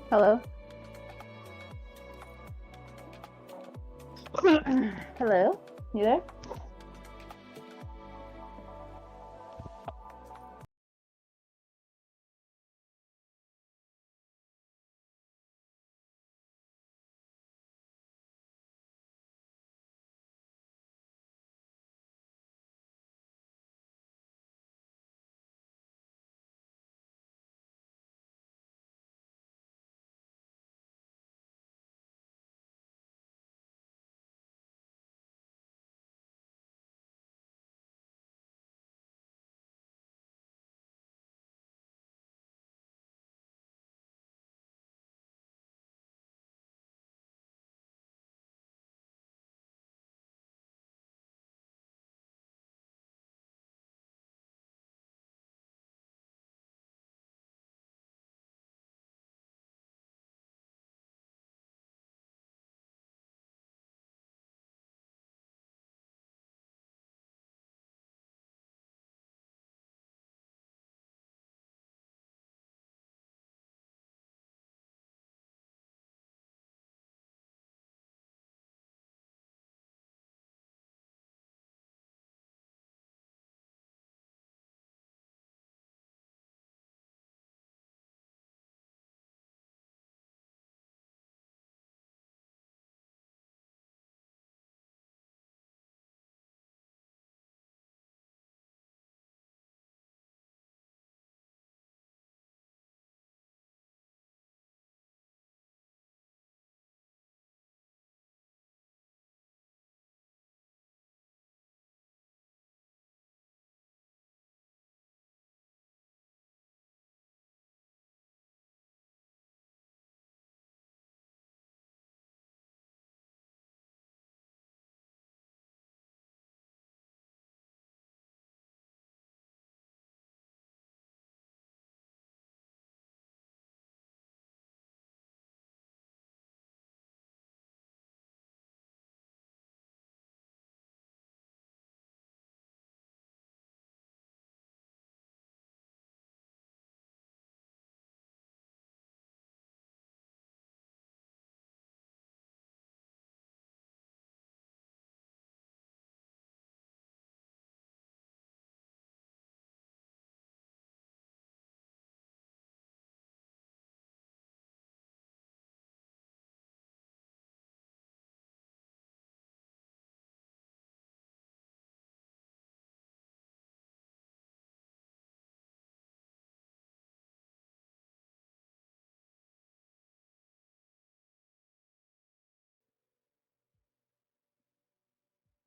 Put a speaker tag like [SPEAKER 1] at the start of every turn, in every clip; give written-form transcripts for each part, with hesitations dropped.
[SPEAKER 1] Hello? Hello? You there?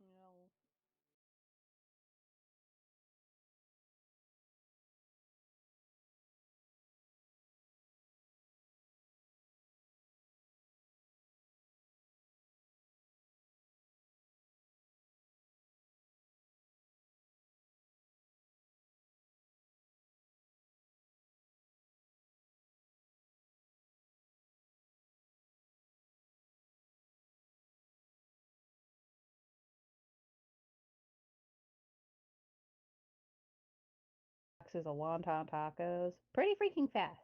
[SPEAKER 1] No. Is a wonton tacos. Pretty freaking fast.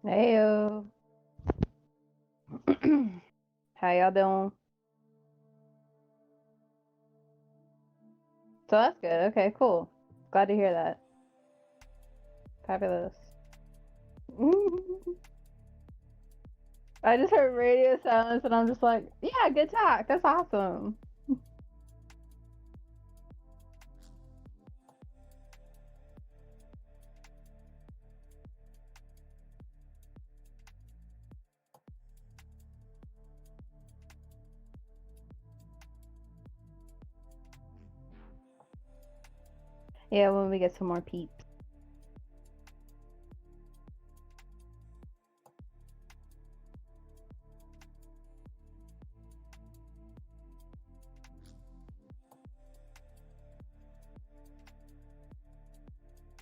[SPEAKER 1] Heyo. How y'all doing? So that's good. Okay, cool. Glad to hear that. Fabulous. I just heard radio silence and I'm just like, yeah, good talk. That's awesome. Yeah, when we get some more peeps.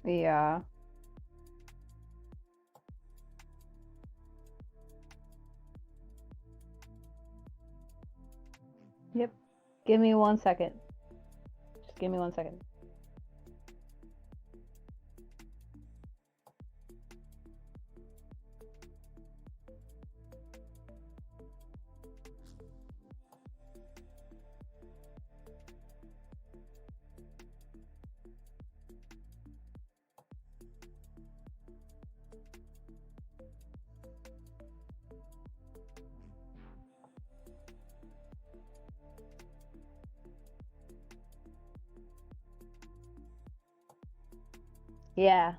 [SPEAKER 1] Yeah. Yep. Give me 1 second. Just give me 1 second. Yeah.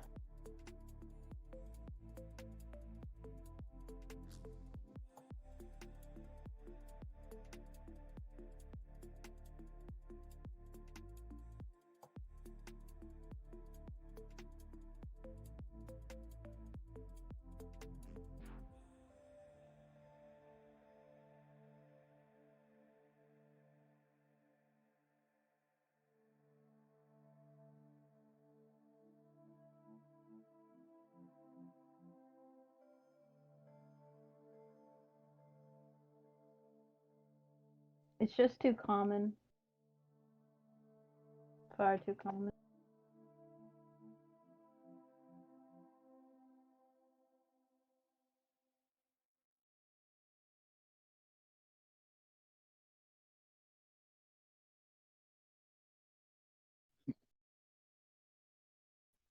[SPEAKER 1] It's just too common. Far too common.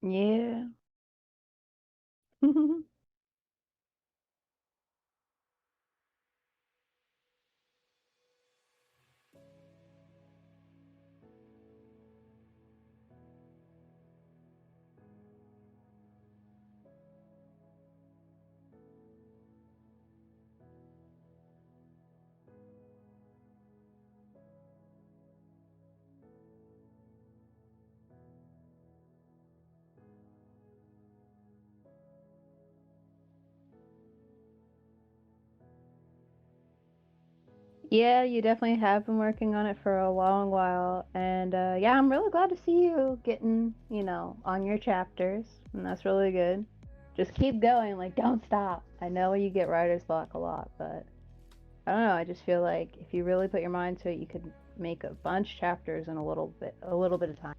[SPEAKER 1] Yeah. Yeah, you definitely have been working on it for a long while. And yeah, I'm really glad to see you getting, on your chapters. And that's really good. Just keep going, like don't stop. I know you get writer's block a lot, but I don't know, I just feel like if you really put your mind to it, you could make a bunch of chapters in a little bit of time.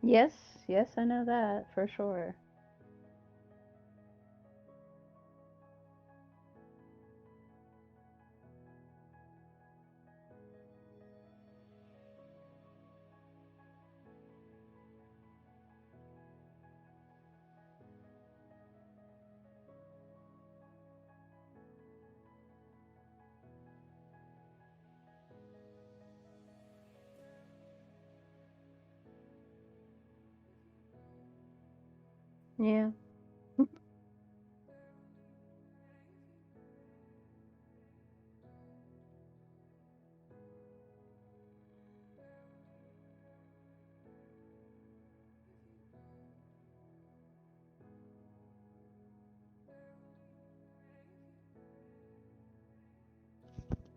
[SPEAKER 1] Yes, yes, I know that for sure. Yeah.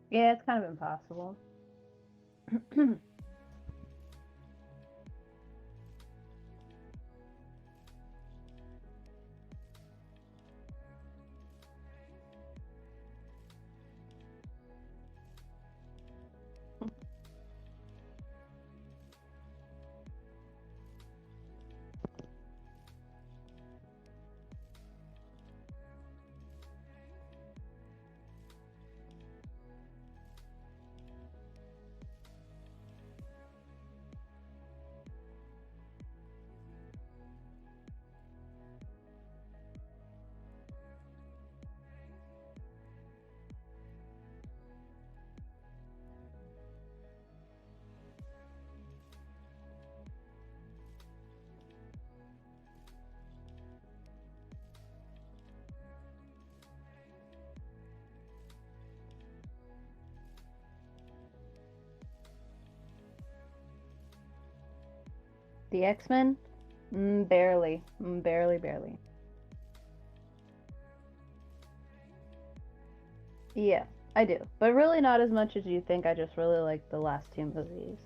[SPEAKER 1] Yeah, it's kind of impossible. The X-Men? Barely. Barely, barely. Yeah, I do. But really not as much as you think. I just really like the last two movies.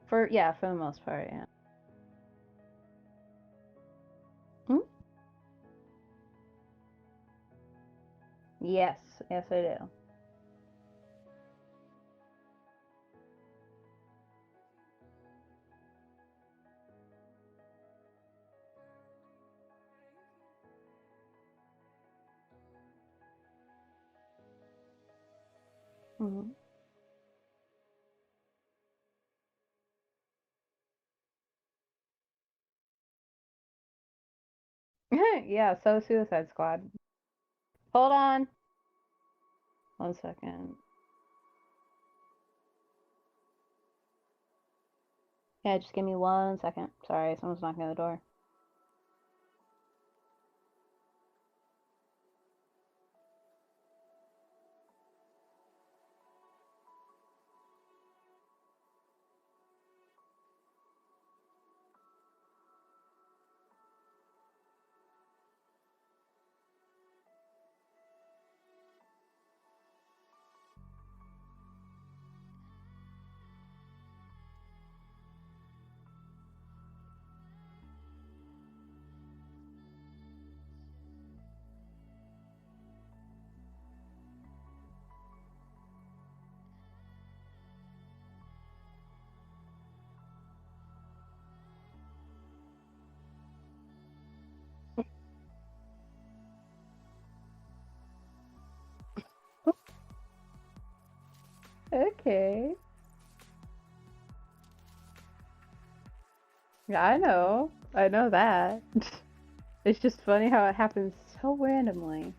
[SPEAKER 1] For the most part, yeah. Hmm? Yes, yes I do. Hmm. Yeah, so Suicide Squad. Hold on. 1 second. Yeah, just give me 1 second. Sorry, someone's knocking on the door. Okay. Yeah, I know. I know that. It's just funny how it happens so randomly.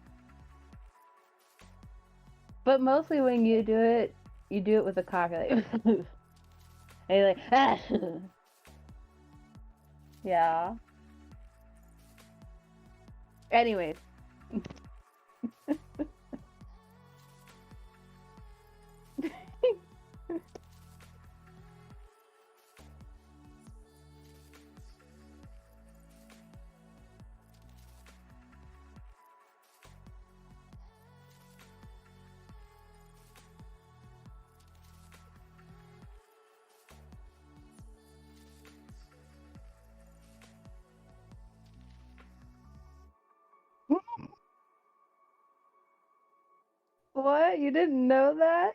[SPEAKER 1] But mostly when you do it with a cough. You're like, and you're like, ah. Yeah. Anyways. What? You didn't know that?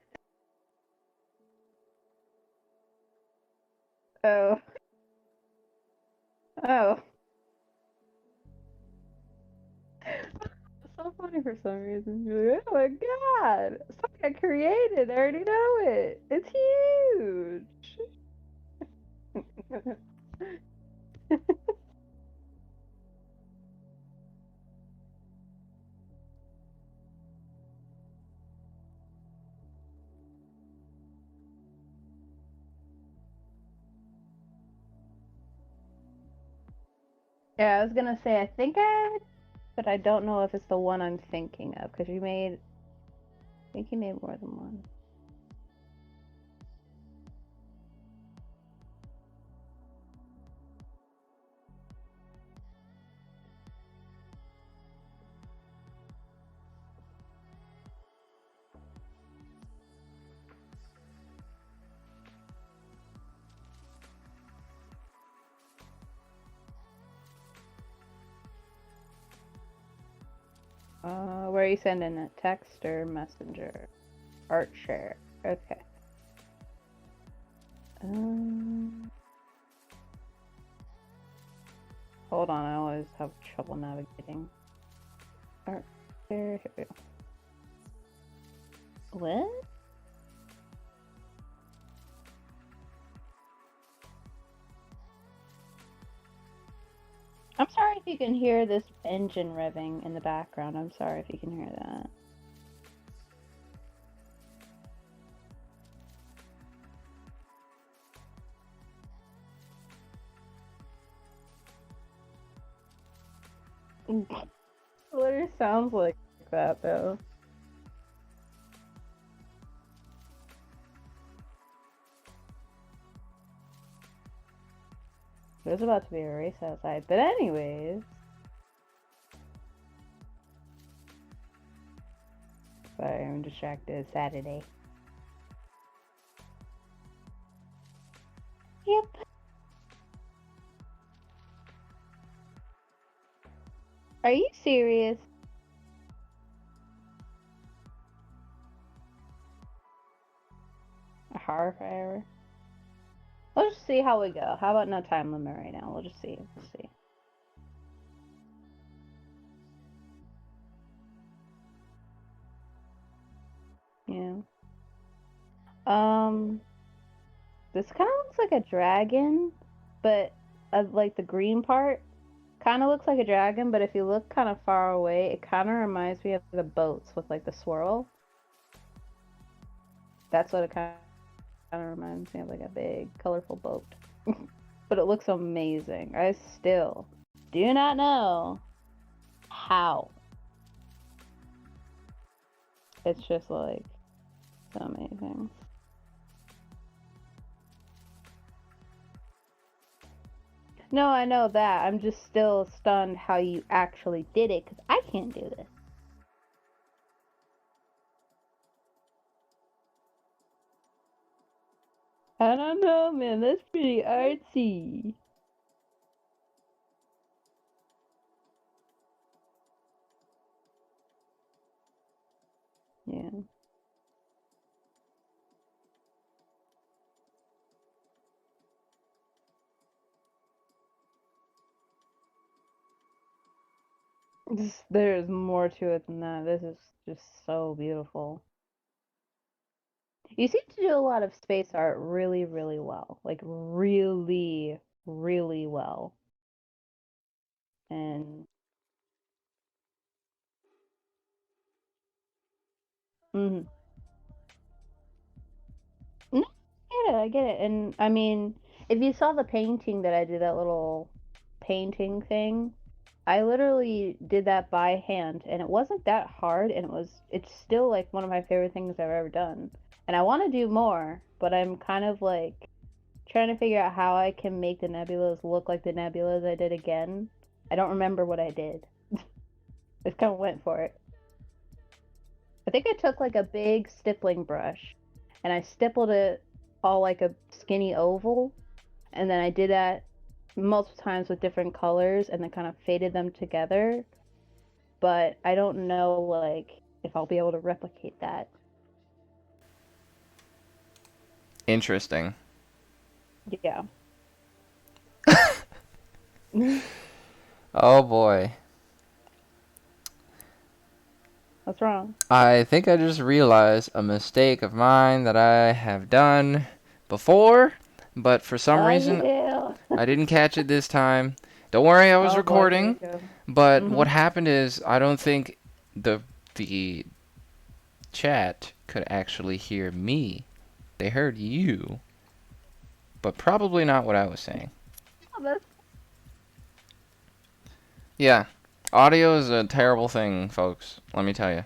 [SPEAKER 1] Oh. Oh. It's so funny for some reason. You're like, oh my god. Something I created. I already know it. It's huge. Yeah, I was gonna say I think but I don't know if it's the one I'm thinking of because I think you made more than one. Where are you sending it? Text or messenger? Art share. Okay. Um, Hold on, I always have trouble navigating. Art share. Here we go. What? I'm sorry if you can hear this engine revving in the background. I'm sorry if you can hear that. It literally sounds like that though. There's about to be a race outside. But anyways. Sorry, I'm distracted. It's Saturday. Yep. Are you serious? A horror forever? Let's just see how we go. How about no time limit right now? We'll just see. Let's see. Yeah. This kind of looks like a dragon, but like the green part kind of looks like a dragon, but if you look kind of far away, it kind of reminds me of the boats with like the swirl. That's what it kind of reminds me of, like a big, colorful boat. But it looks amazing. I still do not know how. It's just like so amazing. No, I know that. I'm just still stunned how you actually did it, because I can't do this. I don't know, man. That's pretty artsy. Yeah. There's more to it than that. This is just so beautiful. You seem to do a lot of space art really, really well. Like, really, really well. And, mhm. No, I get it. And, I mean, if you saw the painting that I did, that little painting thing, I literally did that by hand, and it wasn't that hard, and it's still like one of my favorite things I've ever done. And I want to do more, but I'm kind of like trying to figure out how I can make the nebulas look like the nebulas I did again. I don't remember what I did. I just kind of went for it. I think I took like a big stippling brush and I stippled it all like a skinny oval, and then I did that multiple times with different colors and then kind of faded them together. But I don't know like if I'll be able to replicate that.
[SPEAKER 2] Interesting.
[SPEAKER 1] Yeah.
[SPEAKER 2] Oh boy.
[SPEAKER 1] What's wrong?
[SPEAKER 2] I think I just realized a mistake of mine that I have done before, but for some
[SPEAKER 1] Oh
[SPEAKER 2] reason
[SPEAKER 1] yeah.
[SPEAKER 2] I didn't catch it this time. Don't worry, I was
[SPEAKER 1] Oh boy, here we
[SPEAKER 2] recording,
[SPEAKER 1] go.
[SPEAKER 2] but what
[SPEAKER 1] Mhm.
[SPEAKER 2] happened is I don't think the chat could actually hear me. They heard you, but probably not what I was saying.
[SPEAKER 1] Oh, that's
[SPEAKER 2] Yeah, audio is a terrible thing, folks. Let me tell you.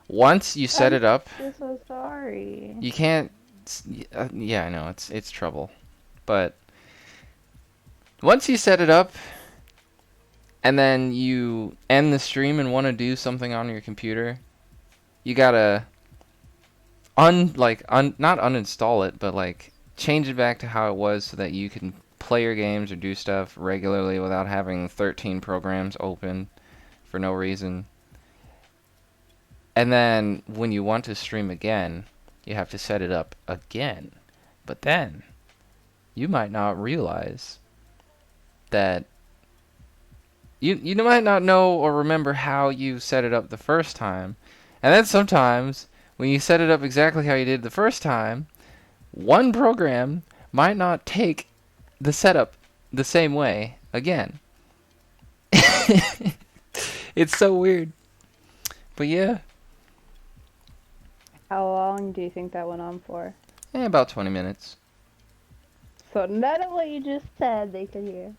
[SPEAKER 2] Once you set
[SPEAKER 1] I'm
[SPEAKER 2] it up,
[SPEAKER 1] just so sorry.
[SPEAKER 2] you can't. Yeah, I know it's trouble, but once you set it up, and then you end the stream and want to do something on your computer, you gotta not uninstall it, but like change it back to how it was so that you can play your games or do stuff regularly without having 13 programs open for no reason. And then when you want to stream again, you have to set it up again. But then you might not realize that you might not know or remember how you set it up the first time. And then sometimes when you set it up exactly how you did the first time, one program might not take the setup the same way again. It's so weird. But yeah,
[SPEAKER 1] How long do you think that went on for?
[SPEAKER 2] about 20 minutes.
[SPEAKER 1] So none of what you just said they could hear.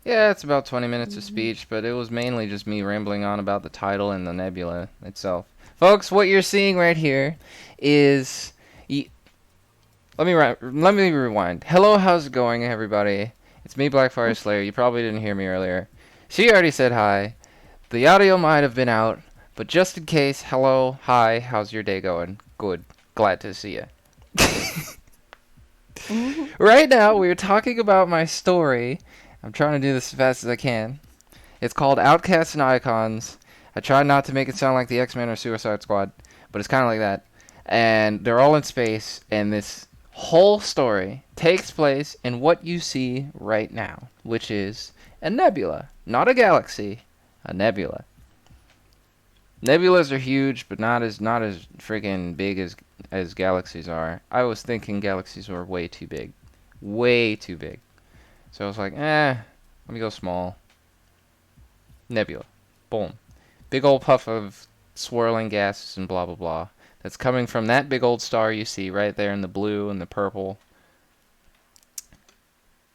[SPEAKER 2] Yeah, it's about 20 minutes of speech, but it was mainly just me rambling on about the title and the nebula itself. Folks, what you're seeing right here is... let me rewind. Hello, how's it going, everybody? It's me, Blackfire Slayer. You probably didn't hear me earlier. She already said hi. The audio might have been out, but just in case, hello, hi, how's your day going? Good. Glad to see you. Right now, we're talking about my story. I'm trying to do this as fast as I can. It's called Outcasts and Icons. I tried not to make it sound like the X-Men or Suicide Squad, but it's kind of like that. And they're all in space, and this whole story takes place in what you see right now, which is a nebula. Not a galaxy, a nebula. Nebulas are huge, but not as freaking big as galaxies are. I was thinking galaxies were way too big. Way too big. So I was like, let me go small. Nebula. Boom. Big old puff of swirling gases and blah blah blah. That's coming from that big old star you see right there in the blue and the purple.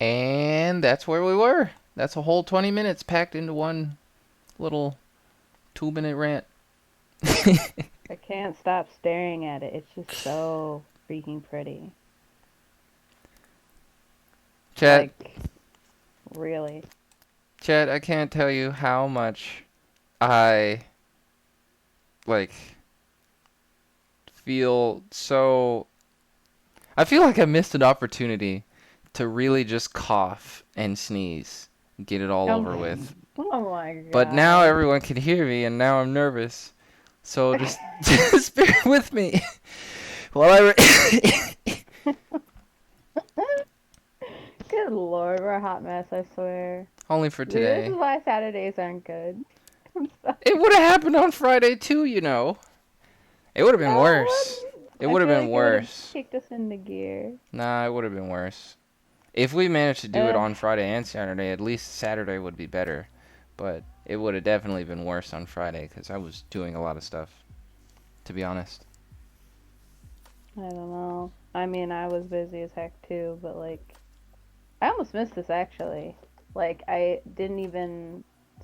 [SPEAKER 2] And that's where we were. That's a whole 20 minutes packed into one little 2-minute rant.
[SPEAKER 1] I can't stop staring at it. It's just so freaking pretty.
[SPEAKER 2] Chat,
[SPEAKER 1] Like, really.
[SPEAKER 2] Chat, I can't tell you how much I feel so. I feel like I missed an opportunity to really just cough and sneeze, get it all over with.
[SPEAKER 1] Oh my god.
[SPEAKER 2] But now everyone can hear me, and now I'm nervous. So just bear with me while
[SPEAKER 1] Good lord, we're a hot mess, I swear.
[SPEAKER 2] Only for
[SPEAKER 1] This
[SPEAKER 2] today.
[SPEAKER 1] is why Saturdays aren't good. I'm sorry.
[SPEAKER 2] It would have happened on Friday too, you know. It would have been worse. It would have been worse.
[SPEAKER 1] Kicked us into gear.
[SPEAKER 2] Nah, it would have been worse. If we managed to do it on Friday and Saturday, at least Saturday would be better. But it would have definitely been worse on Friday because I was doing a lot of stuff, to be honest.
[SPEAKER 1] I don't know. I mean, I was busy as heck too, but like, I almost missed this actually. Like, I didn't even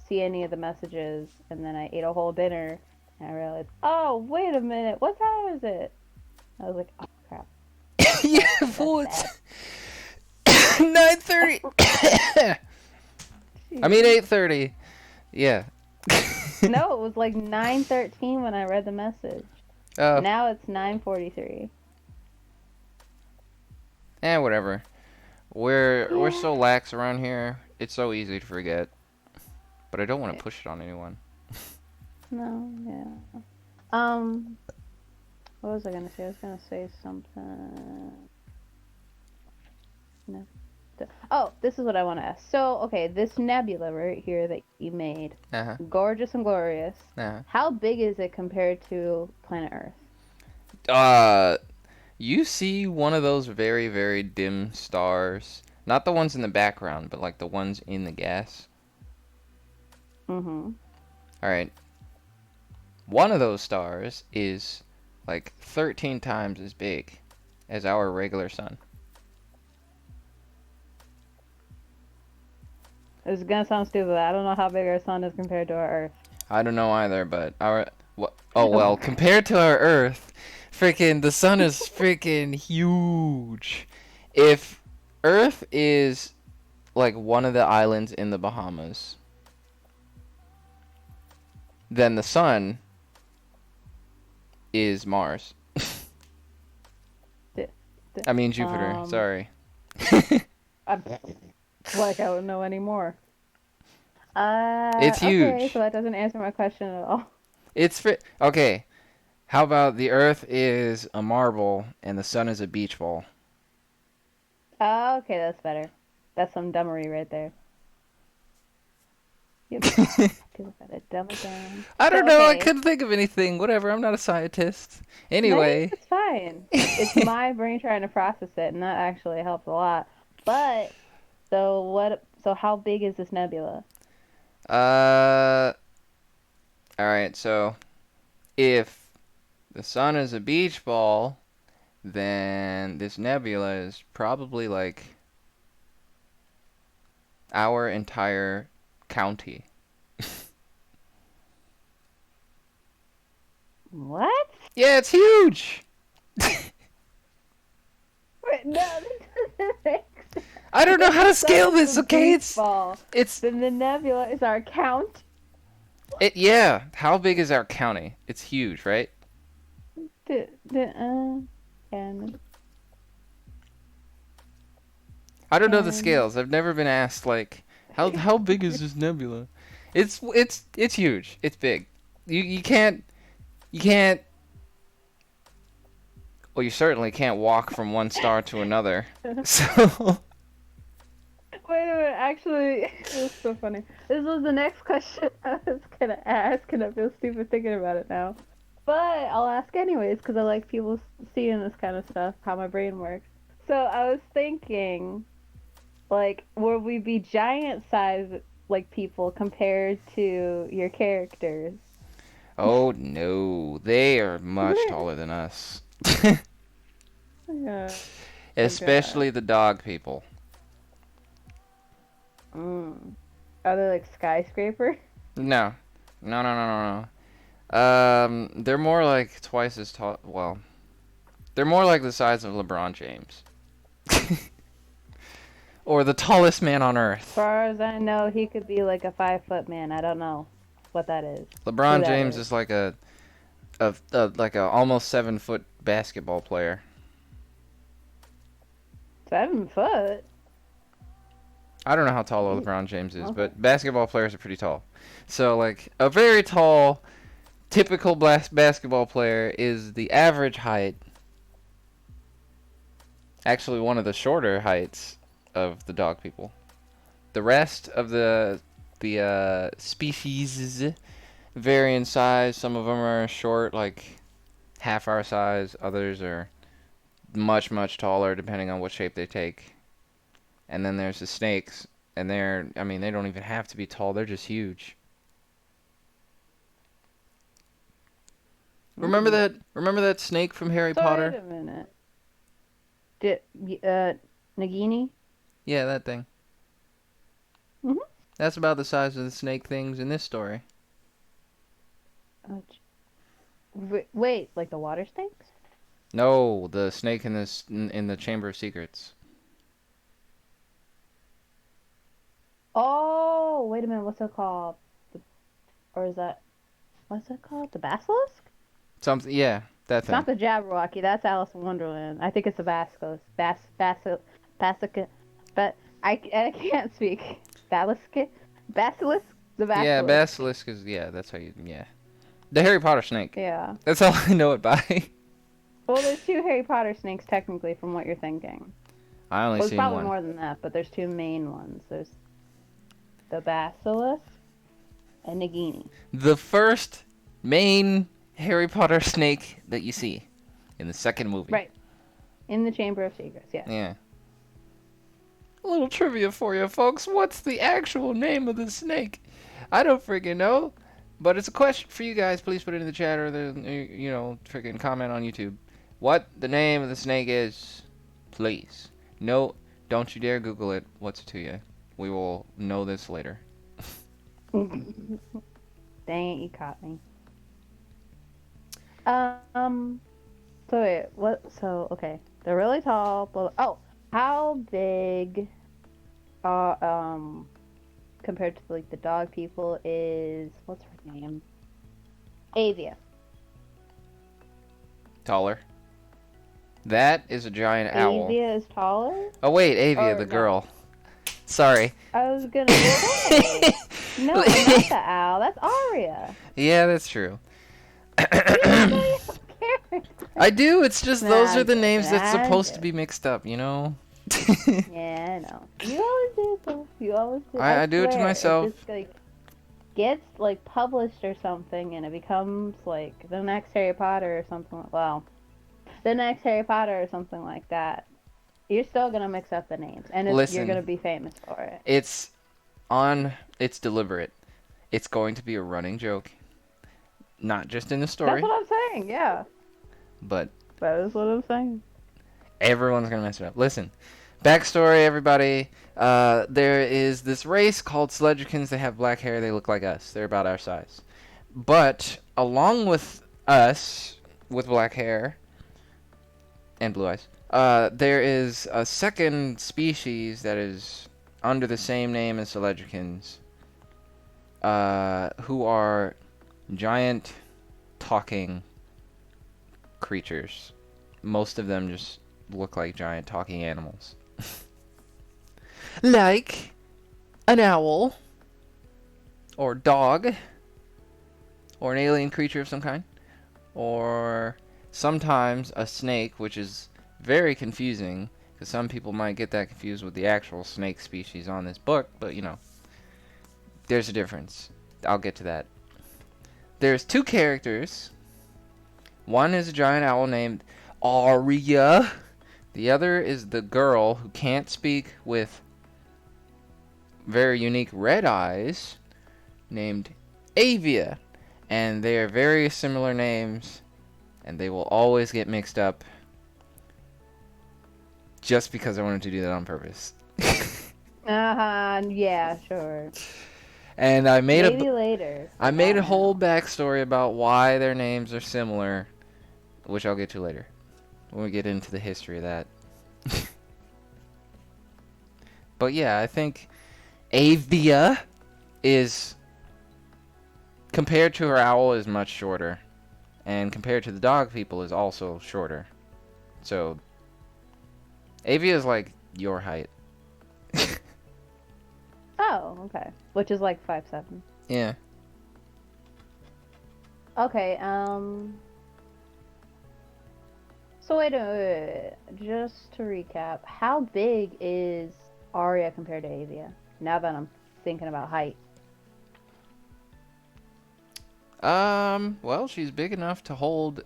[SPEAKER 1] see any of the messages, and then I ate a whole dinner, and I realized, oh, wait a minute, what time is it? I was like, oh crap.
[SPEAKER 2] Yeah, fool, it's 9:30. I mean 8:30. Yeah.
[SPEAKER 1] No, it was like 9:13 when I read the message.
[SPEAKER 2] Oh.
[SPEAKER 1] Now it's 9:43.
[SPEAKER 2] Whatever. We're so lax around here. It's so easy to forget. But I don't want to push it on anyone.
[SPEAKER 1] No, yeah. What was I gonna say? I was gonna say something. No. Oh, this is what I want to ask. So, okay, this nebula right here that you made, gorgeous and glorious. How big is it compared to planet Earth?
[SPEAKER 2] You see one of those very, very dim stars. Not the ones in the background, but like the ones in the gas.
[SPEAKER 1] Mm-hmm.
[SPEAKER 2] Alright. One of those stars is like 13 times as big as our regular sun.
[SPEAKER 1] It's gonna sound stupid. I don't know how big our sun is compared to our Earth.
[SPEAKER 2] I don't know either, but compared to our Earth, freaking the sun is freaking huge. If Earth is like one of the islands in the Bahamas, then the sun is Mars. I mean Jupiter, sorry.
[SPEAKER 1] Like I wouldn't know anymore.
[SPEAKER 2] It's huge.
[SPEAKER 1] Okay, so that doesn't answer my question at all.
[SPEAKER 2] Okay. How about the Earth is a marble and the sun is a beach ball?
[SPEAKER 1] Okay, that's better. That's some dumbery right there.
[SPEAKER 2] I don't know. I couldn't think of anything. Whatever. I'm not a scientist. Anyway.
[SPEAKER 1] No, it's fine. It's my brain trying to process it, and that actually helps a lot. But so how big is this nebula?
[SPEAKER 2] All right. So if the sun is a beach ball, then this nebula is probably like our entire county.
[SPEAKER 1] What?
[SPEAKER 2] Yeah, it's huge.
[SPEAKER 1] Wait, no, this doesn't make sense.
[SPEAKER 2] I I don't know how to scale
[SPEAKER 1] Sun is
[SPEAKER 2] this.
[SPEAKER 1] a
[SPEAKER 2] Okay,
[SPEAKER 1] beach ball.
[SPEAKER 2] it's
[SPEAKER 1] Then the nebula is our count.
[SPEAKER 2] yeah. How big is our county? It's huge, right?
[SPEAKER 1] And
[SPEAKER 2] I don't know the
[SPEAKER 1] and
[SPEAKER 2] scales. I've never been asked like how big is this nebula? It's huge. It's big. You can't you can't well you certainly can't walk from one star to another. So
[SPEAKER 1] Wait a minute, actually, it was so funny. This was the next question I was gonna ask, and I feel stupid thinking about it now. But I'll ask anyways, because I like people seeing this kind of stuff, how my brain works. So I was thinking, like, would we be giant size, like, people compared to your characters?
[SPEAKER 2] oh no, they are much taller than us.
[SPEAKER 1] Yeah.
[SPEAKER 2] Especially the dog people.
[SPEAKER 1] Mm. Are they like skyscraper?
[SPEAKER 2] No. No, no, no, no, no. They're more like twice as tall. Well, they're more like the size of LeBron James. Or the tallest man on
[SPEAKER 1] As
[SPEAKER 2] earth.
[SPEAKER 1] far as I know, he could be like a 5 foot man. I don't know what that is.
[SPEAKER 2] LeBron
[SPEAKER 1] Who that
[SPEAKER 2] James
[SPEAKER 1] is.
[SPEAKER 2] is like a like a almost 7 foot basketball player.
[SPEAKER 1] 7 foot?
[SPEAKER 2] I don't know how tall LeBron James is,
[SPEAKER 1] Okay.
[SPEAKER 2] but basketball players are pretty tall. So like a very tall, typical basketball player is the average height. Actually, one of the shorter heights of the dog people. The rest of the species vary in size. Some of them are short, like half our size. Others are much, much taller, depending on what shape they take. And then there's the snakes, and I mean, they don't even have to be tall. They're just huge. Remember that? Remember that snake from Harry
[SPEAKER 1] So
[SPEAKER 2] Potter?
[SPEAKER 1] wait a minute. Nagini?
[SPEAKER 2] Yeah, that thing.
[SPEAKER 1] Mhm.
[SPEAKER 2] That's about the size of the snake things in this story.
[SPEAKER 1] Oh, wait, like the water snakes?
[SPEAKER 2] No, the snake in the Chamber of Secrets.
[SPEAKER 1] Oh, wait a minute. What's it called? Or is that what's it called? The basilisk?
[SPEAKER 2] Something, yeah, that
[SPEAKER 1] It's
[SPEAKER 2] thing.
[SPEAKER 1] not the Jabberwocky. That's Alice in Wonderland. I think it's the basilisk. Basilisk. But I can't speak. Basilisk. Basilisk. The basilisk.
[SPEAKER 2] Yeah, basilisk is that's how yeah. The Harry Potter snake.
[SPEAKER 1] Yeah.
[SPEAKER 2] That's all I know it by.
[SPEAKER 1] Well, there's 2 Harry Potter snakes technically, from what you're thinking.
[SPEAKER 2] I only
[SPEAKER 1] Well, there's
[SPEAKER 2] seen
[SPEAKER 1] probably
[SPEAKER 2] one.
[SPEAKER 1] more than that, but there's 2 main ones. There's the basilisk and Nagini.
[SPEAKER 2] The first main Harry Potter snake that you see in the second movie.
[SPEAKER 1] Right. In the Chamber of Secrets, yeah.
[SPEAKER 2] Yeah. A little trivia for you, folks. What's the actual name of the snake? I don't freaking know. But it's a question for you guys. Please put it in the chat or freaking comment on YouTube. What the name of the snake is, please. No, don't you dare Google it. What's it to you? We will know this later.
[SPEAKER 1] Dang it, you caught me. So wait, what? So okay, they're really tall. Oh, how big? Compared to like the dog people is what's her name? Avia.
[SPEAKER 2] Taller. That is a giant owl.
[SPEAKER 1] Avia is taller.
[SPEAKER 2] Oh wait, Avia,
[SPEAKER 1] Or
[SPEAKER 2] the
[SPEAKER 1] no.
[SPEAKER 2] girl. Sorry.
[SPEAKER 1] I was gonna say no, not the owl. That's Aria.
[SPEAKER 2] Yeah, that's true.
[SPEAKER 1] You don't know your character.
[SPEAKER 2] I do. It's just those
[SPEAKER 1] Nah,
[SPEAKER 2] are the names that's
[SPEAKER 1] nah,
[SPEAKER 2] supposed to
[SPEAKER 1] good.
[SPEAKER 2] be mixed up, you know.
[SPEAKER 1] Yeah, I know. You always do, though. You always do.
[SPEAKER 2] I do it to
[SPEAKER 1] swear,
[SPEAKER 2] myself.
[SPEAKER 1] It just like gets like published or something, and it becomes like the next Harry Potter or something. Well, the next Harry Potter or something like that. You're still gonna mix up the names, and you're
[SPEAKER 2] Listen.
[SPEAKER 1] gonna be famous for it.
[SPEAKER 2] It's deliberate. It's going to be a running joke. Not just in the story,
[SPEAKER 1] That's what I'm saying. Yeah,
[SPEAKER 2] but
[SPEAKER 1] that is what I'm saying.
[SPEAKER 2] everyone's gonna mess it up. Listen, backstory, everybody. There is this race called Sledgekins. They have black hair. They look like us. They're about our size. But along with us, with black hair and blue eyes, There is a second species that is under the same name as the Legendkins, who are giant talking creatures. Most of them just look like giant talking animals. Like an owl, or dog, or an alien creature of some kind, or sometimes a snake, which is very confusing, because some people might get that confused with the actual snake species on this book, but you know, there's a difference. I'll get to that. There's two characters. One is a giant owl named Arya. The other is the girl who can't speak with very unique red eyes, named Avia. And they are very similar names, and they will always get mixed up, just because I wanted to do that on purpose.
[SPEAKER 1] Yeah, sure.
[SPEAKER 2] And I made
[SPEAKER 1] Maybe later.
[SPEAKER 2] I made a
[SPEAKER 1] Not
[SPEAKER 2] whole
[SPEAKER 1] now.
[SPEAKER 2] backstory about why their names are similar, which I'll get to later when we get into the history of that. But yeah, I think Avia is, compared to her owl, is much shorter, and compared to the dog people is also shorter. So Avia is like your height.
[SPEAKER 1] Oh, okay. Which is like 5'7".
[SPEAKER 2] Yeah.
[SPEAKER 1] Okay, so wait just to recap, how big is Arya compared to Avia? Now that I'm thinking about height.
[SPEAKER 2] Well, she's big enough to hold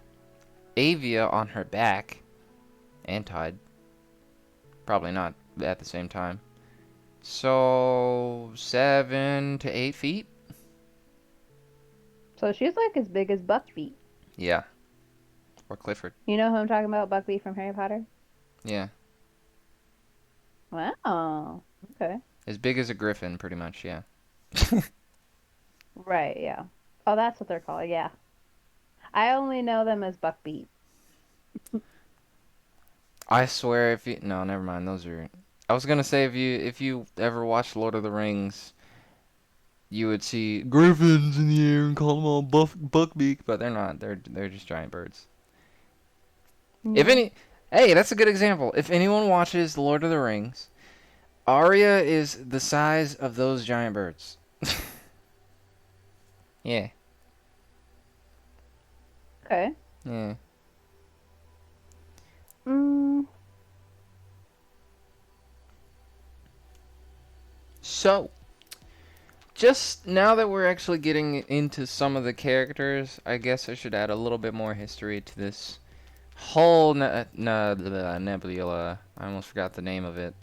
[SPEAKER 2] Avia on her back and tied. Probably not at the same time. So 7 to 8 feet.
[SPEAKER 1] So she's like as big as Buckbeak.
[SPEAKER 2] Yeah. Or Clifford.
[SPEAKER 1] You know who I'm talking about? Buckbeak from Harry Potter?
[SPEAKER 2] Yeah.
[SPEAKER 1] Wow. Okay.
[SPEAKER 2] As big as a griffin, pretty much, yeah.
[SPEAKER 1] Right, yeah. Oh, that's what they're called, yeah. I only know them as Buckbeak.
[SPEAKER 2] I swear if you... No, never mind. Those are... I was gonna say if you ever watched Lord of the Rings, you would see griffins in the air and call them all buckbeak, but they're not. They're just giant birds. If
[SPEAKER 1] Yeah.
[SPEAKER 2] any... Hey, that's a good example. If anyone watches The Lord of the Rings, Arya is the size of those giant birds. Yeah.
[SPEAKER 1] Okay.
[SPEAKER 2] Yeah.
[SPEAKER 1] Mm,
[SPEAKER 2] So, just now that we're actually getting into some of the characters, I guess I should add a little bit more history to this whole nebula. I almost forgot the name of it.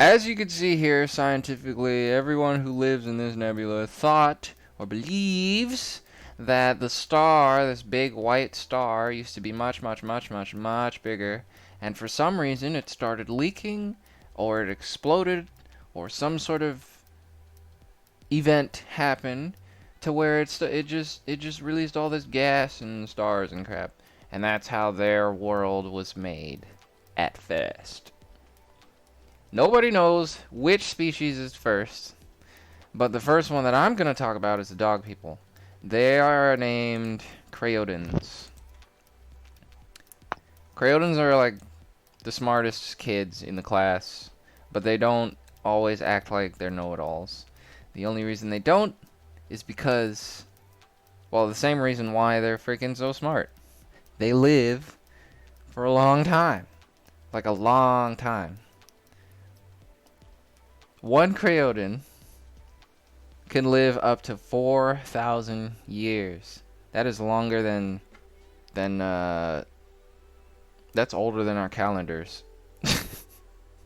[SPEAKER 2] As you can see here, scientifically, everyone who lives in this nebula thought or believes that the star, this big white star, used to be much, much, much, much, much bigger, and for some reason it started leaking, or it exploded, or some sort of event happened to where it just released all this gas and stars and crap, and that's how their world was made at first. Nobody knows which species is first, but the first one that I'm going to talk about is the dog people. They are named Creodans. Creodans are like the smartest kids in the class, but they don't always act like they're know-it-alls. The only reason they don't is because, well, the same reason why they're freaking so smart. They live for a long time. Like a long time. One Creodan can live up to 4,000 years. That is longer than that's older than our calendars.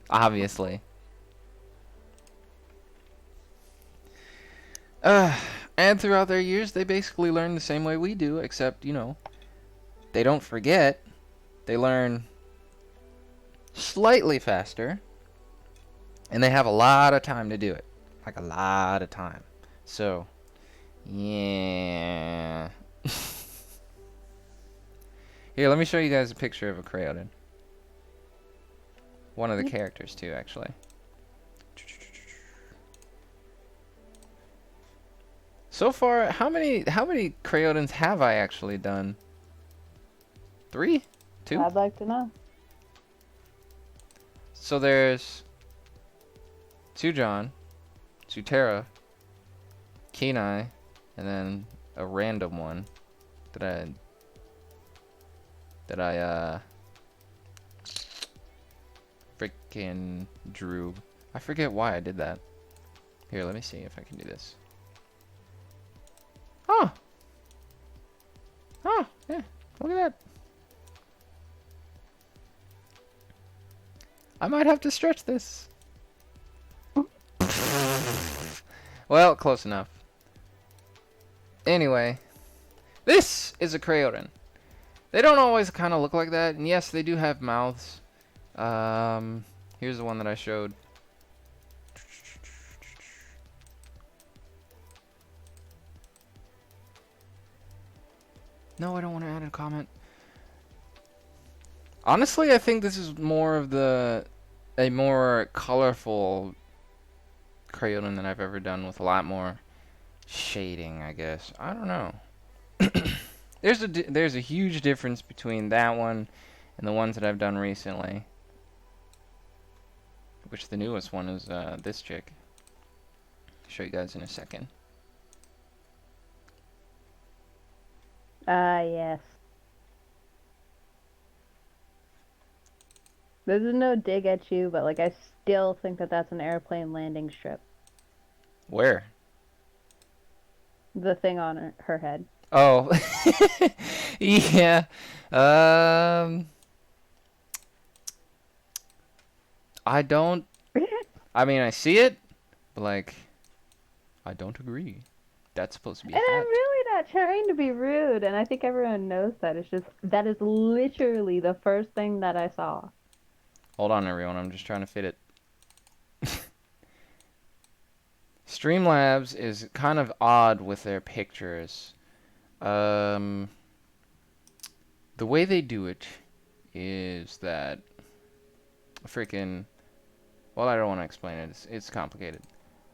[SPEAKER 2] Obviously. And throughout their years, they basically learn the same way we do, except, you know, they don't forget. They learn slightly faster. And they have a lot of time to do it. Like a lot of time. So, yeah. Here, let me show you guys a picture of a Crayoden. One of the
[SPEAKER 1] Yep.
[SPEAKER 2] characters too, actually. So far, how many Crayoden's have I actually done? 3? 2?
[SPEAKER 1] I'd like to know.
[SPEAKER 2] So there's Sujon, Sutera, Kenai, and then a random one that I freaking drew. I forget why I did that. Here, let me see if I can do this. Oh! Oh, yeah. Look at that. I might have to stretch this. Well, close enough. Anyway, this is a Crayoden. They don't always kind of look like that, and yes, they do have mouths. Here's the one that I showed. No, I don't want to add a comment. Honestly, I think this is more of a more colorful Crayoden than I've ever done, with a lot more shading, I guess. I don't know. There's a huge difference between that one and the ones that I've done recently. Which the newest one is this chick. I'll show you guys in a second.
[SPEAKER 1] Yes. This is no dig at you, but like I still think that that's an airplane landing strip.
[SPEAKER 2] Where?
[SPEAKER 1] The thing on her head.
[SPEAKER 2] Oh. Yeah. I don't. I mean, I see it, but like, I don't agree. That's supposed to be a
[SPEAKER 1] And I'm
[SPEAKER 2] hat.
[SPEAKER 1] really not trying to be rude, and I think everyone knows that. It's just that is literally the first thing that I saw.
[SPEAKER 2] Hold on, everyone. I'm just trying to fit it. Streamlabs is kind of odd with their pictures. The way they do it is that freaking. Well, I don't want to explain it. It's complicated.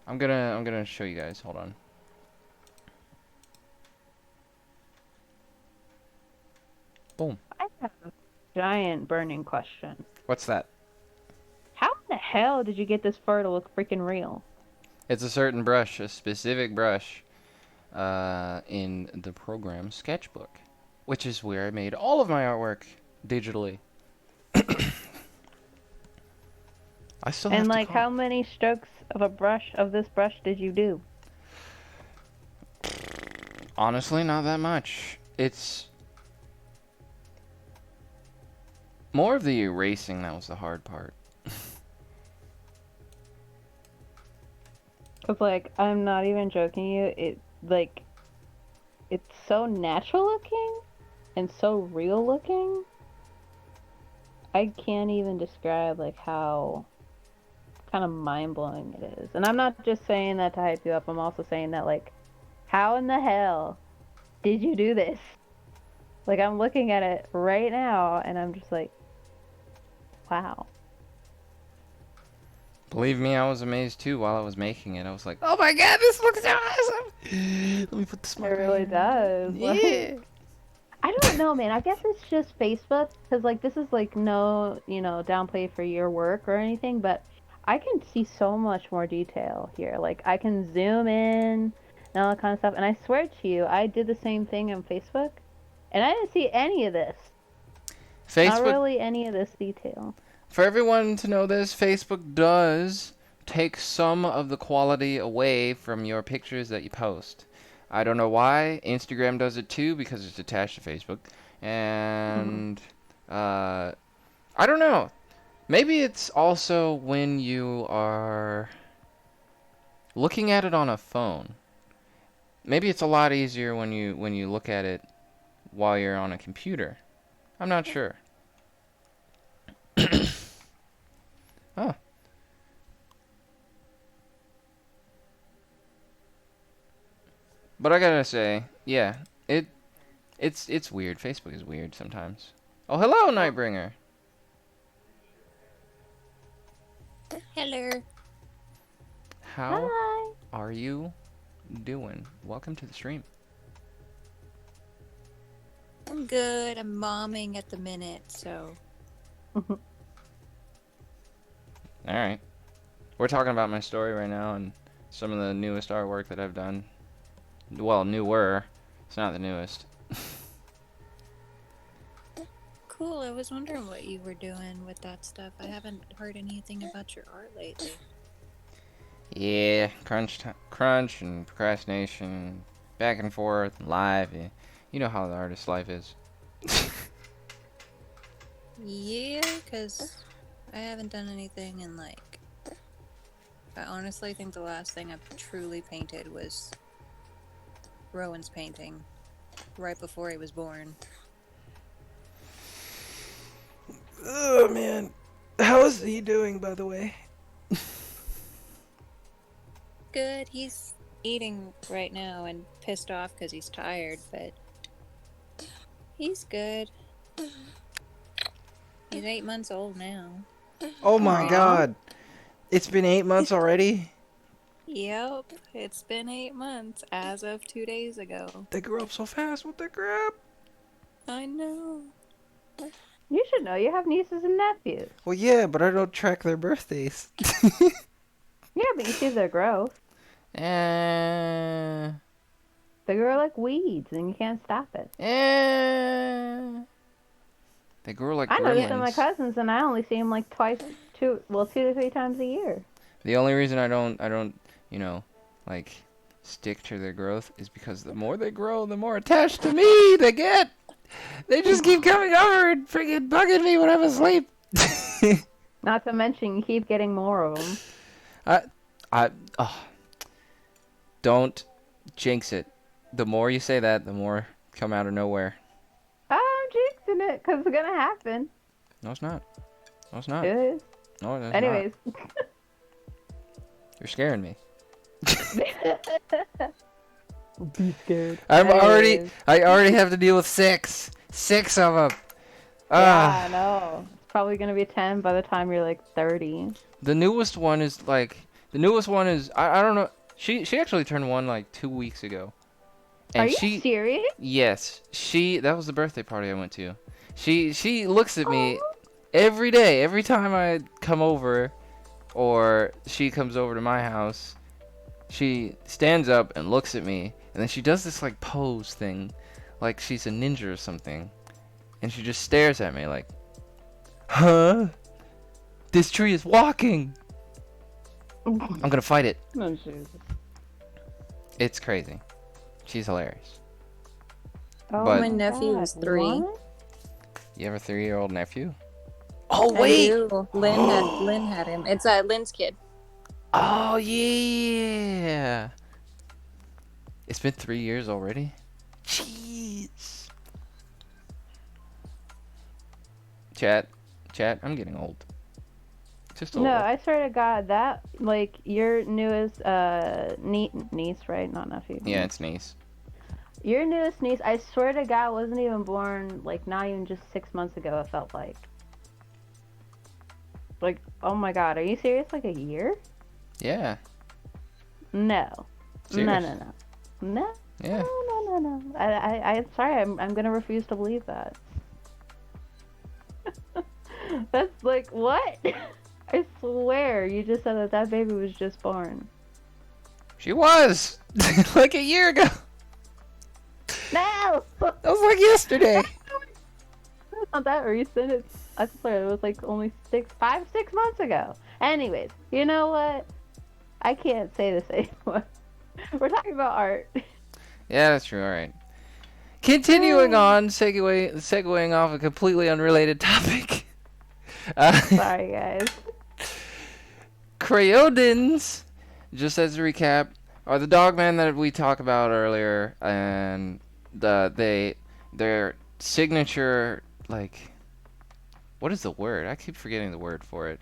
[SPEAKER 2] I'm gonna show you guys. Hold on. Boom.
[SPEAKER 1] I have a giant burning question.
[SPEAKER 2] What's that?
[SPEAKER 1] How in the hell did you get this fur to look freaking real?
[SPEAKER 2] It's a certain brush, a specific brush, in the program Sketchbook, which is where I made all of my artwork digitally. I still have
[SPEAKER 1] And
[SPEAKER 2] to
[SPEAKER 1] like, how many strokes of this brush did you do?
[SPEAKER 2] Honestly, not that much. It's more of the erasing that was the hard part.
[SPEAKER 1] Cause like, I'm not even joking you. It's so natural looking and so real looking. I can't even describe like how kind of mind blowing it is. And I'm not just saying that to hype you up. I'm also saying that like, how in the hell did you do this? Like, I'm looking at it right now, and I'm just like, wow.
[SPEAKER 2] Believe me, I was amazed too while I was making it. I was like, "Oh my god, this looks so awesome!" Let me put the
[SPEAKER 1] It
[SPEAKER 2] smart
[SPEAKER 1] really does. Like,
[SPEAKER 2] Yeah.
[SPEAKER 1] I don't know, man. I guess it's just Facebook, because like this is like no, downplay for your work or anything, but I can see so much more detail here. Like I can zoom in and all that kind of stuff. And I swear to you, I did the same thing on Facebook, and I didn't see any of this. Not
[SPEAKER 2] Facebook.
[SPEAKER 1] really any of this detail.
[SPEAKER 2] For everyone to know this, Facebook does take some of the quality away from your pictures that you post. I don't know why. Instagram does it too because it's attached to Facebook. And I don't know. Maybe it's also when you are looking at it on a phone. Maybe it's a lot easier when you look at it while you're on a computer. I'm not sure. Oh. But I gotta say, yeah, It's weird. Facebook is weird sometimes. Oh, hello, Nightbringer.
[SPEAKER 3] Hello.
[SPEAKER 2] How
[SPEAKER 1] Hi.
[SPEAKER 2] are you doing? Welcome to the stream.
[SPEAKER 3] I'm good. I'm momming at the minute, so.
[SPEAKER 2] All right. We're talking about my story right now and some of the newest artwork that I've done. Well, newer. It's not the newest.
[SPEAKER 3] Cool. I was wondering what you were doing with that stuff. I haven't heard anything about your art lately.
[SPEAKER 2] Yeah, crunch and procrastination, back and forth, live. You know how the artist's life is.
[SPEAKER 3] Yeah, because I haven't done anything in like. I honestly think the last thing I've truly painted was Rowan's painting right before he was born.
[SPEAKER 2] Oh man, how is he doing, by the way?
[SPEAKER 3] Good. He's eating right now and pissed off because he's tired, but he's good. He's 8 months old now.
[SPEAKER 2] Oh my
[SPEAKER 1] Aw.
[SPEAKER 2] god, it's been 8 months already.
[SPEAKER 3] Yep, it's been 8 months as of 2 days ago.
[SPEAKER 2] They grew up so fast. What the crap?
[SPEAKER 3] I know.
[SPEAKER 1] You should know. You have nieces and nephews.
[SPEAKER 2] Well, yeah, but I don't track their birthdays.
[SPEAKER 1] Yeah, but you see their growth.
[SPEAKER 2] Eh.
[SPEAKER 1] They grow like weeds, and you can't stop it.
[SPEAKER 2] They grow like
[SPEAKER 1] I know some of my
[SPEAKER 2] gremlins.
[SPEAKER 1] cousins, and I only see them like two to three times a year.
[SPEAKER 2] The only reason I don't, like, stick to their growth is because the more they grow, the more attached to me they get. They just keep coming over and freaking bugging me when I'm asleep.
[SPEAKER 1] Not to mention, you keep getting more of them.
[SPEAKER 2] Don't jinx it. The more you say that, the more come out of nowhere.
[SPEAKER 1] I'm jinxing it, because it's gonna happen.
[SPEAKER 2] No, it's not. No, it's not.
[SPEAKER 1] It is.
[SPEAKER 2] No, it's
[SPEAKER 1] Anyways.
[SPEAKER 2] not. You're scaring me.
[SPEAKER 1] Be scared.
[SPEAKER 2] I
[SPEAKER 1] Anyways.
[SPEAKER 2] already have to deal with six of them.
[SPEAKER 1] Yeah, I know. It's probably gonna be 10 by the time you're like 30.
[SPEAKER 2] The newest one is I don't know. She actually turned 1 like 2 weeks ago. And
[SPEAKER 1] Are you serious?
[SPEAKER 2] Yes, that was the birthday party I went to. She looks at me
[SPEAKER 1] Aw.
[SPEAKER 2] every day, every time I come over or she comes over to my house. She stands up and looks at me, and then she does this like pose thing, like she's a ninja or something. And she just stares at me like, "Huh? This tree is walking. I'm gonna fight it."
[SPEAKER 1] Oh, Jesus.
[SPEAKER 2] It's crazy. She's hilarious.
[SPEAKER 1] Oh,
[SPEAKER 2] But-
[SPEAKER 3] My nephew
[SPEAKER 1] God,
[SPEAKER 3] is 3.
[SPEAKER 1] what?
[SPEAKER 2] You have a 3-year-old nephew? Oh
[SPEAKER 3] I
[SPEAKER 2] wait!
[SPEAKER 3] do. Lynn had him. It's Lynn's kid.
[SPEAKER 2] Oh yeah! It's been 3 years already? Jeez. Chat, I'm getting old. Just a
[SPEAKER 1] No,
[SPEAKER 2] little.
[SPEAKER 1] I swear to God, that, like, your newest niece, right? Not nephew.
[SPEAKER 2] Yeah, it's niece.
[SPEAKER 1] Your newest niece, I swear to God, wasn't even born, like, not even just 6 months ago, it felt like. Like, oh my God, are you serious? Like a year?
[SPEAKER 2] Yeah.
[SPEAKER 1] No.
[SPEAKER 2] Serious.
[SPEAKER 1] No. No.
[SPEAKER 2] Yeah.
[SPEAKER 1] No. I'm sorry, I'm gonna refuse to believe that. That's like, what? I swear, you just said that baby was just born.
[SPEAKER 2] She was! Like a year ago!
[SPEAKER 1] No!
[SPEAKER 2] That was like yesterday!
[SPEAKER 1] It's not that recent. I swear, it was like only 6 months ago. Anyways, you know what? I can't say this anymore. We're talking about art.
[SPEAKER 2] Yeah, that's true, alright. Continuing on, segueing off a completely unrelated topic.
[SPEAKER 1] Sorry, guys.
[SPEAKER 2] Crayodins, just as a recap, are the dogmen that we talked about earlier, and their signature, like, what is the word? I keep forgetting the word for it.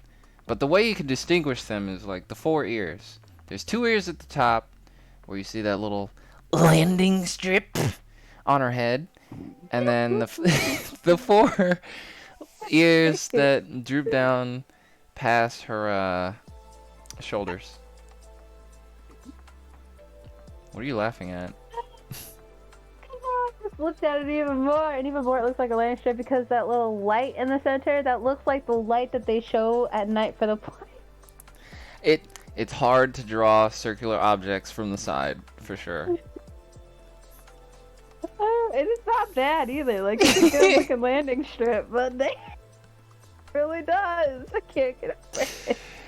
[SPEAKER 2] But the way you can distinguish them is like the 4 ears. There's 2 ears at the top, where you see that little landing strip on her head, and then the 4 ears that droop down past her shoulders. What are you laughing at?
[SPEAKER 1] I just looked at it even more, and even more it looks like a landing strip because that little light in the center, that looks like the light that they show at night for the plane.
[SPEAKER 2] It's hard to draw circular objects from the side, for sure.
[SPEAKER 1] And it's not bad either. Like, it's a good looking landing strip, but they really does. I can't get away.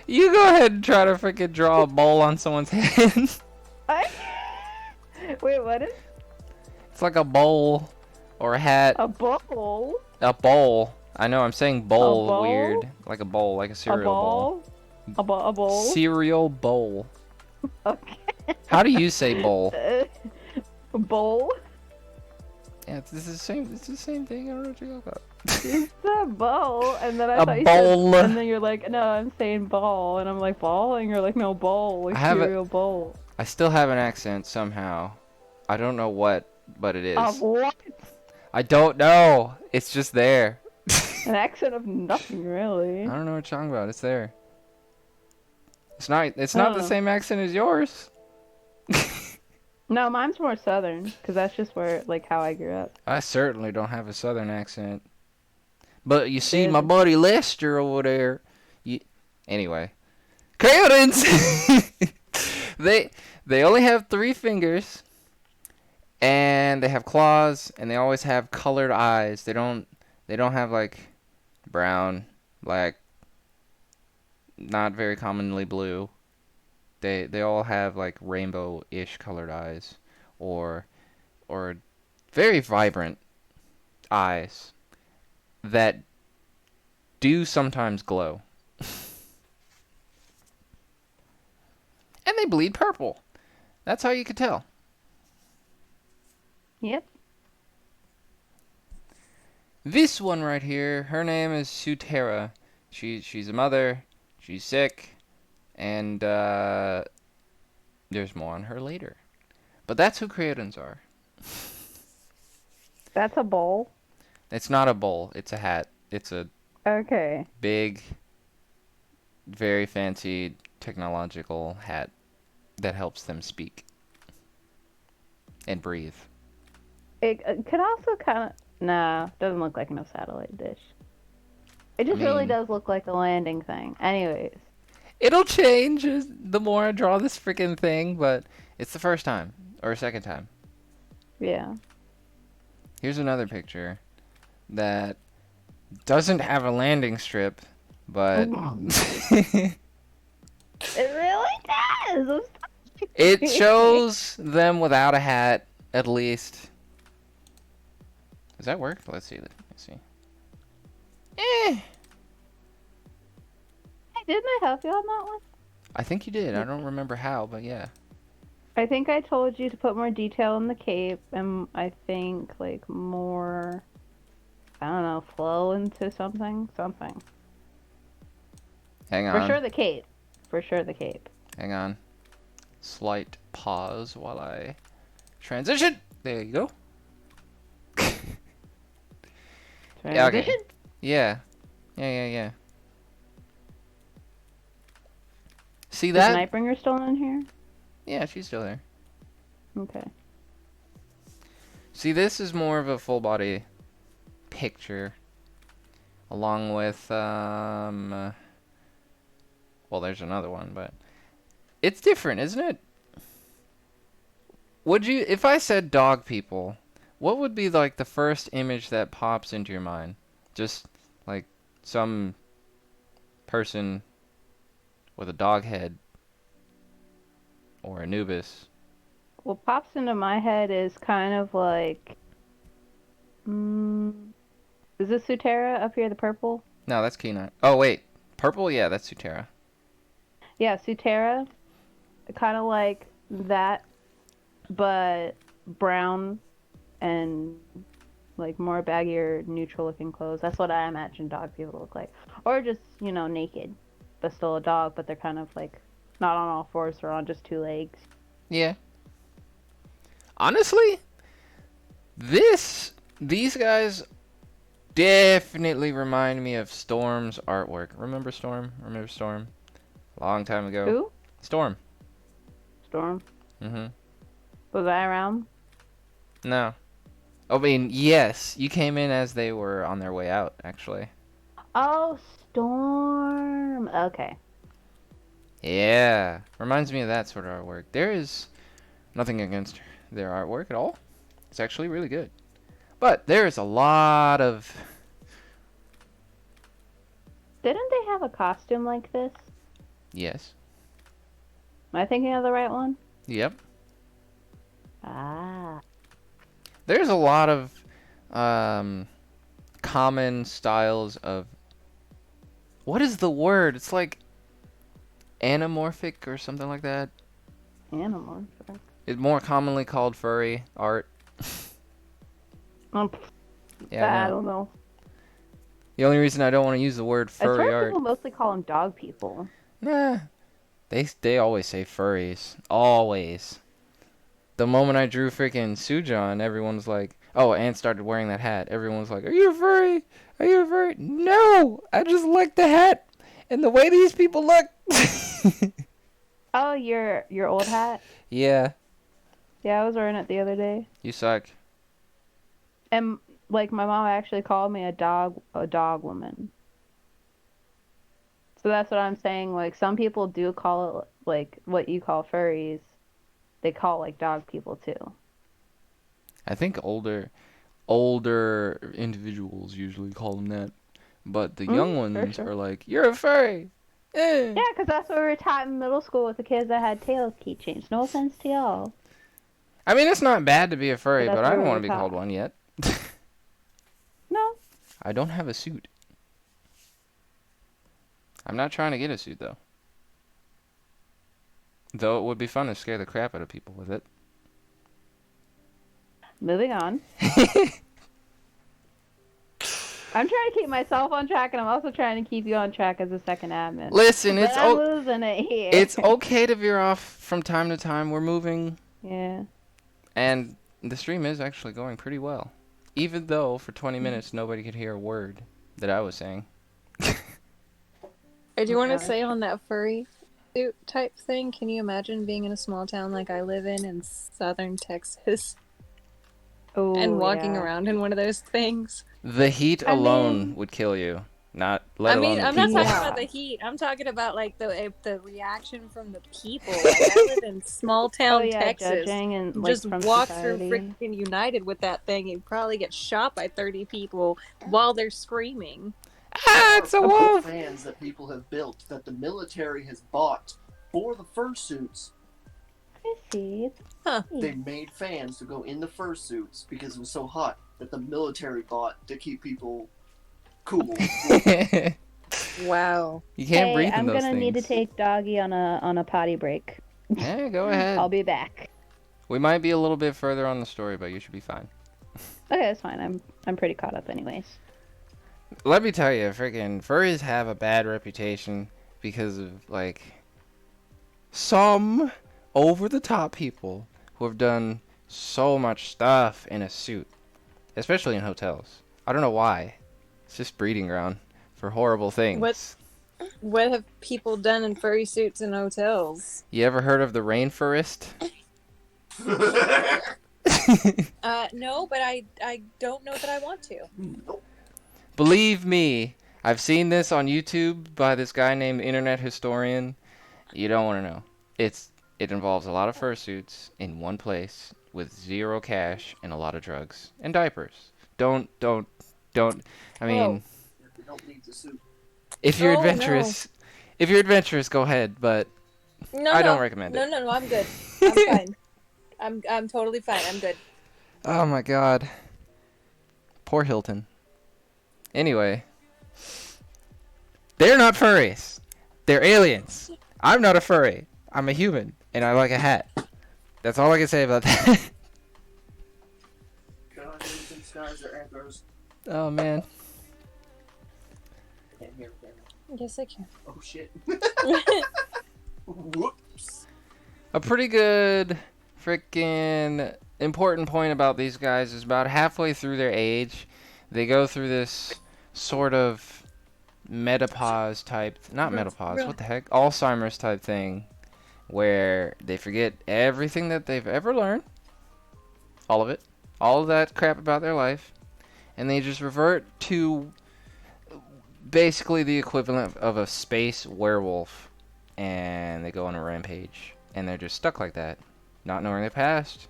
[SPEAKER 2] You go ahead and try to freaking draw a bowl on someone's head.
[SPEAKER 1] Wait, what is?
[SPEAKER 2] It's like a bowl or a hat.
[SPEAKER 1] A bowl?
[SPEAKER 2] A bowl. I know, I'm saying bowl,
[SPEAKER 1] bowl?
[SPEAKER 2] weird. Like a bowl, like a cereal bowl.
[SPEAKER 1] A bowl?
[SPEAKER 2] Cereal bowl.
[SPEAKER 1] Okay.
[SPEAKER 2] How do you say bowl?
[SPEAKER 1] A bowl?
[SPEAKER 2] Yeah, it's the same. It's the same thing. I don't know what you're talking about.
[SPEAKER 1] It's a bowl, and then I
[SPEAKER 2] A
[SPEAKER 1] thought you
[SPEAKER 2] bowl.
[SPEAKER 1] said, and then you're like, no, I'm saying ball, and I'm like ball, and you're like, no, bowl, like
[SPEAKER 2] I have
[SPEAKER 1] cereal bowl.
[SPEAKER 2] I still have an accent somehow. I don't know what, but it is.
[SPEAKER 1] Of what?
[SPEAKER 2] I don't know. It's just there.
[SPEAKER 1] An accent of nothing, really.
[SPEAKER 2] I don't know what you're talking about. It's there. It's not. It's not the
[SPEAKER 1] Oh.
[SPEAKER 2] same accent as yours.
[SPEAKER 1] No, mine's more southern, because that's just where, like, how I grew up.
[SPEAKER 2] I certainly don't have a southern accent. But you see,
[SPEAKER 1] Yeah.
[SPEAKER 2] my buddy Lester over there. Anyway, Crayons. They only have 3 fingers, and they have claws, and they always have colored eyes. They don't have like brown, black, not very commonly blue. They all have like rainbow-ish colored eyes, or very vibrant eyes that do sometimes glow. And they bleed purple. That's how you could tell.
[SPEAKER 1] Yep.
[SPEAKER 2] This one right here, her name is Sutera. She's a mother. She's sick. And there's more on her later. But that's who Creodons are.
[SPEAKER 1] That's a bowl?
[SPEAKER 2] It's not a bowl. It's a hat. It's a
[SPEAKER 1] Okay.
[SPEAKER 2] big, very fancy technological hat that helps them speak and breathe.
[SPEAKER 1] It could also kind of... Nah, doesn't look like no satellite dish. It just really
[SPEAKER 2] mean-
[SPEAKER 1] does look like a landing thing. Anyways.
[SPEAKER 2] It'll change the more I draw this freaking thing, but it's the first time or second time.
[SPEAKER 1] Yeah.
[SPEAKER 2] Here's another picture that doesn't have a landing strip, but
[SPEAKER 1] It really does!
[SPEAKER 2] it shows them without a hat, at least. Does that work? Let's see. Let's see.
[SPEAKER 1] Hey, didn't I help you on that one?
[SPEAKER 2] I think you did. I don't remember how, but yeah.
[SPEAKER 1] I think I told you to put more detail in the cape, and I think, like, more... I don't know, flow into something? Something.
[SPEAKER 2] Hang on.
[SPEAKER 1] For sure the cape. For sure the cape.
[SPEAKER 2] Hang on. Slight pause while I transition. There you go. Yeah, okay.
[SPEAKER 1] Transition?
[SPEAKER 2] Yeah. See
[SPEAKER 1] Is
[SPEAKER 2] that?
[SPEAKER 1] Nightbringer still in here?
[SPEAKER 2] Yeah, she's still there.
[SPEAKER 1] Okay.
[SPEAKER 2] See, this is more of a full body picture. Along with, well, there's another one, but it's different, isn't it? Would you, if I said dog people, what would be like the first image that pops into your mind? Just like some person with a dog head or Anubis.
[SPEAKER 1] What pops into my head is kind of like... is this Sutera up here, the purple?
[SPEAKER 2] No, that's Keynote. Oh, wait. Purple? Yeah, that's Sutera.
[SPEAKER 1] Yeah, Sutera. Kind of like that, but brown and like more baggier, neutral looking clothes. That's what I imagine dog people look like. Or just, you know, naked, but still a dog, but they're kind of like not on all fours, they're on just 2 legs.
[SPEAKER 2] Yeah. Honestly, These guys definitely remind me of Storm's artwork. Remember Storm? Remember Storm? Long time ago.
[SPEAKER 1] Who?
[SPEAKER 2] Storm.
[SPEAKER 1] Storm.
[SPEAKER 2] Mm-hmm.
[SPEAKER 1] Was I around?
[SPEAKER 2] No. I mean, yes. You came in as they were on their way out, actually.
[SPEAKER 1] Oh, Storm. Okay.
[SPEAKER 2] Yeah. Reminds me of that sort of artwork. There is nothing against their artwork at all. It's actually really good. But there's a lot of...
[SPEAKER 1] Didn't they have a costume like this?
[SPEAKER 2] Yes.
[SPEAKER 1] Am I thinking of the right one?
[SPEAKER 2] Yep.
[SPEAKER 1] Ah.
[SPEAKER 2] There's a lot of common styles of... What is the word? It's like anamorphic or something like that.
[SPEAKER 1] Animal.
[SPEAKER 2] It's more commonly called furry art. Yeah,
[SPEAKER 1] I don't know.
[SPEAKER 2] The only reason I don't want to use the word
[SPEAKER 1] I swear
[SPEAKER 2] furry art...
[SPEAKER 1] people mostly call them dog people.
[SPEAKER 2] Nah. They always say furries. Always. The moment I drew freaking Sujon, everyone was like, oh, and started wearing that hat. Everyone was like, are you a furry? Are you a furry? No! I just like the hat and the way these people look.
[SPEAKER 1] Oh, your old hat?
[SPEAKER 2] Yeah.
[SPEAKER 1] Yeah, I was wearing it the other day.
[SPEAKER 2] You suck.
[SPEAKER 1] And like my mom actually called me a dog woman. So that's what I'm saying. Like some people do call it like what you call furries. They call like dog people too.
[SPEAKER 2] I think older individuals usually call them that. But the young ones
[SPEAKER 1] sure.
[SPEAKER 2] are like, you're a furry. Eh.
[SPEAKER 1] Yeah, because that's what we were taught in middle school with the kids that had tails keychains. No offense to y'all.
[SPEAKER 2] I mean, it's not bad to be a furry,
[SPEAKER 1] But
[SPEAKER 2] but
[SPEAKER 1] that's
[SPEAKER 2] I don't
[SPEAKER 1] what
[SPEAKER 2] want to
[SPEAKER 1] we
[SPEAKER 2] be
[SPEAKER 1] were
[SPEAKER 2] called
[SPEAKER 1] taught.
[SPEAKER 2] one yet.
[SPEAKER 1] No.
[SPEAKER 2] I don't have a suit. I'm not trying to get a suit, though. Though it would be fun to scare the crap out of people with it.
[SPEAKER 1] Moving on. I'm trying to keep myself on track, and I'm also trying to keep you on track as a second admin.
[SPEAKER 2] Listen,
[SPEAKER 1] But I'm losing it here.
[SPEAKER 2] it's okay to veer off from time to time. We're moving,
[SPEAKER 1] Yeah.
[SPEAKER 2] and the stream is actually going pretty well. Even though for 20 minutes nobody could hear a word that I was saying.
[SPEAKER 3] I do want to say on that furry suit type thing, can you imagine being in a small town like I live in southern Texas
[SPEAKER 1] Oh,
[SPEAKER 3] and walking
[SPEAKER 1] yeah.
[SPEAKER 3] around in one of those things?
[SPEAKER 2] The heat
[SPEAKER 1] I
[SPEAKER 2] alone
[SPEAKER 1] mean-
[SPEAKER 2] would kill you. Not let
[SPEAKER 3] I
[SPEAKER 2] alone
[SPEAKER 3] mean,
[SPEAKER 2] the
[SPEAKER 3] I'm not
[SPEAKER 2] people.
[SPEAKER 3] talking
[SPEAKER 1] Yeah.
[SPEAKER 3] about the heat. I'm talking about like the reaction from the people. Like, I live in small town
[SPEAKER 1] Oh yeah,
[SPEAKER 3] Texas.
[SPEAKER 1] judging and like
[SPEAKER 3] Just
[SPEAKER 1] from
[SPEAKER 3] walk
[SPEAKER 1] society.
[SPEAKER 3] through freaking United with that thing and probably get shot by 30 people while they're screaming.
[SPEAKER 2] Ah, it's a
[SPEAKER 4] There are
[SPEAKER 2] wolf!
[SPEAKER 4] fans that people have built that the military has bought for the fursuits.
[SPEAKER 1] I see.
[SPEAKER 4] They made fans to go in the fursuits because it was so hot that the military bought to keep people cool.
[SPEAKER 2] You
[SPEAKER 3] Wow.
[SPEAKER 2] can't
[SPEAKER 1] Hey,
[SPEAKER 2] breathe in
[SPEAKER 1] I'm
[SPEAKER 2] those
[SPEAKER 1] gonna
[SPEAKER 2] things.
[SPEAKER 1] need to take Doggy on a potty break.
[SPEAKER 2] Yeah, go ahead.
[SPEAKER 1] I'll be back.
[SPEAKER 2] We might be a little bit further on the story, but you should be fine.
[SPEAKER 1] Okay, that's fine. I'm pretty caught up anyways.
[SPEAKER 2] Let me tell you, freaking furries have a bad reputation because of, like, some over-the-top people who have done so much stuff in a suit. Especially in hotels. I don't know why. It's just breeding ground for horrible things.
[SPEAKER 3] What have people done in furry suits in hotels?
[SPEAKER 2] You ever heard of the rainforest?
[SPEAKER 3] No, but I don't know that I want to.
[SPEAKER 4] Nope.
[SPEAKER 2] Believe me, I've seen this on YouTube by this guy named Internet Historian. You don't want to know. It involves a lot of fursuits in one place with zero cash and a lot of drugs and diapers. Don't. I mean,
[SPEAKER 4] You don't need the suit.
[SPEAKER 2] if you're
[SPEAKER 3] Oh, no.
[SPEAKER 2] adventurous, go ahead. But
[SPEAKER 3] No,
[SPEAKER 2] I
[SPEAKER 3] no.
[SPEAKER 2] don't recommend it.
[SPEAKER 3] No, I'm good. I'm fine. I'm totally fine. I'm good.
[SPEAKER 2] Oh my god. Poor Hilton. Anyway. They're not furries. They're aliens. I'm not a furry. I'm a human. And I like a hat. That's all I can say about that.
[SPEAKER 4] God, everything skies are antlers.
[SPEAKER 2] Oh man.
[SPEAKER 4] Can't hear them.
[SPEAKER 3] Yes, I can.
[SPEAKER 4] Oh shit. Whoops.
[SPEAKER 2] A pretty good freaking important point about these guys is about halfway through their age, they go through this sort of metapause type, not metapause, what the heck, Alzheimer's type thing, where they forget everything that they've ever learned, all of it, all of that crap about their life, and they just revert to basically the equivalent of a space werewolf, and they go on a rampage, and they're just stuck like that, not knowing their past,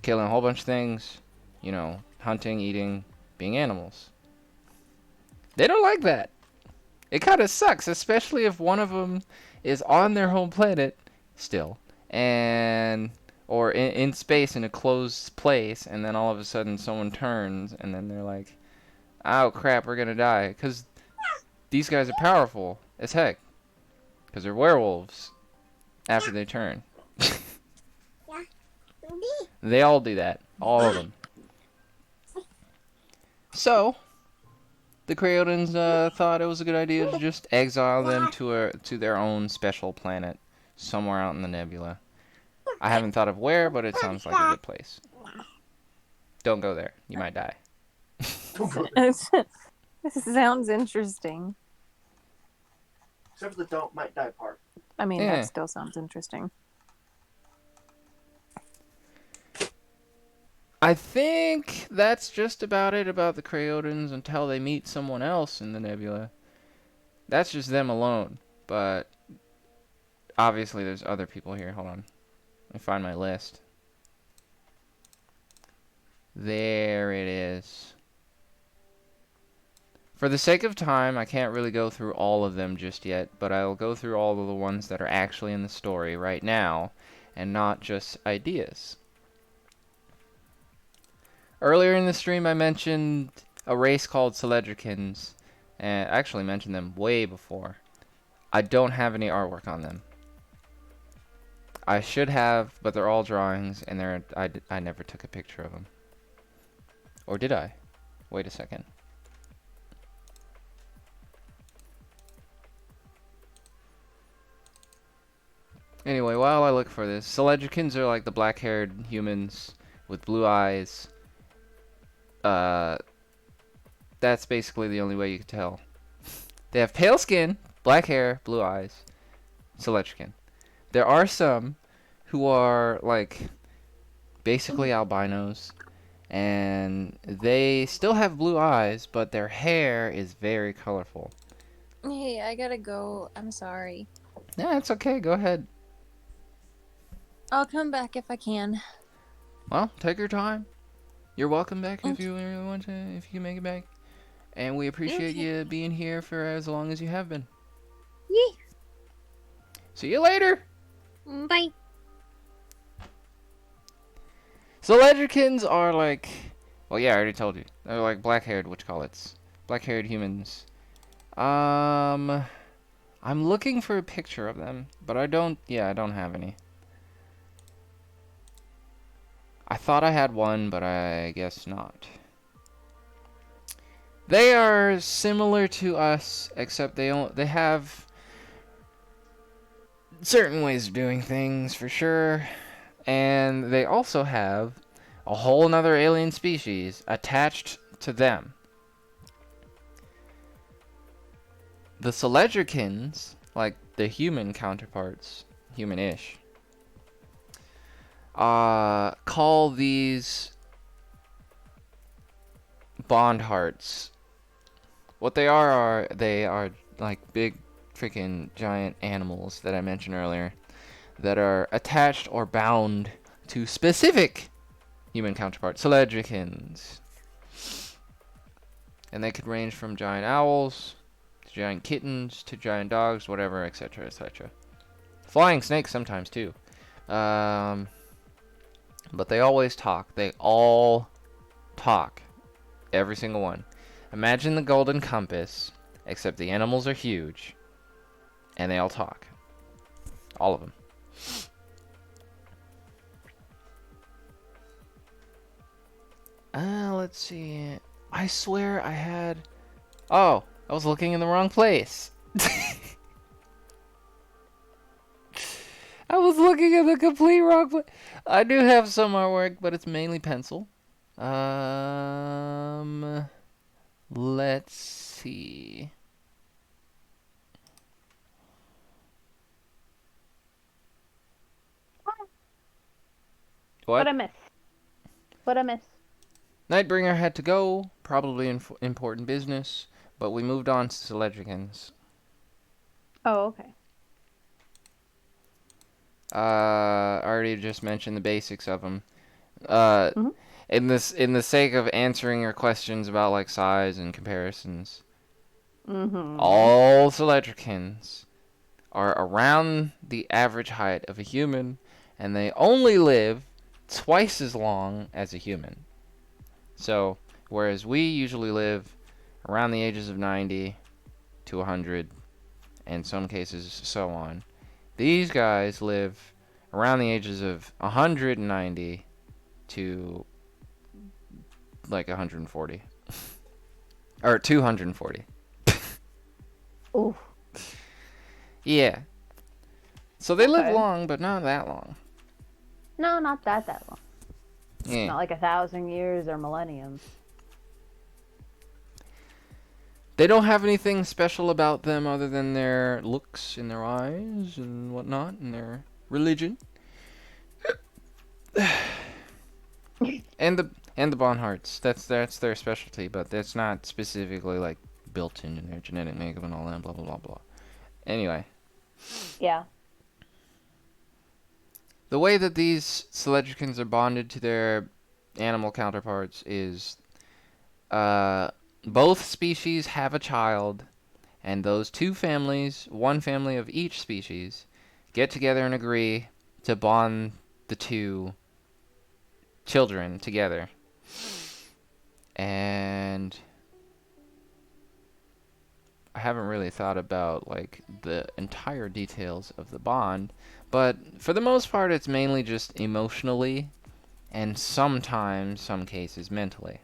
[SPEAKER 2] killing a whole bunch of things, you know, hunting, eating, being animals. They don't like that. It kind of sucks, especially if one of them is on their home planet still, and or in space in a closed place, and then all of a sudden someone turns, and then they're like, "Oh crap, we're gonna die," because these guys are powerful as heck, because they're werewolves after they turn. They all do that, all of them. So the Creotans thought it was a good idea to just exile them to their own special planet somewhere out in the nebula. I haven't thought of where, but it sounds like a good place. Don't go there. You might die.
[SPEAKER 5] This sounds interesting.
[SPEAKER 4] Except for the might die part.
[SPEAKER 5] I mean,
[SPEAKER 2] Yeah.
[SPEAKER 5] that still sounds interesting.
[SPEAKER 2] I think that's just about it about the Creotans until they meet someone else in the nebula. That's just them alone. But obviously there's other people here. Hold on. Let me find my list. There it is. For the sake of time, I can't really go through all of them just yet, but I'll go through all of the ones that are actually in the story right now, and not just ideas. Earlier in the stream, I mentioned a race called Celedricans, and I actually mentioned them way before. I don't have any artwork on them. I should have, but they're all drawings, and I never took a picture of them. Or did I? Wait a second. Anyway, while I look for this, Celedricans are like the black-haired humans with blue eyes. That's basically the only way you can tell. They have pale skin, black hair, blue eyes. Celedrican. There are some who are like basically albinos, and they still have blue eyes, but their hair is very colorful.
[SPEAKER 5] Hey, I gotta go. I'm sorry.
[SPEAKER 2] Yeah, it's okay. Go ahead.
[SPEAKER 5] I'll come back if I can.
[SPEAKER 2] Well, take your time. You're welcome back if you really want to, if you can make it back. And we appreciate you being here for as long as you have been.
[SPEAKER 5] Yeah.
[SPEAKER 2] See you later.
[SPEAKER 5] Bye.
[SPEAKER 2] Celedricans are like, well, yeah, I already told you. They're like black-haired, black-haired humans. I'm looking for a picture of them, but I don't have any. I thought I had one, but I guess not. They are similar to us, except they have certain ways of doing things, for sure. And they also have a whole another alien species attached to them. The Celedricans, like the human counterparts, human-ish, call these bond hearts. What they are like big freaking giant animals that I mentioned earlier that are attached or bound to specific human counterparts, Celedricans. And they could range from giant owls to giant kittens to giant dogs, whatever, etc., etc. Flying snakes sometimes too. But they always talk. They all talk. Every single one. Imagine the Golden Compass, except the animals are huge. And they all talk. All of them. Let's see. I swear I had... Oh, I was looking in the wrong place. I was looking in the complete wrong place. I do have some artwork, but it's mainly pencil. Let's see.
[SPEAKER 1] What
[SPEAKER 2] What?
[SPEAKER 1] I miss? What I miss?
[SPEAKER 2] Nightbringer had to go, probably important business, but we moved on to Celedricans.
[SPEAKER 1] Oh, okay.
[SPEAKER 2] I already just mentioned the basics of them.
[SPEAKER 1] Mhm.
[SPEAKER 2] In the sake of answering your questions about like size and comparisons, all Celedricans are around the average height of a human, and they only live twice as long as a human. So, whereas we usually live around the ages of 90 to 100, and some cases so on, these guys live around the ages of 190 to like 140. Or 240.
[SPEAKER 1] Ooh.
[SPEAKER 2] Yeah. So they live
[SPEAKER 1] Okay.
[SPEAKER 2] long, but not that long.
[SPEAKER 1] No, not that long.
[SPEAKER 2] Yeah.
[SPEAKER 1] Not like 1,000 years or millenniums.
[SPEAKER 2] They don't have anything special about them other than their looks and their eyes and whatnot and their religion. and the Bonhearts. That's their specialty, but that's not specifically like built into their genetic makeup and all that blah blah blah blah. Anyway,
[SPEAKER 1] Yeah.
[SPEAKER 2] the way that these Celedricans are bonded to their animal counterparts is both species have a child, and those two families, one family of each species, get together and agree to bond the two children together. And I haven't really thought about like the entire details of the bond, but for the most part it's mainly just emotionally and sometimes, some cases, mentally.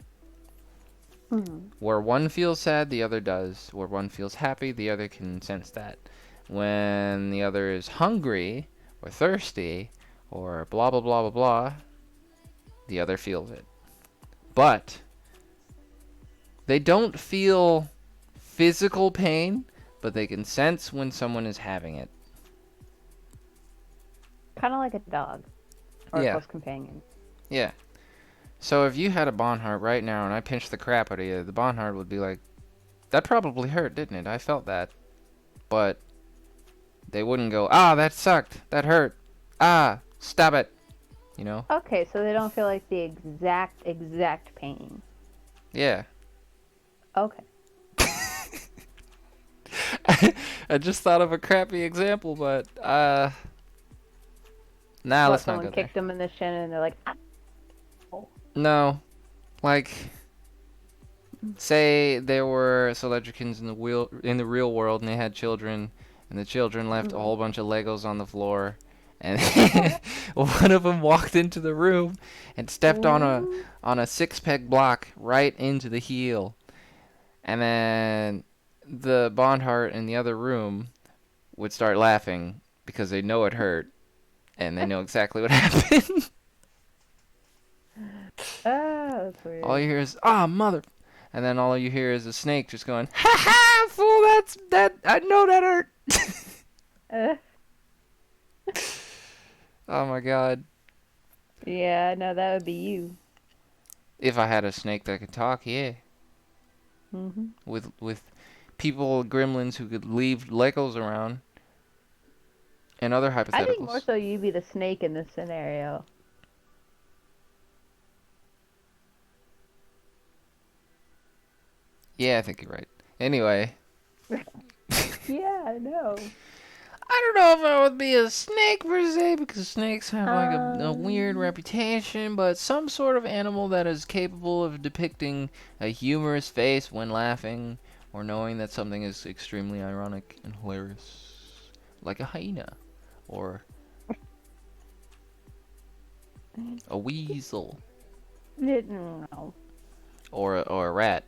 [SPEAKER 2] Where one feels sad, the other does. Where one feels happy, the other can sense that. When the other is hungry or thirsty or blah blah blah blah blah, the other feels it. But they don't feel physical pain, but they can sense when someone is having it.
[SPEAKER 1] Kind of like a dog. Or
[SPEAKER 2] Yeah.
[SPEAKER 1] a close companion.
[SPEAKER 2] Yeah. So if you had a Bonheart right now and I pinched the crap out of you, the Bonheart would be like, that probably hurt, didn't it? I felt that. But they wouldn't go, ah, that sucked. That hurt. Ah, stop it. You know?
[SPEAKER 1] Okay, so they don't feel like the exact pain.
[SPEAKER 2] Yeah.
[SPEAKER 1] Okay.
[SPEAKER 2] I just thought of a crappy example, but nah,
[SPEAKER 1] What,
[SPEAKER 2] let's not
[SPEAKER 1] someone
[SPEAKER 2] go there.
[SPEAKER 1] kicked them in the shin and they're like, ah.
[SPEAKER 2] No, like, say there were Celedricans in the real world, and they had children, and the children left a whole bunch of Legos on the floor, and one of them walked into the room and stepped on a 6-peg block right into the heel, and then the Bondheart in the other room would start laughing because they know it hurt, and they know exactly what happened.
[SPEAKER 1] Ah, that's weird.
[SPEAKER 2] All you hear is, ah, mother. And then all you hear is a snake just going, ha ha, fool, I know that hurt. Oh my god.
[SPEAKER 1] Yeah, no, that would be you.
[SPEAKER 2] If I had a snake that could talk, yeah.
[SPEAKER 1] Mm-hmm.
[SPEAKER 2] With people, gremlins who could leave Legos around. And other hypotheticals.
[SPEAKER 1] I think more so you'd be the snake in this scenario.
[SPEAKER 2] Yeah, I think you're right. Anyway.
[SPEAKER 1] Yeah, I know.
[SPEAKER 2] I don't know if I would be a snake per se, because snakes have like a weird reputation, but some sort of animal that is capable of depicting a humorous face when laughing, or knowing that something is extremely ironic and hilarious. Like a hyena, or a weasel,
[SPEAKER 1] No.
[SPEAKER 2] or a rat.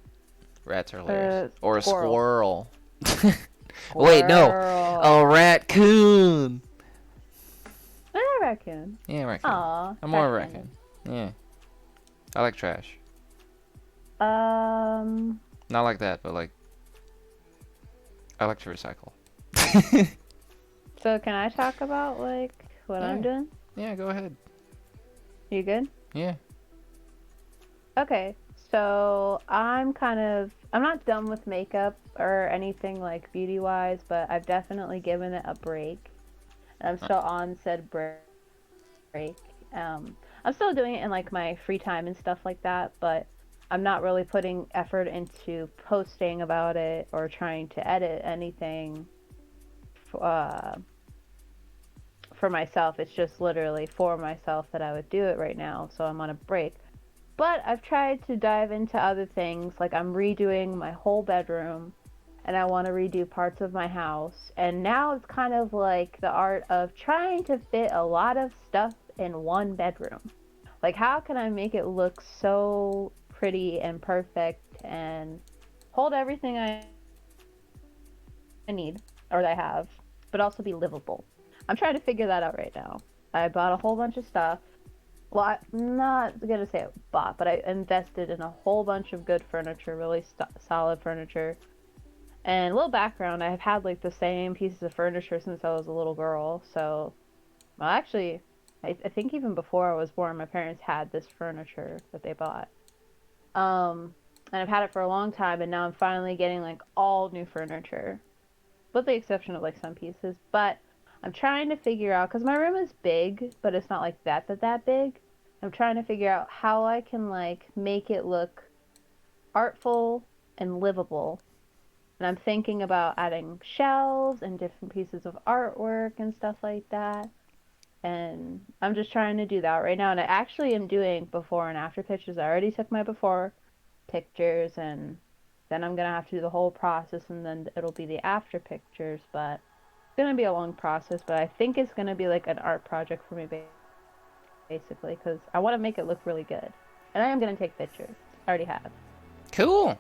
[SPEAKER 2] Rats are hilarious. Or a
[SPEAKER 1] Squirrel.
[SPEAKER 2] squirrel. Wait, no.
[SPEAKER 1] Squirrel.
[SPEAKER 2] A raccoon.
[SPEAKER 1] A raccoon.
[SPEAKER 2] Yeah, raccoon.
[SPEAKER 1] Aw.
[SPEAKER 2] I'm more a
[SPEAKER 1] raccoon.
[SPEAKER 2] raccoon. Yeah. I like trash.
[SPEAKER 1] Um.
[SPEAKER 2] Not like that, but like I like to recycle.
[SPEAKER 1] So can I talk about like what I'm
[SPEAKER 2] Yeah.
[SPEAKER 1] doing?
[SPEAKER 2] Yeah, go ahead.
[SPEAKER 1] You good?
[SPEAKER 2] Yeah.
[SPEAKER 1] Okay. So I'm not done with makeup or anything like beauty wise, but I've definitely given it a break. And I'm still on said break. I'm still doing it in like my free time and stuff like that, but I'm not really putting effort into posting about it or trying to edit anything uh, for myself. It's just literally for myself that I would do it right now, so I'm on a break. But I've tried to dive into other things, like I'm redoing my whole bedroom and I want to redo parts of my house. And now it's kind of like the art of trying to fit a lot of stuff in one bedroom. Like, how can I make it look so pretty and perfect and hold everything I need or that I have, but also be livable? I'm trying to figure that out right now. I bought a whole bunch of stuff. Well, I'm not gonna say I bought, but I invested in a whole bunch of good furniture, really solid furniture. And a little background, I have had like the same pieces of furniture since I was a little girl. So, well, actually, I think even before I was born, my parents had this furniture that they bought. And I've had it for a long time, and now I'm finally getting like all new furniture, with the exception of like some pieces. But I'm trying to figure out, because my room is big, but it's not like that big. I'm trying to figure out how I can like make it look artful and livable. And I'm thinking about adding shelves and different pieces of artwork and stuff like that. And I'm just trying to do that right now. And I actually am doing before and after pictures. I already took my before pictures, and then I'm gonna have to do the whole process, and then it'll be the after pictures. But it's gonna be a long process, but I think it's gonna be like an art project for me, basically, because I want to make it look really good. And I am gonna take pictures. I already have.
[SPEAKER 2] Cool.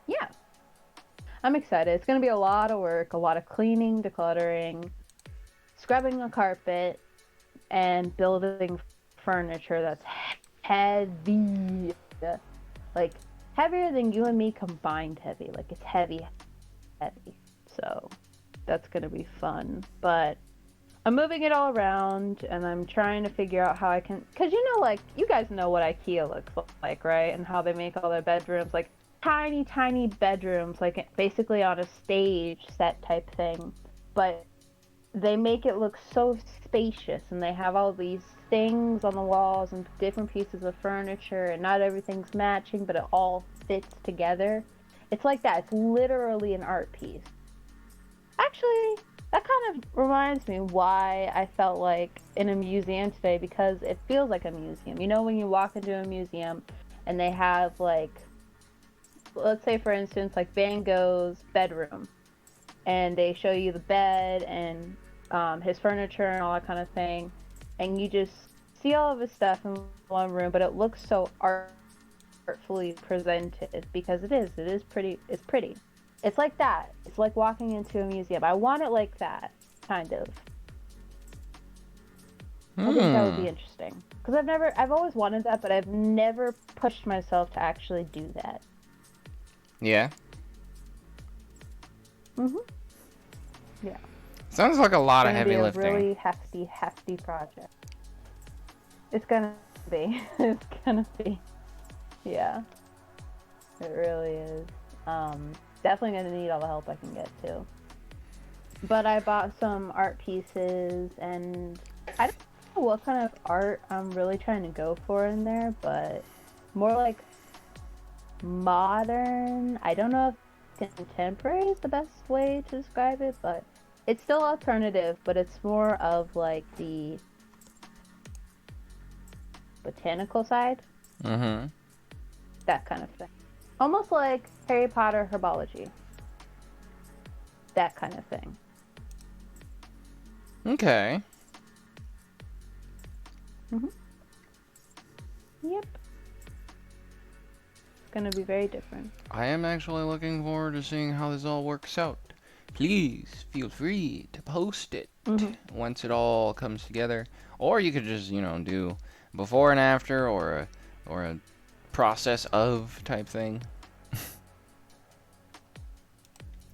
[SPEAKER 1] Yeah, I'm excited. It's gonna be a lot of work, a lot of cleaning, decluttering, scrubbing the carpet, and building furniture that's heavy. Like, heavier than you and me combined heavy. Like, it's heavy. So, that's gonna be fun. But I'm moving it all around, and I'm trying to figure out how I can... Because, you know, like, you guys know what IKEA looks like, right? And how they make all their bedrooms, like, tiny, tiny bedrooms, like, basically on a stage set type thing. But they make it look so spacious, and they have all these things on the walls and different pieces of furniture, and not everything's matching, but it all fits together. It's like that. It's literally an art piece. Actually, that kind of reminds me why I felt like in a museum today, because it feels like a museum. You know, when you walk into a museum and they have, like, let's say for instance, like Van Gogh's bedroom, and they show you the bed and his furniture and all that kind of thing, and you just see all of his stuff in one room, but it looks so artfully presented, because it is pretty. It's pretty. It's like that. It's like walking into a museum. I want it like that, kind of. I think that would be interesting, because I've always wanted that, but I've never pushed myself to actually do that.
[SPEAKER 2] Yeah.
[SPEAKER 1] Yeah.
[SPEAKER 2] Sounds like a lot of
[SPEAKER 1] It's
[SPEAKER 2] heavy
[SPEAKER 1] gonna be
[SPEAKER 2] lifting.
[SPEAKER 1] a really hefty project. It's gonna be. It's gonna be. Yeah. It really is. Definitely gonna need all the help I can get too. But I bought some art pieces, and I don't know what kind of art I'm really trying to go for in there, but more like modern. I don't know if contemporary is the best way to describe it, but it's still alternative, but it's more of like the botanical side.
[SPEAKER 2] Mm-hmm.
[SPEAKER 1] That kind of thing. Almost like Harry Potter herbology. That kind of thing.
[SPEAKER 2] Okay.
[SPEAKER 1] Yep. It's gonna be very different.
[SPEAKER 2] I am actually looking forward to seeing how this all works out. please feel free to post it
[SPEAKER 1] Mhm.
[SPEAKER 2] once it all comes together. Or you could just, do before and after, or a process of type thing,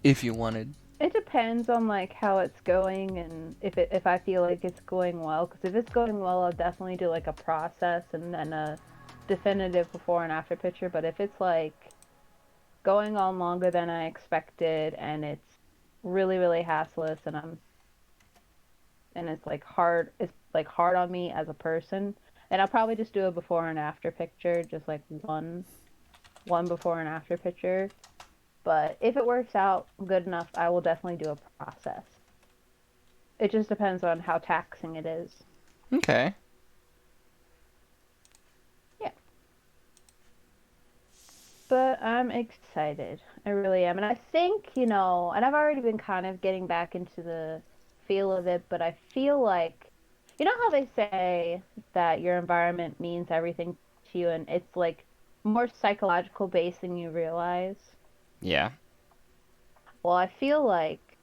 [SPEAKER 2] if you wanted.
[SPEAKER 1] It depends on like how it's going and if I feel like it's going well. Because if it's going well, I'll definitely do like a process and then a definitive before and after picture. But if it's like going on longer than I expected and it's really really hassless and it's like hard on me as a person, and I'll probably just do a before and after picture, just like one before and after picture. But if it works out good enough, I will definitely do a process. It just depends on how taxing it is.
[SPEAKER 2] Okay.
[SPEAKER 1] Yeah. But I'm excited. I really am. And I think, and I've already been kind of getting back into the feel of it, but I feel like, how they say that your environment means everything to you, and it's like more psychological based than you realize?
[SPEAKER 2] Yeah.
[SPEAKER 1] Well, I feel like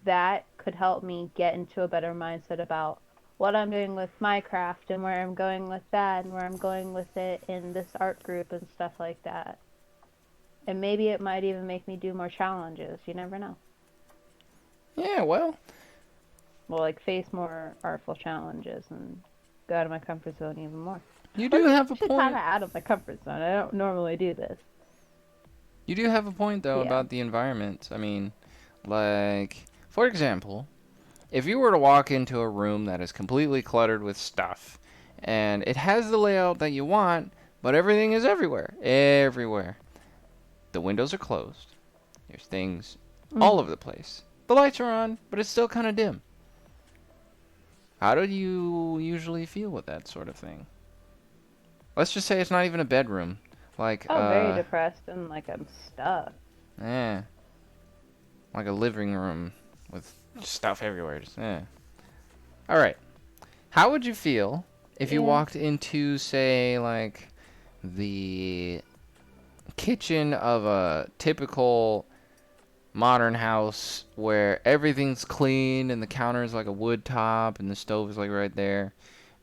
[SPEAKER 1] that could help me get into a better mindset about what I'm doing with my craft and where I'm going with that and where I'm going with it in this art group and stuff like that. And maybe it might even make me do more challenges. You never know.
[SPEAKER 2] Yeah, well,
[SPEAKER 1] Well, like face more artful challenges and go out of my comfort zone even more.
[SPEAKER 2] you do have a
[SPEAKER 1] Actually, kind
[SPEAKER 2] point.
[SPEAKER 1] of out of my comfort zone. I don't normally do this.
[SPEAKER 2] You do have a point, though,
[SPEAKER 1] Yeah.
[SPEAKER 2] about the environment. I mean, like, for example, if you were to walk into a room that is completely cluttered with stuff, and it has the layout that you want, but everything is everywhere. Everywhere. The windows are closed. There's things all over the place. The lights are on, but it's still kind of dim. How do you usually feel with that sort of thing? Let's just say it's not even a bedroom. Like,
[SPEAKER 1] Oh, very depressed and like I'm stuck.
[SPEAKER 2] like a living room with stuff everywhere. Just, All right. How would you feel if you
[SPEAKER 1] Yeah.
[SPEAKER 2] walked into, say, like, the kitchen of a typical modern house where everything's clean and the counter is like a wood top and the stove is like right there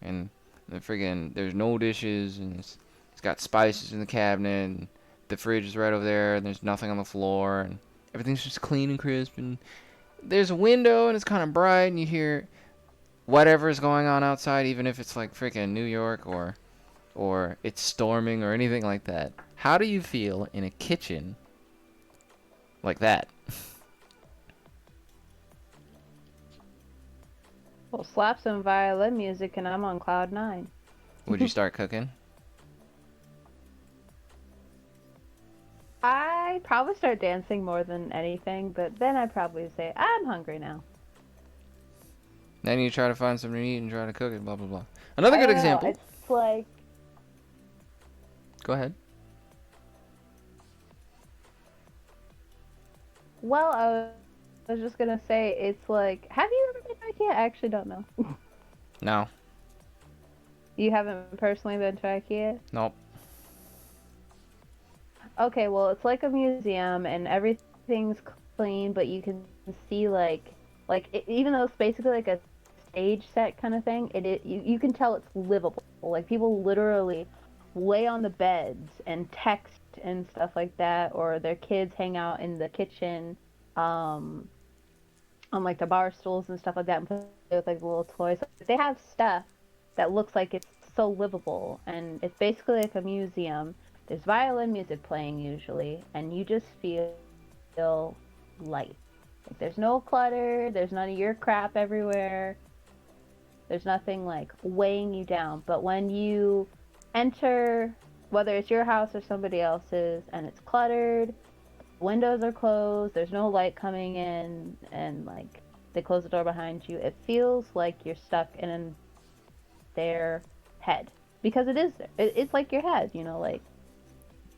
[SPEAKER 2] and there's no dishes and it's got spices in the cabinet and the fridge is right over there and there's nothing on the floor and everything's just clean and crisp and there's a window and it's kind of bright and you hear whatever's going on outside, even if it's like freaking New York or it's storming or anything like that. How do you feel in a kitchen like that?
[SPEAKER 1] Well, slap some violin music and I'm on cloud 9.
[SPEAKER 2] Would you start cooking?
[SPEAKER 1] I probably start dancing more than anything, but then I'd probably say, I'm hungry now.
[SPEAKER 2] Then you try to find something to eat and try to cook it, blah, blah, blah. Another
[SPEAKER 1] I
[SPEAKER 2] good
[SPEAKER 1] don't know,
[SPEAKER 2] example.
[SPEAKER 1] It's like,
[SPEAKER 2] Go ahead.
[SPEAKER 1] well, I was just gonna say, it's like, have you ever been to IKEA? I actually don't know.
[SPEAKER 2] No.
[SPEAKER 1] You haven't personally been to IKEA?
[SPEAKER 2] Nope.
[SPEAKER 1] Okay, well, it's like a museum and everything's clean, but you can see even though it's basically like a stage set kind of thing, you can tell it's livable. Like people literally lay on the beds and text and stuff like that, or their kids hang out in the kitchen, on like the bar stools and stuff like that, and play with like little toys. They have stuff that looks like it's so livable, and it's basically like a museum. There's violin music playing usually, and you just feel light. Like there's no clutter, there's none of your crap everywhere. There's nothing like weighing you down. But when you enter, whether it's your house or somebody else's, and it's cluttered, windows are closed, there's no light coming in, and like they close the door behind you, it feels like you're stuck in their head. Because it is there. It's like your head, like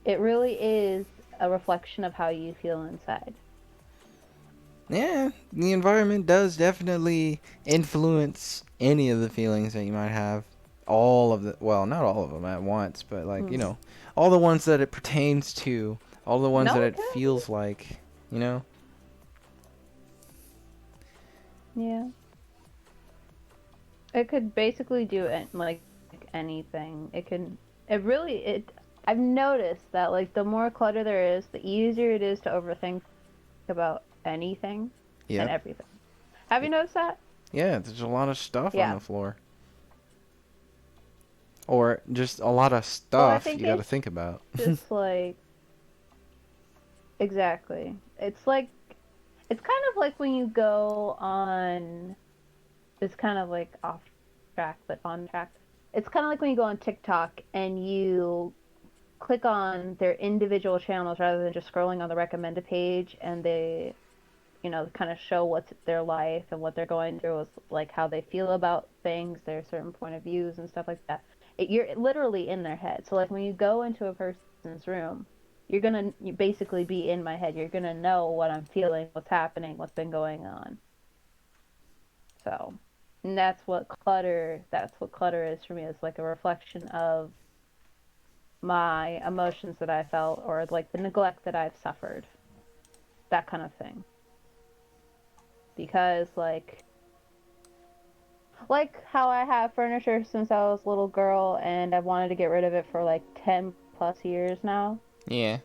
[SPEAKER 1] it really is a reflection of how you feel inside.
[SPEAKER 2] Yeah, the environment does definitely influence any of the feelings that you might have. Well, not all of them at once, but like, all the ones that it pertains to, all the ones
[SPEAKER 1] No,
[SPEAKER 2] that
[SPEAKER 1] it
[SPEAKER 2] it
[SPEAKER 1] does.
[SPEAKER 2] feels like,
[SPEAKER 1] Yeah. It could basically do like anything. I've noticed that like the more clutter there is, the easier it is to overthink about anything and
[SPEAKER 2] Yep.
[SPEAKER 1] everything. Have you noticed that?
[SPEAKER 2] Yeah, there's a lot of stuff on
[SPEAKER 1] Yeah.
[SPEAKER 2] the floor. Or just a lot of
[SPEAKER 1] Well, I
[SPEAKER 2] stuff
[SPEAKER 1] think
[SPEAKER 2] you got to
[SPEAKER 1] it's
[SPEAKER 2] think about.
[SPEAKER 1] just like exactly. It's kind of like when you go on. It's kind of like off track, but on track. It's kind of like when you go on TikTok and you click on their individual channels rather than just scrolling on the recommended page, and they, kind of show what's their life and what they're going through, is like how they feel about things, their certain point of views and stuff like that. You're literally in their head. So like when you go into a person's room, you basically be in my head. You're gonna know what I'm feeling, what's happening, what's been going on. So, and that's what clutter is for me. It's like a reflection of my emotions that I felt, or like the neglect that I've suffered. That kind of thing. Because like how I have furniture since I was a little girl and I've wanted to get rid of it for like 10 plus years now.
[SPEAKER 2] Yeah.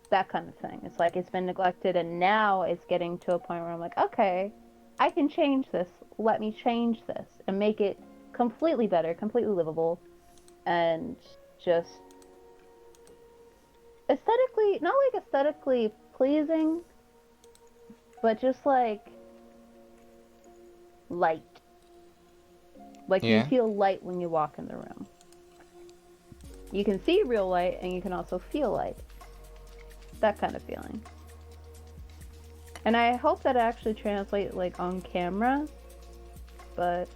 [SPEAKER 1] That kind of thing. It's like it's been neglected and now it's getting to a point where I'm like, okay, I can change this. Let me change this and make it completely better, completely livable, and just aesthetically, not like aesthetically pleasing, but just like light. Like you
[SPEAKER 2] Yeah.
[SPEAKER 1] feel light when you walk in the room. You can see real light and you can also feel light. That kind of feeling. And I hope that actually translates like on camera, but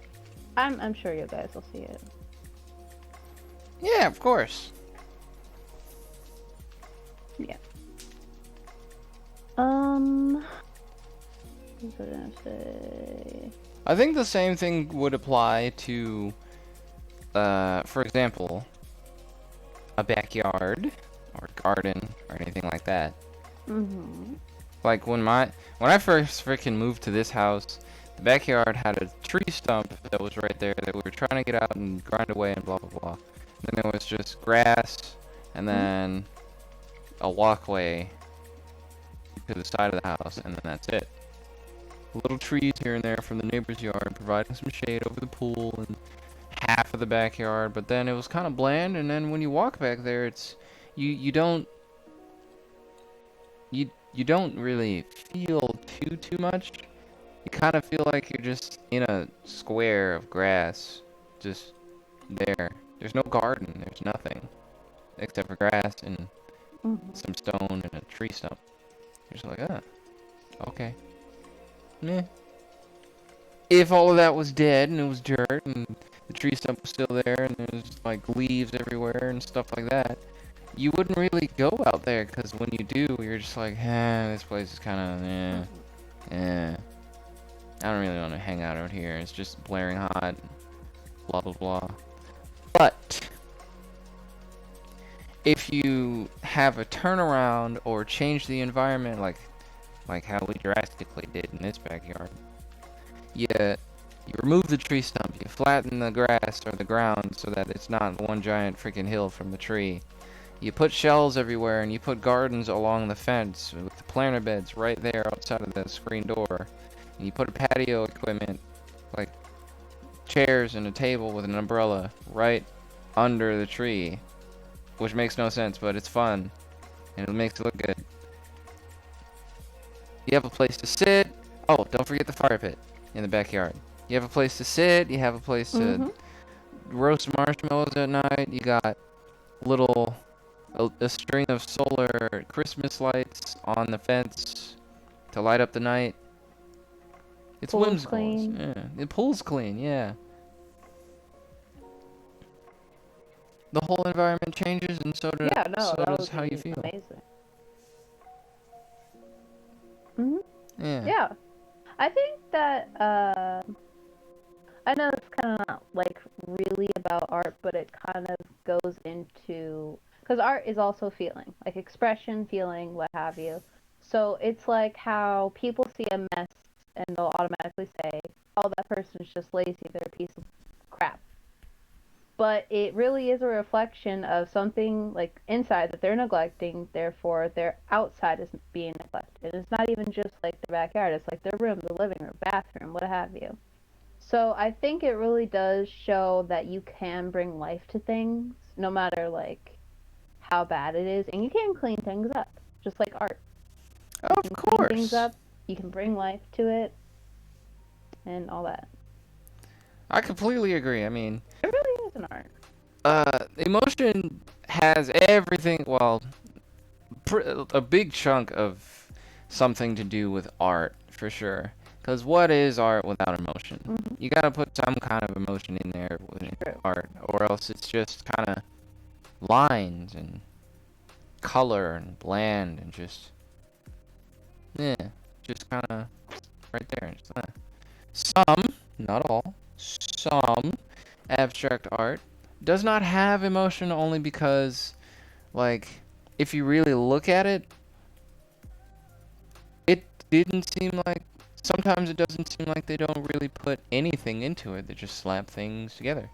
[SPEAKER 1] I'm sure you guys will see it.
[SPEAKER 2] Yeah, of course.
[SPEAKER 1] Yeah. What was I gonna say?
[SPEAKER 2] I think the same thing would apply to, for example, a backyard or garden or anything like that.
[SPEAKER 1] Mm-hmm.
[SPEAKER 2] Like when I first freaking moved to this house, the backyard had a tree stump that was right there that we were trying to get out and grind away and blah blah blah. And then there was just grass and then a walkway to the side of the house, and then that's it. Little trees here and there from the neighbor's yard providing some shade over the pool and half of the backyard, but then it was kind of bland, and then when you walk back there, it's you don't you don't really feel too much. You kind of feel like you're just in a square of grass, just there. There's no garden, there's nothing except for grass and
[SPEAKER 1] Mm-hmm.
[SPEAKER 2] some stone and a tree stump. You're just like, okay. Meh. If all of that was dead and it was dirt and the tree stump was still there and there's like leaves everywhere and stuff like that, you wouldn't really go out there, because when you do, you're just like, this place is kind of, I don't really want to hang out here. It's just blaring hot, blah blah blah. But if you have a turnaround or change the environment, like how we drastically did in this backyard, you remove the tree stump, you flatten the grass or the ground so that it's not one giant freaking hill from the tree. You put shelves everywhere, and you put gardens along the fence with the planter beds right there outside of the screen door. And you put a patio equipment, like chairs and a table with an umbrella right under the tree, which makes no sense, but it's fun, and it makes it look good. You have a place to sit. Oh, don't forget the fire pit in the backyard. You have a place to sit. You have a place to roast marshmallows at night. You got a string of solar Christmas lights on the fence to light up the night. It's
[SPEAKER 1] Pool's
[SPEAKER 2] whimsical.
[SPEAKER 1] clean.
[SPEAKER 2] Yeah, the pool's clean. Yeah. The whole environment changes, and so
[SPEAKER 1] Yeah, no,
[SPEAKER 2] so
[SPEAKER 1] that
[SPEAKER 2] does
[SPEAKER 1] would
[SPEAKER 2] how you
[SPEAKER 1] be
[SPEAKER 2] feel.
[SPEAKER 1] amazing. Mm-hmm.
[SPEAKER 2] Yeah.
[SPEAKER 1] Yeah. I think that I know it's kind of not like really about art, but it kind of goes into, because art is also feeling, like expression, feeling, what have you. So it's like how people see a mess and they'll automatically say, oh, that person's just lazy, they're a piece of crap. But it really is a reflection of something like inside that they're neglecting, therefore their outside is being neglected. It's not even just like their backyard, it's like their room, the living room, bathroom, what have you. So I think it really does show that you can bring life to things, no matter like how bad it is, and you can clean things up, just like art. You
[SPEAKER 2] Of
[SPEAKER 1] can clean things
[SPEAKER 2] course.
[SPEAKER 1] up, you can bring life to it, and all that.
[SPEAKER 2] I completely agree. I mean,
[SPEAKER 1] It really is an art.
[SPEAKER 2] emotion has everything. Well, a big chunk of something to do with art for sure. Because what is art without emotion?
[SPEAKER 1] Mhm.
[SPEAKER 2] You gotta put some kind of emotion in there with
[SPEAKER 1] True.
[SPEAKER 2] art, or else it's just kind of lines and color and bland and just kind of right there. Some, not all, some abstract art does not have emotion only because, like, if you really look at it, it didn't seem like, sometimes it doesn't seem like they don't really put anything into it. They just slap things together.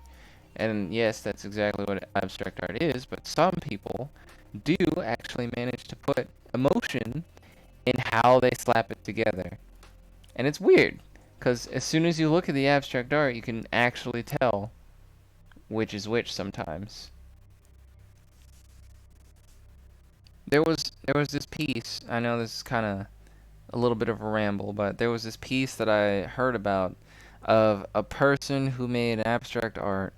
[SPEAKER 2] And yes, that's exactly what abstract art is, but some people do actually manage to put emotion in how they slap it together. And it's weird, because as soon as you look at the abstract art, you can actually tell which is which sometimes. There was this piece, I know this is kind of a little bit of a ramble, but there was this piece that I heard about of a person who made abstract art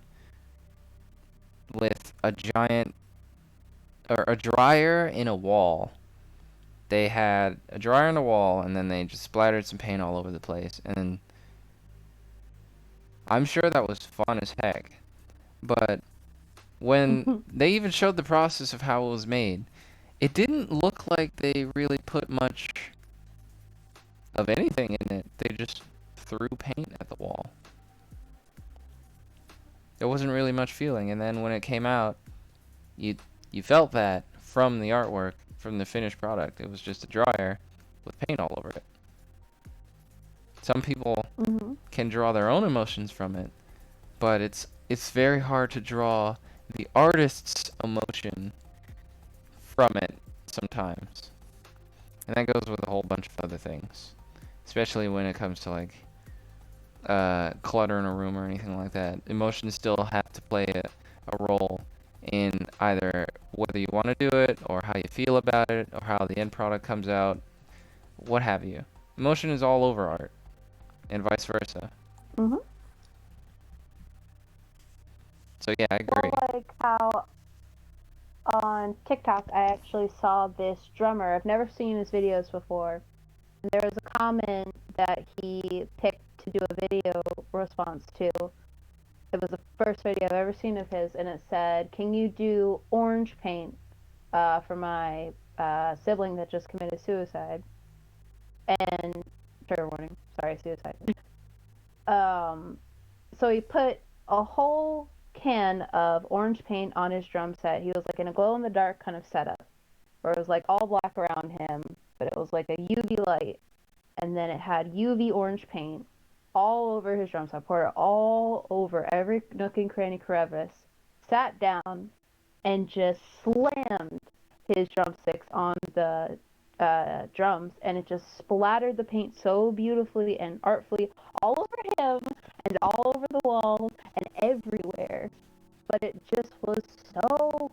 [SPEAKER 2] with a giant, or a dryer in a wall. They had a dryer in a wall, and then they just splattered some paint all over the place, and I'm sure that was fun as heck. But when they even showed the process of how it was made, it didn't look like they really put much of anything in it. They just threw paint at the wall. There wasn't really much feeling, and then when it came out, you you felt that from the artwork, from the finished product. It was just a dryer with paint all over it. Some people
[SPEAKER 1] Mm-hmm.
[SPEAKER 2] can draw their own emotions from it, but it's very hard to draw the artist's emotion from it sometimes. And that goes with a whole bunch of other things, especially when it comes to like clutter in a room or anything like that. Emotions still have to play a role in either whether you want to do it or how you feel about it or how the end product comes out, what have you. Emotion is all over art, and vice versa.
[SPEAKER 1] Mm-hmm.
[SPEAKER 2] So yeah, I agree.
[SPEAKER 1] Well, like how on TikTok I actually saw this drummer. I've never seen his videos before. And there was a comment that he picked to do a video response to. It was the first video I've ever seen of his, and it said, "Can you do orange paint for my sibling that just committed suicide?" And trigger warning, sorry, suicide. So he put a whole can of orange paint on his drum set. He was like in a glow in the dark kind of setup, where it was like all black around him, but it was like a UV light, and then it had UV orange paint all over his drum set. Poured it all over every nook and cranny crevice. Sat down and just slammed his drumsticks on the drums, and it just splattered the paint so beautifully and artfully all over him and all over the walls and everywhere. But it just was so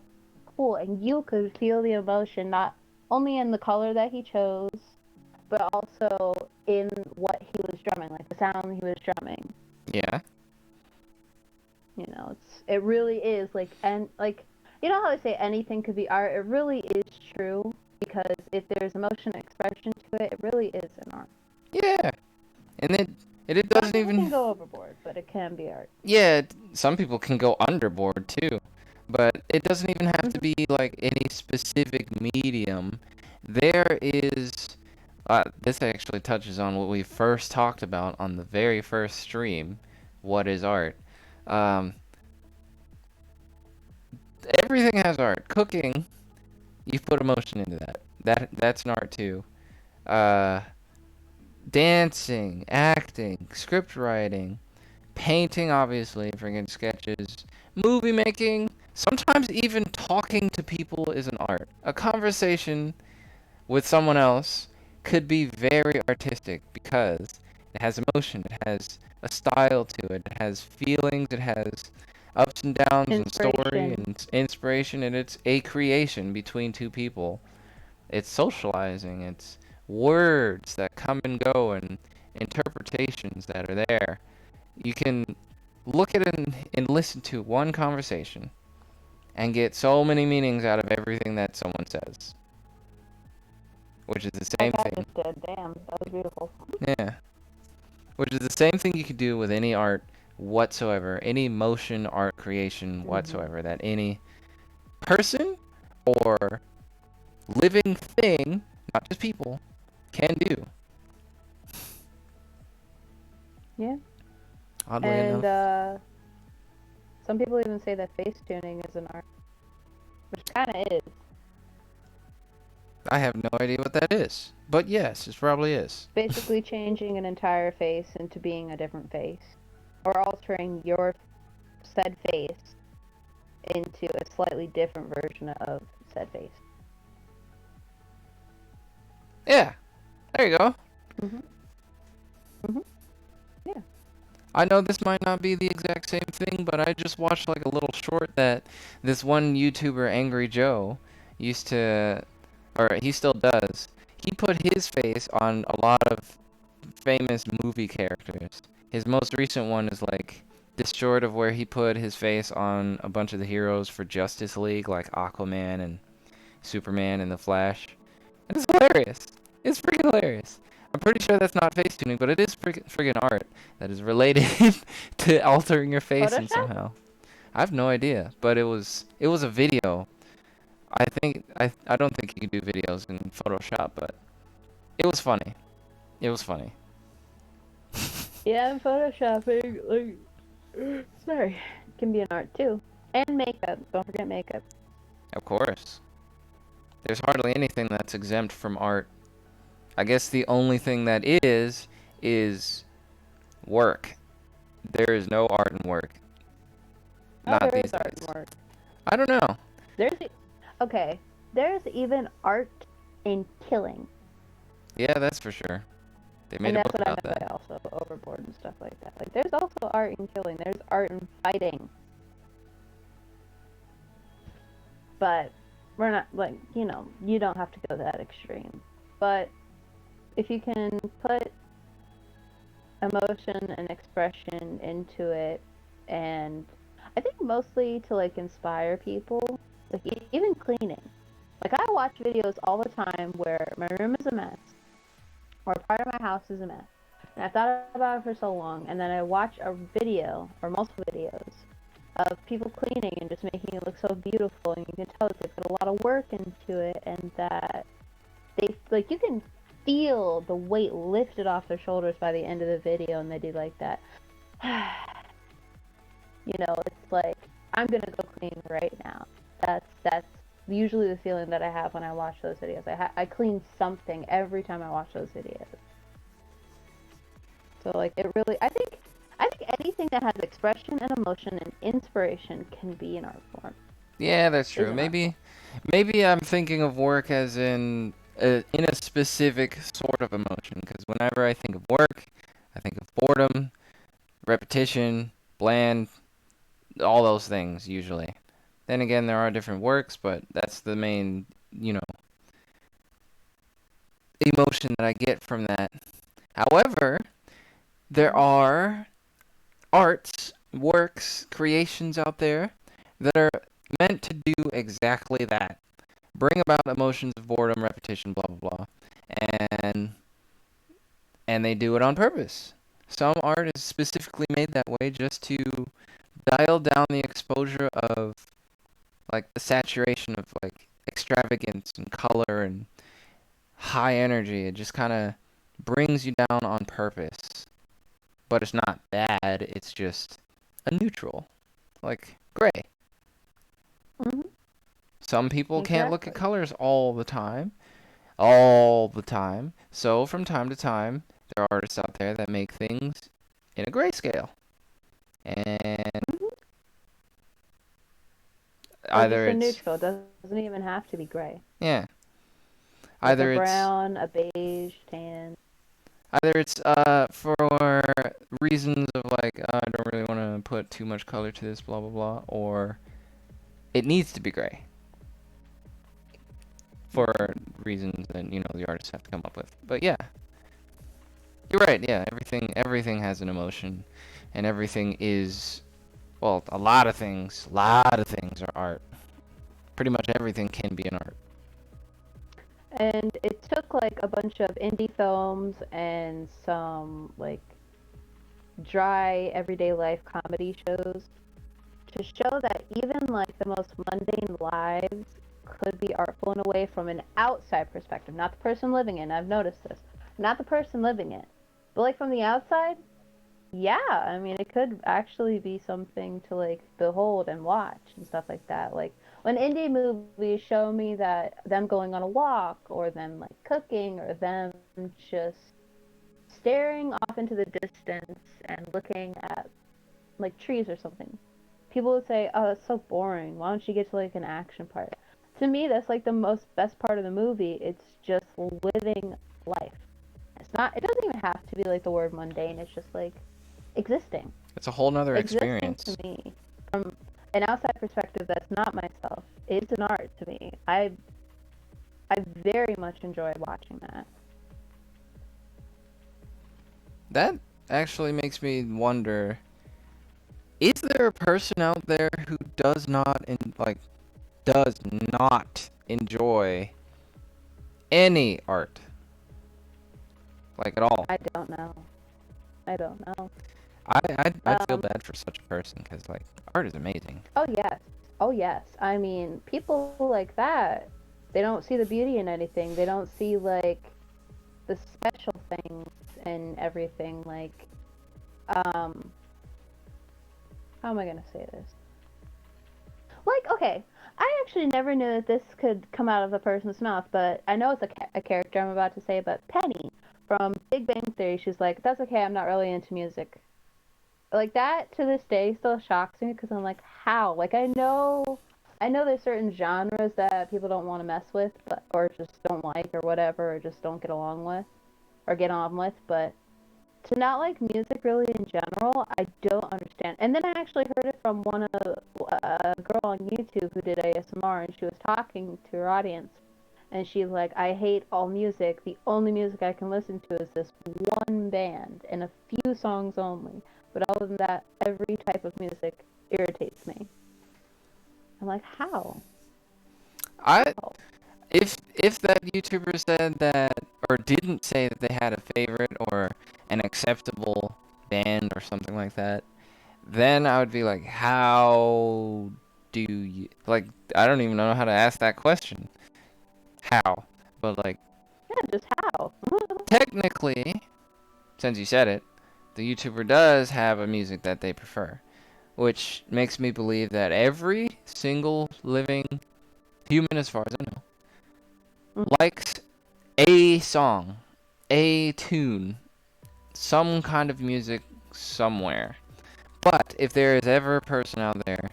[SPEAKER 1] cool, and you could feel the emotion not only in the color that he chose, but also in what he was drumming, like the sound he was drumming.
[SPEAKER 2] Yeah.
[SPEAKER 1] You know, it really is like, and like, you know how I say anything could be art? It really is true, because if there's emotion and expression to it, it really is an art.
[SPEAKER 2] Yeah. And it
[SPEAKER 1] Some
[SPEAKER 2] doesn't
[SPEAKER 1] people
[SPEAKER 2] even
[SPEAKER 1] can go overboard, but it can be art.
[SPEAKER 2] Yeah, some people can go underboard too, but it doesn't even have to be like any specific medium. There is, this actually touches on what we first talked about on the very first stream, what is art. Um, Everything has art. Cooking, you put emotion into that. That's an art too. dancing, acting, script writing, painting, obviously, friggin' sketches, movie making, sometimes even talking to people is an art. A conversation with someone else could be very artistic because it has emotion, it has a style to it, it has feelings, it has ups and downs and story
[SPEAKER 1] Inspiration.
[SPEAKER 2] and inspiration, and it's a creation between two people. It's socializing, it's words that come and go and interpretations that are there. You can look at and listen to one conversation and get so many meanings out of everything that someone says, which is the same
[SPEAKER 1] Like I
[SPEAKER 2] thing.
[SPEAKER 1] just did. Damn, that was beautiful.
[SPEAKER 2] Yeah, which is the same thing you could do with any art whatsoever, any motion art creation whatsoever that any person or living thing, not just people, can do.
[SPEAKER 1] Yeah.
[SPEAKER 2] Oddly
[SPEAKER 1] And
[SPEAKER 2] enough.
[SPEAKER 1] some people even say that face tuning is an art, which kind of is.
[SPEAKER 2] I have no idea what that is. But yes, it probably is.
[SPEAKER 1] Basically changing an entire face into being a different face, or altering your said face into a slightly different version of said face.
[SPEAKER 2] Yeah, there you go.
[SPEAKER 1] Yeah.
[SPEAKER 2] I know this might not be the exact same thing, but I just watched like a little short that this one YouTuber, Angry Joe, used to, or he still does. He put his face on a lot of famous movie characters. His most recent one is like this short of where he put his face on a bunch of the heroes for Justice League, like Aquaman and Superman and The Flash. And it's hilarious. It's freaking hilarious. I'm pretty sure that's not face tuning, but it is friggin' art that is related to altering your face and
[SPEAKER 1] Photoshop?
[SPEAKER 2] somehow. I have no idea, but it was a video. I don't think you can do videos in Photoshop, but it was funny. It was funny.
[SPEAKER 1] Yeah, and photoshopping, like, sorry, can be an art too. And makeup. Don't forget makeup.
[SPEAKER 2] Of course. There's hardly anything that's exempt from art. I guess the only thing that is work. There is no art in work.
[SPEAKER 1] Oh,
[SPEAKER 2] Not
[SPEAKER 1] there
[SPEAKER 2] these
[SPEAKER 1] is art
[SPEAKER 2] days.
[SPEAKER 1] in work.
[SPEAKER 2] I don't know.
[SPEAKER 1] Okay, there's even art in killing.
[SPEAKER 2] Yeah, that's for sure. They made
[SPEAKER 1] And
[SPEAKER 2] a
[SPEAKER 1] that's
[SPEAKER 2] book
[SPEAKER 1] what I
[SPEAKER 2] about
[SPEAKER 1] meant
[SPEAKER 2] that.
[SPEAKER 1] by also overboard and stuff like that. Like, there's also art in killing. There's art in fighting. But we're not, like, you don't have to go that extreme. But if you can put emotion and expression into it, and I think mostly to, like, inspire people, like, even cleaning. Like, I watch videos all the time where my room is a mess, or part of my house is a mess. And I thought about it for so long, and then I watch a video, or multiple videos, of people cleaning and just making it look so beautiful, and you can tell that they put a lot of work into it, and that they, like, you can feel the weight lifted off their shoulders by the end of the video, and they do like that. It's like, I'm gonna go clean right now. That's usually the feeling that I have when I watch those videos. I clean something every time I watch those videos. So, like, it really, I think anything that has expression and emotion and inspiration can be an art form.
[SPEAKER 2] Yeah, that's
[SPEAKER 1] Is
[SPEAKER 2] true.
[SPEAKER 1] an art form.
[SPEAKER 2] Maybe I'm thinking of work as in a specific sort of emotion. Because whenever I think of work, I think of boredom, repetition, bland, all those things usually. Then again, there are different works, but that's the main, emotion that I get from that. However, there are arts, works, creations out there that are meant to do exactly that. Bring about emotions of boredom, repetition, blah blah blah. And they do it on purpose. Some art is specifically made that way just to dial down the exposure of like the saturation of like extravagance and color and high energy. It just kind of brings you down on purpose. But it's not bad, it's just a neutral. Like gray.
[SPEAKER 1] Mhm.
[SPEAKER 2] Some people can't look at
[SPEAKER 1] Exactly.
[SPEAKER 2] colors all the time. All the time. So from time to time, there are artists out there that make things in a grayscale. And
[SPEAKER 1] Or
[SPEAKER 2] either
[SPEAKER 1] just a
[SPEAKER 2] it's,
[SPEAKER 1] neutral. Doesn't even have to be gray.
[SPEAKER 2] yeah,
[SPEAKER 1] Like
[SPEAKER 2] either
[SPEAKER 1] a
[SPEAKER 2] it's
[SPEAKER 1] brown, a beige, tan.
[SPEAKER 2] either it's for reasons of like I don't really want to put too much color to this, blah blah blah, or it needs to be gray for reasons that the artists have to come up with. But yeah, you're right. Yeah, everything has an emotion, and everything is, well, a lot of things are art. Pretty much everything can be an art.
[SPEAKER 1] And it took like a bunch of indie films and some like dry everyday life comedy shows to show that even like the most mundane lives could be artful in a way from an outside perspective, not the person living it. I've noticed this. Not the person living it, but like from the outside, yeah, I mean, it could actually be something to like behold and watch and stuff like that. Like when indie movies show me that them going on a walk or them like cooking or them just staring off into the distance and looking at like trees or something. People would say, "Oh, that's so boring. Why don't you get to like an action part?" To me, that's like the most best part of the movie. It's just living life. It's not. It doesn't even have to be like the word mundane. It's just like existing.
[SPEAKER 2] It's a whole nother
[SPEAKER 1] Existing
[SPEAKER 2] experience.
[SPEAKER 1] to me, from an outside perspective, that's not myself. It's an art to me. I very much enjoy watching that.
[SPEAKER 2] That actually makes me wonder, is there a person out there who does not enjoy any art? Like at all?
[SPEAKER 1] I don't know. I don't know.
[SPEAKER 2] I'd feel
[SPEAKER 1] Um,
[SPEAKER 2] bad for such a person because like art is amazing.
[SPEAKER 1] Oh yes. Oh yes. I mean, people like that, they don't see the beauty in anything. They don't see like the special things and everything. Like, how am I gonna say this? Like, okay, I actually never knew that this could come out of a person's mouth, but I know it's a character I'm about to say, but Penny from Big Bang Theory, she's like, that's okay, I'm not really into music. Like, that to this day still shocks me because I'm like, how? Like, I know there's certain genres that people don't want to mess with, but, or just don't like or whatever, or just don't get along with, or get on with, but to not like music really in general, I don't understand. And then I actually heard it from a girl on YouTube who did ASMR, and she was talking to her audience, and she's like, I hate all music. The only music I can listen to is this one band and a few songs only. But other than that, every type of music irritates me. I'm like, how?
[SPEAKER 2] I
[SPEAKER 1] How?
[SPEAKER 2] if that YouTuber said that or didn't say that they had a favorite or an acceptable band or something like that, then I would be like, how do you like? I don't even know how to ask that question. How? But like,
[SPEAKER 1] Yeah, just how?
[SPEAKER 2] technically, since you said it, the YouTuber does have a music that they prefer, which makes me believe that every single living human, as far as I know, likes a song, a tune, some kind of music somewhere. But if there is ever a person out there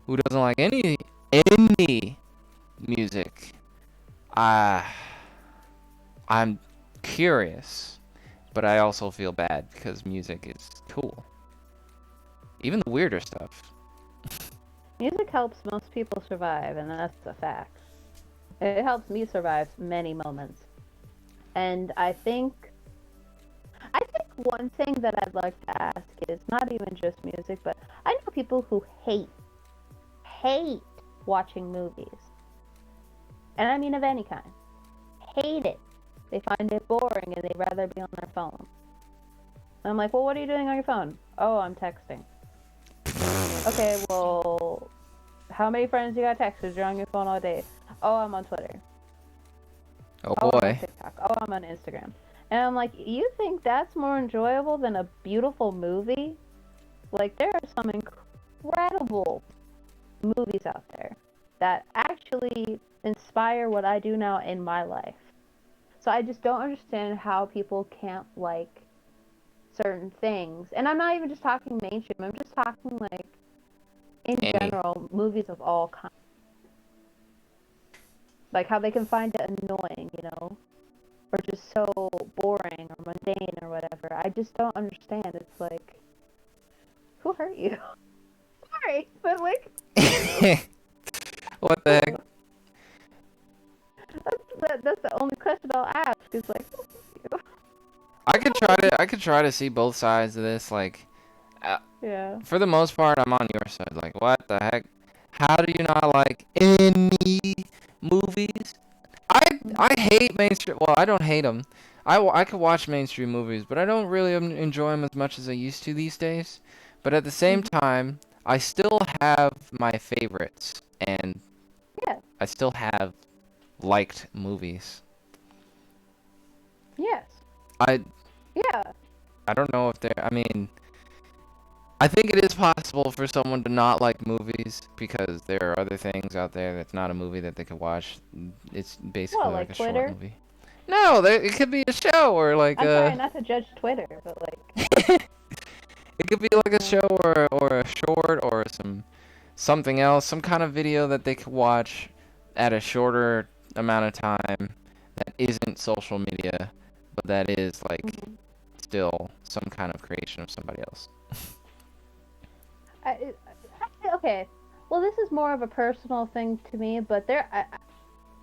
[SPEAKER 2] who doesn't like any music, I'm curious, but I also feel bad because music is cool. Even the weirder stuff.
[SPEAKER 1] Music helps most people survive, and that's a fact. It helps me survive many moments. And I think one thing that I'd like to ask is not even just music, but I know people who hate watching movies. And I mean of any kind. Hate it. They find it boring and they'd rather be on their phone. And I'm like, well, what are you doing on your phone? Oh, I'm texting. Okay, well, how many friends you got texted? You're on your phone all day. Oh, I'm on Twitter.
[SPEAKER 2] Oh
[SPEAKER 1] Oh, I'm on
[SPEAKER 2] boy.
[SPEAKER 1] TikTok. Oh, I'm on Instagram. And I'm like, you think that's more enjoyable than a beautiful movie? Like, there are some incredible movies out there that actually inspire what I do now in my life. So I just don't understand how people can't like certain things. And I'm not even just talking mainstream. I'm just talking like in
[SPEAKER 2] Any.
[SPEAKER 1] general movies of all kinds. Like how they can find it annoying, you know, or just so boring or mundane or whatever. I just don't understand. It's like, who hurt you? Sorry, but like,
[SPEAKER 2] What the heck?
[SPEAKER 1] that's the only question I'll ask. Is like, who hurt you?
[SPEAKER 2] I could try to see both sides of this. Like,
[SPEAKER 1] Yeah.
[SPEAKER 2] for the most part, I'm on your side. Like, what the heck? How do you not like any movies? I hate mainstream. Well, I don't hate them. I could watch mainstream movies, but I don't really enjoy them as much as I used to these days. But at the same time, I still have my favorites, and
[SPEAKER 1] Yeah.
[SPEAKER 2] I still have liked movies.
[SPEAKER 1] Yes.
[SPEAKER 2] I
[SPEAKER 1] Yeah.
[SPEAKER 2] I don't know if they're. I mean, I think it is possible for someone to not like movies because there are other things out there that's not a movie that they could watch. It's basically
[SPEAKER 1] What,
[SPEAKER 2] like
[SPEAKER 1] like
[SPEAKER 2] a short
[SPEAKER 1] Twitter?
[SPEAKER 2] movie. No, it could be a show or like
[SPEAKER 1] I'm trying not to judge Twitter, but like,
[SPEAKER 2] it could be like a show or a short or something else, some kind of video that they could watch at a shorter amount of time that isn't social media, but that is like still some kind of creation of somebody else.
[SPEAKER 1] okay. Well, this is more of a personal thing to me, but there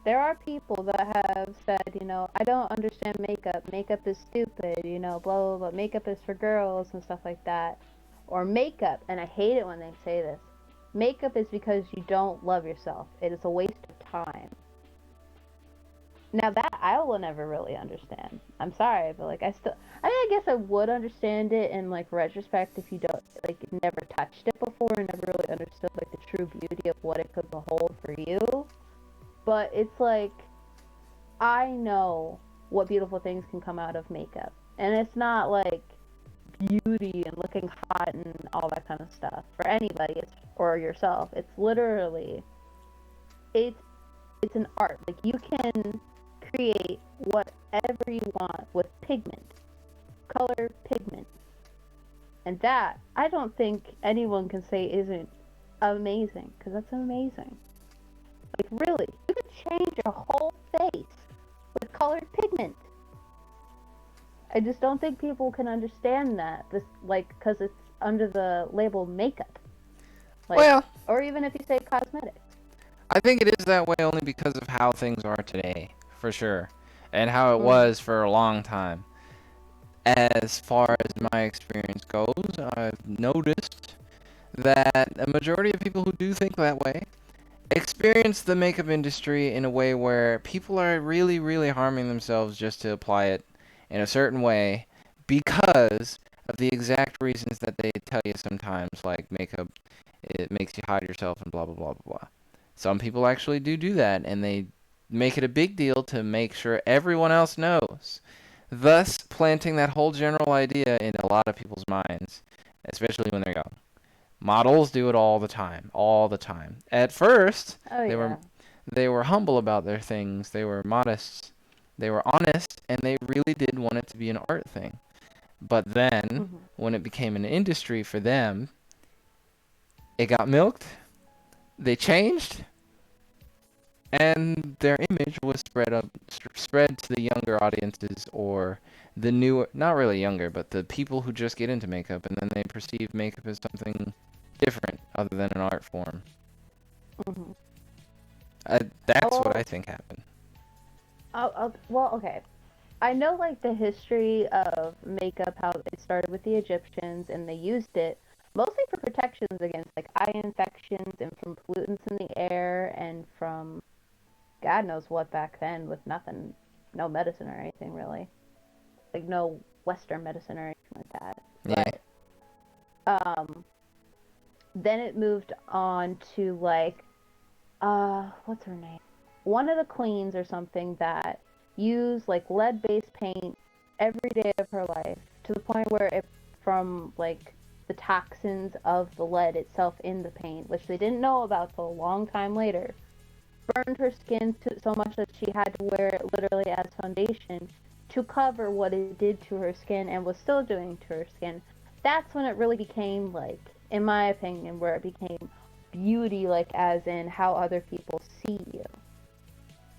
[SPEAKER 1] are people that have said, you know, I don't understand makeup. Makeup is stupid, you know, blah, blah, blah. Makeup is for girls and stuff like that. Or makeup, and I hate it when they say this. Makeup is because you don't love yourself. It is a waste of time. Now that I will never really understand. I'm sorry, but like I mean, I guess I would understand it in like retrospect if you don't like never touched it before and never really understood like the true beauty of what it could behold for you. But it's like, I know what beautiful things can come out of makeup. And it's not like beauty and looking hot and all that kind of stuff for anybody or yourself. It's literally, it's an art. Like, you can create whatever you want with pigment. Color, pigment. And that, I don't think anyone can say isn't amazing. Because that's amazing. Like, really, you could change your whole face with colored pigment. I just don't think people can understand that, because it's under the label makeup. Like,
[SPEAKER 2] Well,
[SPEAKER 1] or even if you say cosmetics.
[SPEAKER 2] I think it is that way only because of how things are today, for sure, and how it was for a long time. As far as my experience goes, I've noticed that a majority of people who do think that way experience the makeup industry in a way where people are really, really harming themselves just to apply it in a certain way because of the exact reasons that they tell you sometimes, like makeup, it makes you hide yourself and blah, blah, blah, blah, blah. Some people actually do that, and they make it a big deal to make sure everyone else knows, thus planting that whole general idea in a lot of people's minds, especially when they're young. Models do it all the time, all the time. At first, they were humble about their things. They were modest. They were honest, and they really did want it to be an art thing. But then, when it became an industry for them, it got milked. They changed, and their image was spread to the younger audiences, or the newer, not really younger, but the people who just get into makeup, and then they perceive makeup as something different other than an art form. That's what I think happened.
[SPEAKER 1] Well, okay. I know, like, the history of makeup, how it started with the Egyptians, and they used it mostly for protections against, like, eye infections and from pollutants in the air and from God knows what back then with nothing, no medicine or anything, really. Like, no Western medicine or anything like that.
[SPEAKER 2] Yeah.
[SPEAKER 1] But, then it moved on to, like, what's her name? One of the queens or something that used, like, lead-based paint every day of her life to the point where it, from, like, the toxins of the lead itself in the paint, which they didn't know about till a long time later, burned her skin so much that she had to wear it literally as foundation to cover what it did to her skin and was still doing to her skin. That's when it really became, like, in my opinion, where it became beauty, like, as in how other people see you.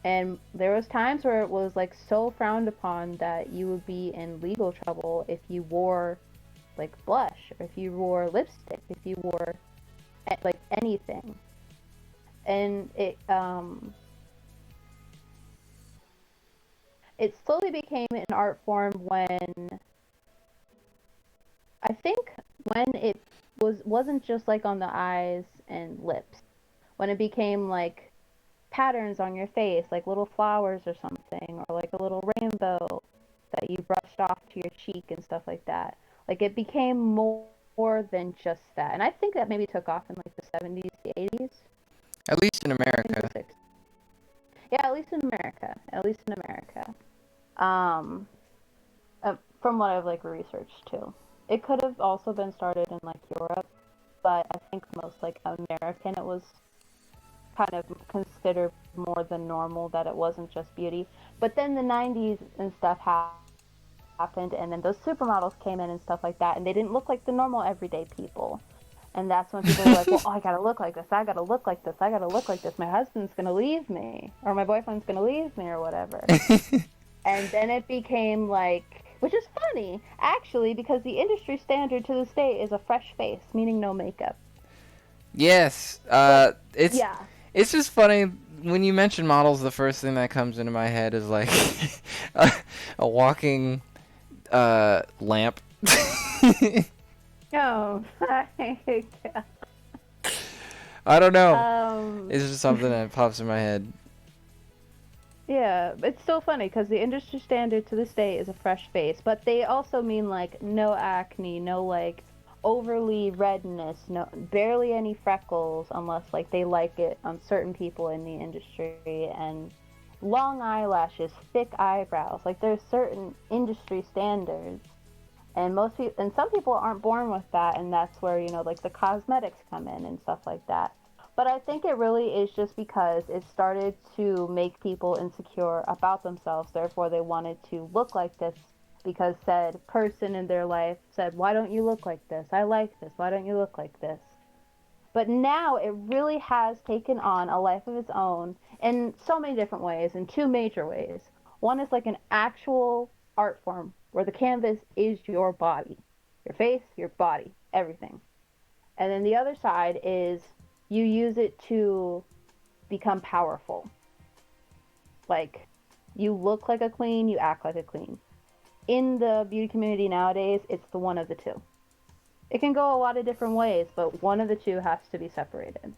[SPEAKER 1] And there was times where it was, like, so frowned upon that you would be in legal trouble if you wore, like, blush, or if you wore lipstick, if you wore, like, anything. And it slowly became an art form when, I think, when it wasn't just, like, on the eyes and lips. When it became, like, patterns on your face, like little flowers or something, or like a little rainbow that you brushed off to your cheek and stuff like that. Like, it became more than just that. And I think that maybe took off in, like, the 70s, the 80s.
[SPEAKER 2] At least in America.
[SPEAKER 1] Yeah, at least in America. At least in America. From what I've, like, researched too. It could have also been started in, like, Europe, but I think most, like, American, it was kind of considered more than normal that it wasn't just beauty. But then the 90s and stuff happened, and then those supermodels came in and stuff like that, and they didn't look like the normal everyday people. And that's when people were like, well, I gotta look like this, I gotta look like this, I gotta look like this, my husband's gonna leave me, or my boyfriend's gonna leave me, or whatever. And then it became like, which is funny, actually, because the industry standard to this day is a fresh face, meaning no makeup.
[SPEAKER 2] Yes, it's
[SPEAKER 1] Yeah.
[SPEAKER 2] It's just funny when you mention models. The first thing that comes into my head is like a walking lamp.
[SPEAKER 1] Oh,
[SPEAKER 2] I don't know. It's just something that pops in my head.
[SPEAKER 1] Yeah, it's still funny because the industry standard to this day is a fresh face, but they also mean, like, no acne, no, like, overly redness, no, barely any freckles, unless, like, they like it on certain people in the industry, and long eyelashes, thick eyebrows. Like, there's certain industry standards, and most people, and some people aren't born with that, and that's where, you know, like, the cosmetics come in and stuff like that. But I think it really is just because it started to make people insecure about themselves, therefore they wanted to look like this, because said person in their life said, why don't you look like this? I like this. Why don't you look like this? But now it really has taken on a life of its own in so many different ways, in two major ways. One is like an actual art form where the canvas is your body, your face, your body, everything. And then the other side is you use it to become powerful. Like, you look like a queen, you act like a queen. In the beauty community nowadays, it's the one of the two. It can go a lot of different ways, but one of the two has to be separated.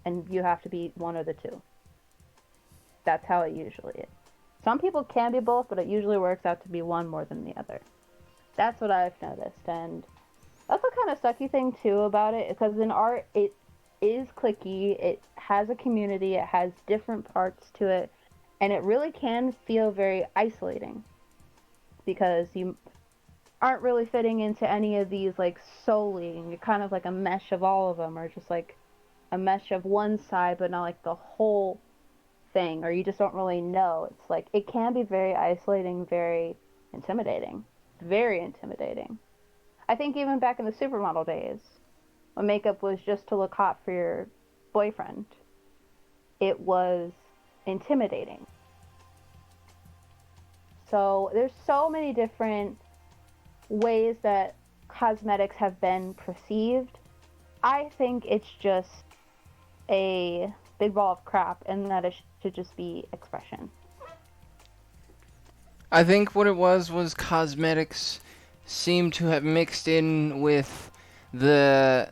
[SPEAKER 1] And you have to be one of the two. That's how it usually is. Some people can be both, but it usually works out to be one more than the other. That's what I've noticed, and that's the kind of sucky thing, too, about it, because in art, it is cliquey, it has a community, it has different parts to it, and it really can feel very isolating, because you aren't really fitting into any of these, like, solely, and you're kind of like a mesh of all of them, or just like a mesh of one side, but not like the whole thing, or you just don't really know. It's like, it can be very isolating, very intimidating. Very intimidating. I think even back in the supermodel days, when makeup was just to look hot for your boyfriend, it was intimidating. So there's so many different ways that cosmetics have been perceived. I think it's just a big ball of crap, and that it should just be expression.
[SPEAKER 2] I think what it was cosmetics seemed to have mixed in with the,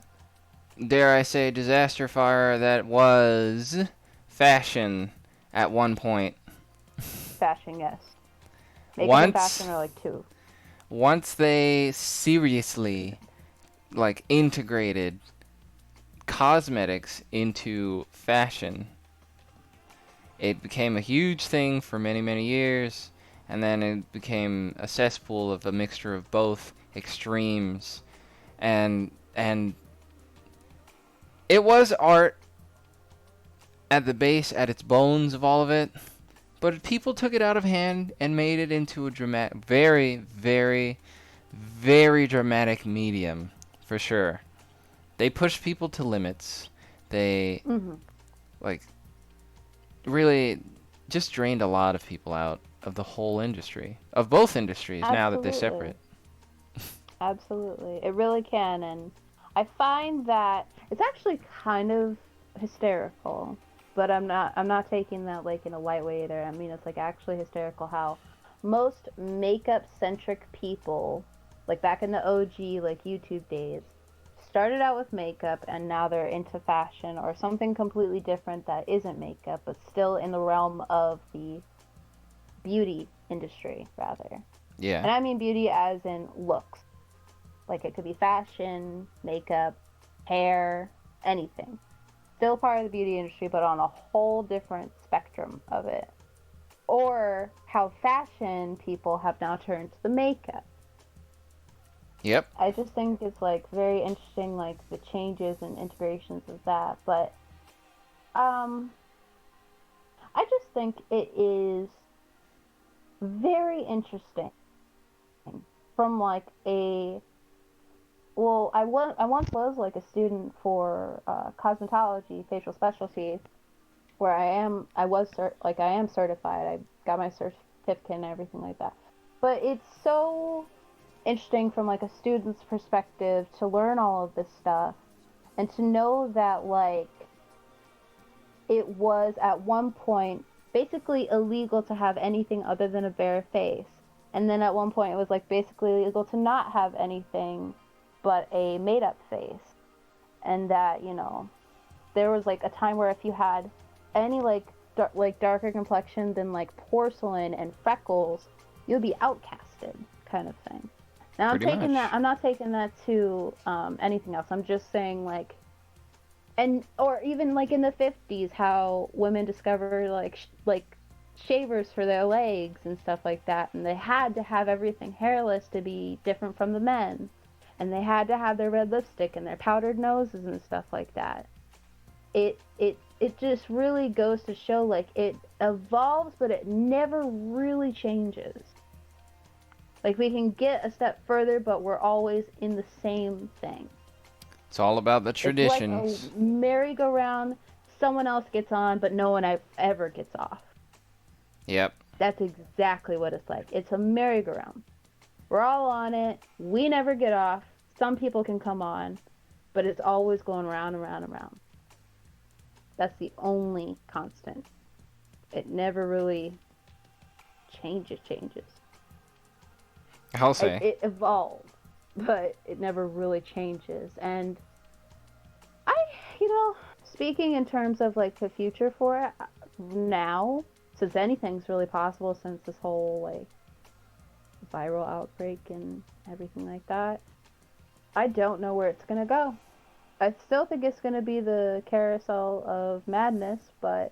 [SPEAKER 2] dare I say, disaster fire that was fashion at one point.
[SPEAKER 1] Fashion, yes. Makeup and fashion are like two.
[SPEAKER 2] Once they seriously, like, integrated cosmetics into fashion, it became a huge thing for many, many years, and then it became a cesspool of a mixture of both extremes, and it was art at the base, at its bones of all of it. But people took it out of hand and made it into a dramatic, very, very, very dramatic medium, for sure. They pushed people to limits. They,
[SPEAKER 1] Mhm.
[SPEAKER 2] like, really just drained a lot of people out of the whole industry, of both industries, now that they're
[SPEAKER 1] Absolutely.
[SPEAKER 2] separate.
[SPEAKER 1] Absolutely. It really can. And I find that it's actually kind of hysterical, but I'm not taking that like in a light way either. I mean, it's like actually hysterical how most makeup centric people, like back in the OG like YouTube days, started out with makeup and now they're into fashion or something completely different that isn't makeup, but still in the realm of the beauty industry rather.
[SPEAKER 2] Yeah.
[SPEAKER 1] And I mean beauty as in looks. Like it could be fashion, makeup, hair, anything. Still part of the beauty industry, but on a whole different spectrum of it. Or how fashion people have now turned to the makeup.
[SPEAKER 2] Yep.
[SPEAKER 1] I just think it's like very interesting, like the changes and integrations of that. But I just think it is very interesting from like a I once was like a student for cosmetology, facial specialty, where I am certified. I got my certificate and everything like that. But it's so interesting from like a student's perspective to learn all of this stuff and to know that like it was at one point basically illegal to have anything other than a bare face. And then at one point it was like basically illegal to not have anything but a made up face. And that, there was like a time where if you had any like darker complexion than like porcelain and freckles, you'd be outcasted kind of thing. Now
[SPEAKER 2] Pretty much.
[SPEAKER 1] I'm not taking that to anything else. I'm just saying like and or even like in the 50s how women discovered like shavers for their legs and stuff like that, and they had to have everything hairless to be different from the men, and they had to have their red lipstick and their powdered noses and stuff like that. It just really goes to show like it evolves but it never really changes. Like we can get a step further but we're always in the same thing.
[SPEAKER 2] It's all about the traditions.
[SPEAKER 1] It's like a merry-go-round. Someone else gets on, but no one ever gets off.
[SPEAKER 2] Yep.
[SPEAKER 1] That's exactly what it's like. It's a merry-go-round. We're all on it. We never get off. Some people can come on, but it's always going round and round and round. That's the only constant. It never really changes.
[SPEAKER 2] I'll say.
[SPEAKER 1] It evolves, but it never really changes. And speaking in terms of like the future for it now, since anything's really possible since this whole like viral outbreak and everything like that, I don't know where it's gonna go. I still think it's gonna be the carousel of madness, but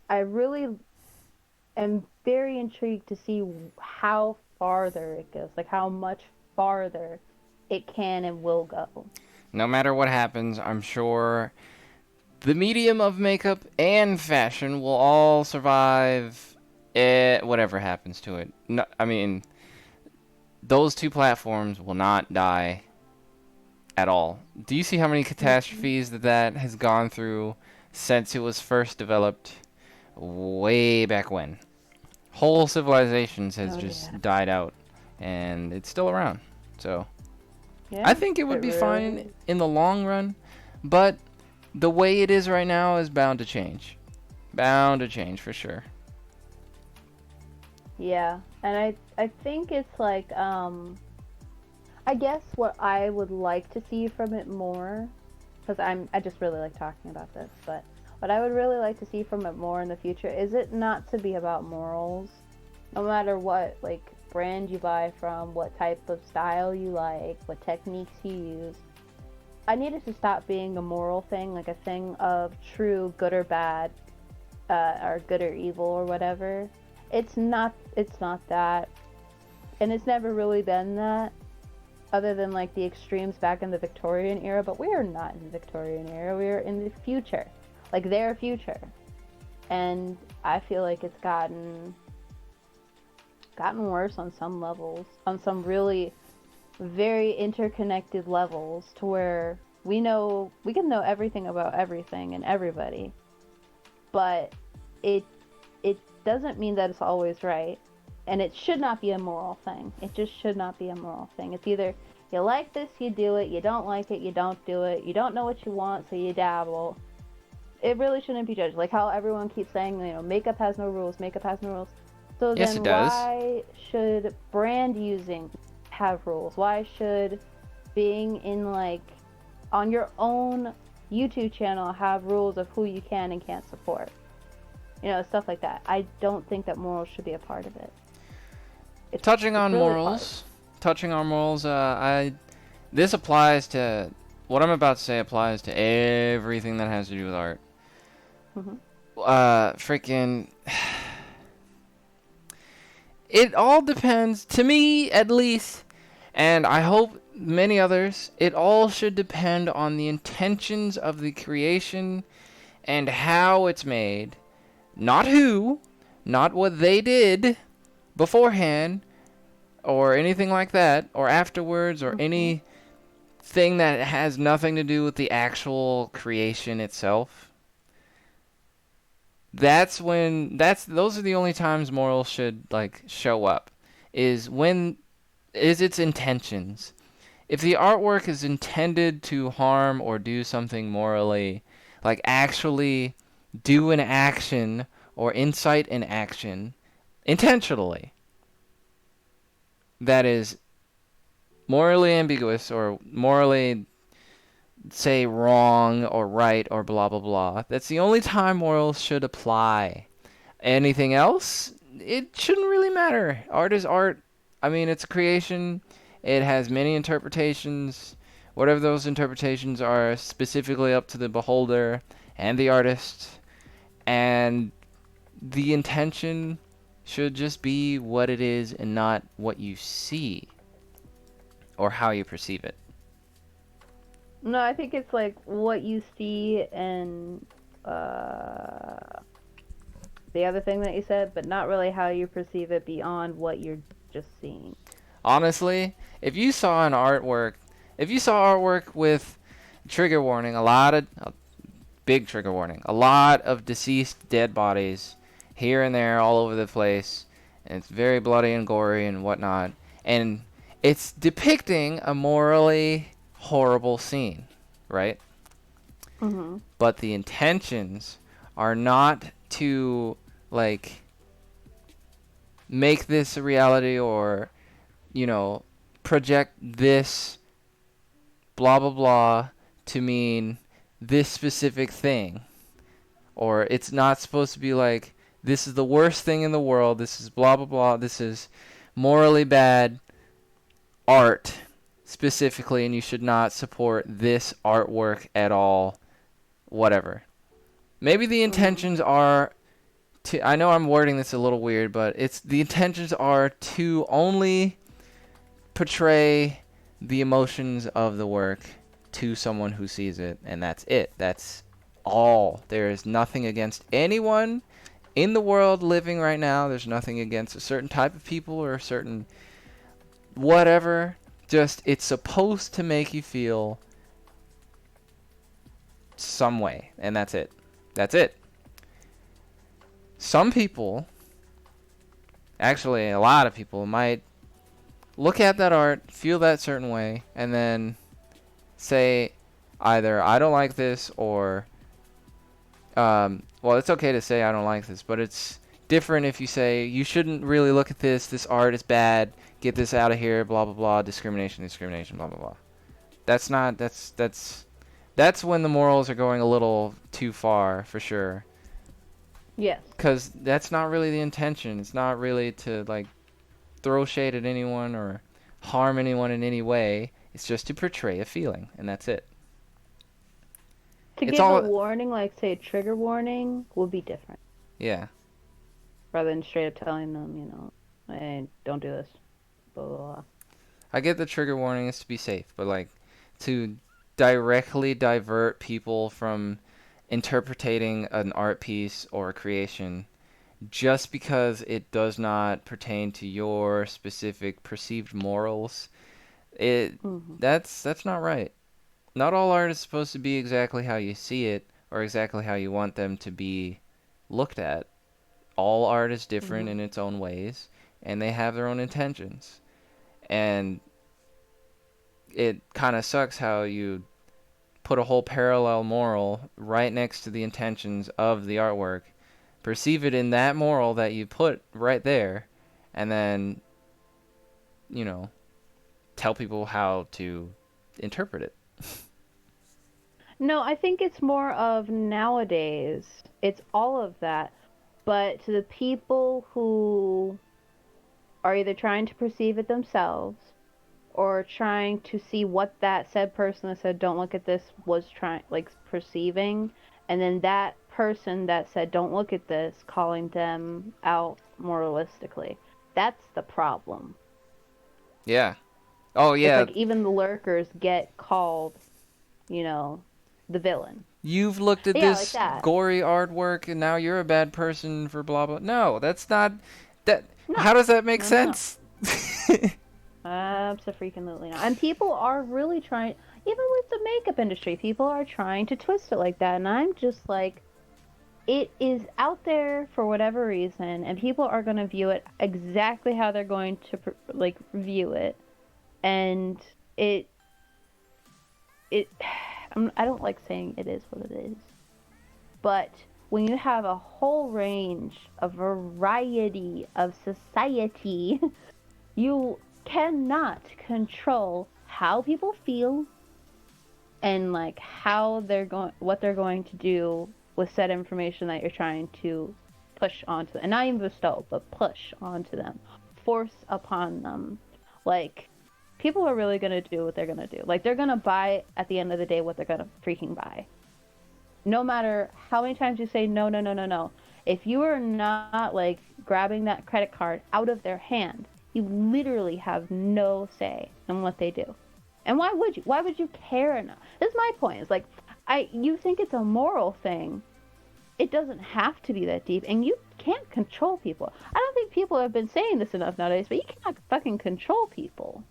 [SPEAKER 1] I really am very intrigued to see how farther it goes, like how much farther it can and will go.
[SPEAKER 2] No matter what happens, I'm sure the medium of makeup and fashion will all survive whatever happens to it. No, I mean, those two platforms will not die at all. Do you see how many catastrophes that has gone through since it was first developed way back when? Whole civilizations has just died out, and it's still around. So
[SPEAKER 1] Yeah,
[SPEAKER 2] I think it would be fine in the long run, but the way it is right now is bound to change. Bound to change for sure.
[SPEAKER 1] Yeah, and I think it's like I guess what I would like to see from it more, because I just really like talking about this, but what I would really like to see from it more in the future is it not to be about morals, no matter what like brand you buy from, what type of style you like, what techniques you use. I need it to stop being a moral thing, like a thing of true good or bad, or good or evil or whatever. It's not that, and it's never really been that, other than like the extremes back in the Victorian era. But we are not in the Victorian era. We are in the future, like their future. and I feel like it's gotten worse on some levels, on some really very interconnected levels, to where we can know everything about everything and everybody, but it doesn't mean that it's always right, and it should not be a moral thing. It just should not be a moral thing. It's either you like this, you do it. You don't like it, you don't do it. You don't know what you want, so you dabble. It really shouldn't be judged. Like how everyone keeps saying, makeup has no rules, makeup has no rules. So
[SPEAKER 2] Yes,
[SPEAKER 1] then
[SPEAKER 2] it does.
[SPEAKER 1] why should brand using have rules? Why should being in, like, on your own YouTube channel have rules of who you can and can't support? Stuff like that. I don't think that morals should be a part of it.
[SPEAKER 2] Touching on
[SPEAKER 1] really
[SPEAKER 2] morals, this applies to what I'm about to say applies to everything that has to do with art.
[SPEAKER 1] Mm-hmm.
[SPEAKER 2] It all depends, to me at least, and I hope many others, it all should depend on the intentions of the creation and how it's made. Not who, not what they did beforehand, or anything like that, or afterwards, or anything that has nothing to do with the actual creation itself. Those are the only times morals should, like, show up, is its intentions. If the artwork is intended to harm or do something morally, like actually do an action or incite an action intentionally that is morally ambiguous or morally, say, wrong or right or blah blah blah, that's the only time morals should apply. Anything else, it shouldn't really matter. Art is art. I mean, it's a creation. It has many interpretations. Whatever those interpretations are, specifically up to the beholder and the artist. And the intention should just be what it is and not what you see or how you perceive it.
[SPEAKER 1] No, I think it's like what you see and the other thing that you said, but not really how you perceive it beyond what you're just seeing.
[SPEAKER 2] Honestly, if you saw artwork with trigger warning, big trigger warning, a lot of deceased dead bodies here and there all over the place, and it's very bloody and gory and whatnot, and it's depicting a morally horrible scene, right?
[SPEAKER 1] Mm-hmm.
[SPEAKER 2] But the intentions are not to, like, make this a reality or, project this blah blah blah to mean this specific thing. Or it's not supposed to be like, this is the worst thing in the world, this is blah blah blah, this is morally bad art specifically, and you should not support this artwork at all, whatever. Maybe the intentions are to, I know I'm wording this a little weird, but the intentions are to only portray the emotions of the work to someone who sees it, and that's it. That's all. There is nothing against anyone in the world living right now. There's nothing against a certain type of people or a certain whatever. Just, it's supposed to make you feel some way, and that's it. That's it. Some people, actually a lot of people, might look at that art, feel that certain way, and then say either I don't like this, or well, it's okay to say I don't like this, but it's different if you say you shouldn't really look at this art is bad, get this out of here, blah blah blah, discrimination, blah blah blah. That's when the morals are going a little too far, for sure.
[SPEAKER 1] Yes.
[SPEAKER 2] Because that's not really the intention. It's not really to, like, throw shade at anyone or harm anyone in any way. It's just to portray a feeling, and that's it.
[SPEAKER 1] To
[SPEAKER 2] It's
[SPEAKER 1] give
[SPEAKER 2] all-
[SPEAKER 1] a warning, like, say, a trigger warning, would be different.
[SPEAKER 2] Yeah.
[SPEAKER 1] Rather than straight up telling them, hey, don't do this. Blah, blah, blah.
[SPEAKER 2] I get the trigger warning is to be safe, but, like, to directly divert people from interpreting an art piece or a creation just because it does not pertain to your specific perceived morals, that's not right. Not all art is supposed to be exactly how you see it or exactly how you want them to be looked at. All art is different in its own ways, and they have their own intentions. And it kind of sucks how you put a whole parallel moral right next to the intentions of the artwork, perceive it in that moral that you put right there, and then, you know, tell people how to interpret it.
[SPEAKER 1] No, I think it's more of nowadays. It's all of that. But to the people who are either trying to perceive it themselves or trying to see what that said person that said don't look at this was trying like perceiving, and then that person that said don't look at this calling them out moralistically. That's the problem.
[SPEAKER 2] Yeah. Oh, yeah.
[SPEAKER 1] It's like even the lurkers get called, you know, the villain.
[SPEAKER 2] You've looked at
[SPEAKER 1] Yeah,
[SPEAKER 2] this
[SPEAKER 1] like that.
[SPEAKER 2] gory artwork and now you're a bad person for blah blah. No, that's not that.
[SPEAKER 1] No.
[SPEAKER 2] How does that make
[SPEAKER 1] No.
[SPEAKER 2] sense?
[SPEAKER 1] Absolutely not. And people are really trying, even with the makeup industry, people are trying to twist it like that. And I'm just like, it is out there for whatever reason, and people are going to view it exactly how they're going to like view it. And I don't like saying it is what it is, but when you have a whole range, a variety of society, you cannot control how people feel and like how they're going, what they're going to do with said information that you're trying to push onto them. And not even bestow, but push onto them, force upon them. Like, people are really going to do what they're going to do. Like, they're going to buy, at the end of the day, what they're going to freaking buy. No matter how many times you say, no, no, no, no, no. If you are not, like, grabbing that credit card out of their hand, you literally have no say in what they do. And why would you? Why would you care enough? This is my point. It's like, you think it's a moral thing. It doesn't have to be that deep, and you can't control people. I don't think people have been saying this enough nowadays, but you cannot fucking control people.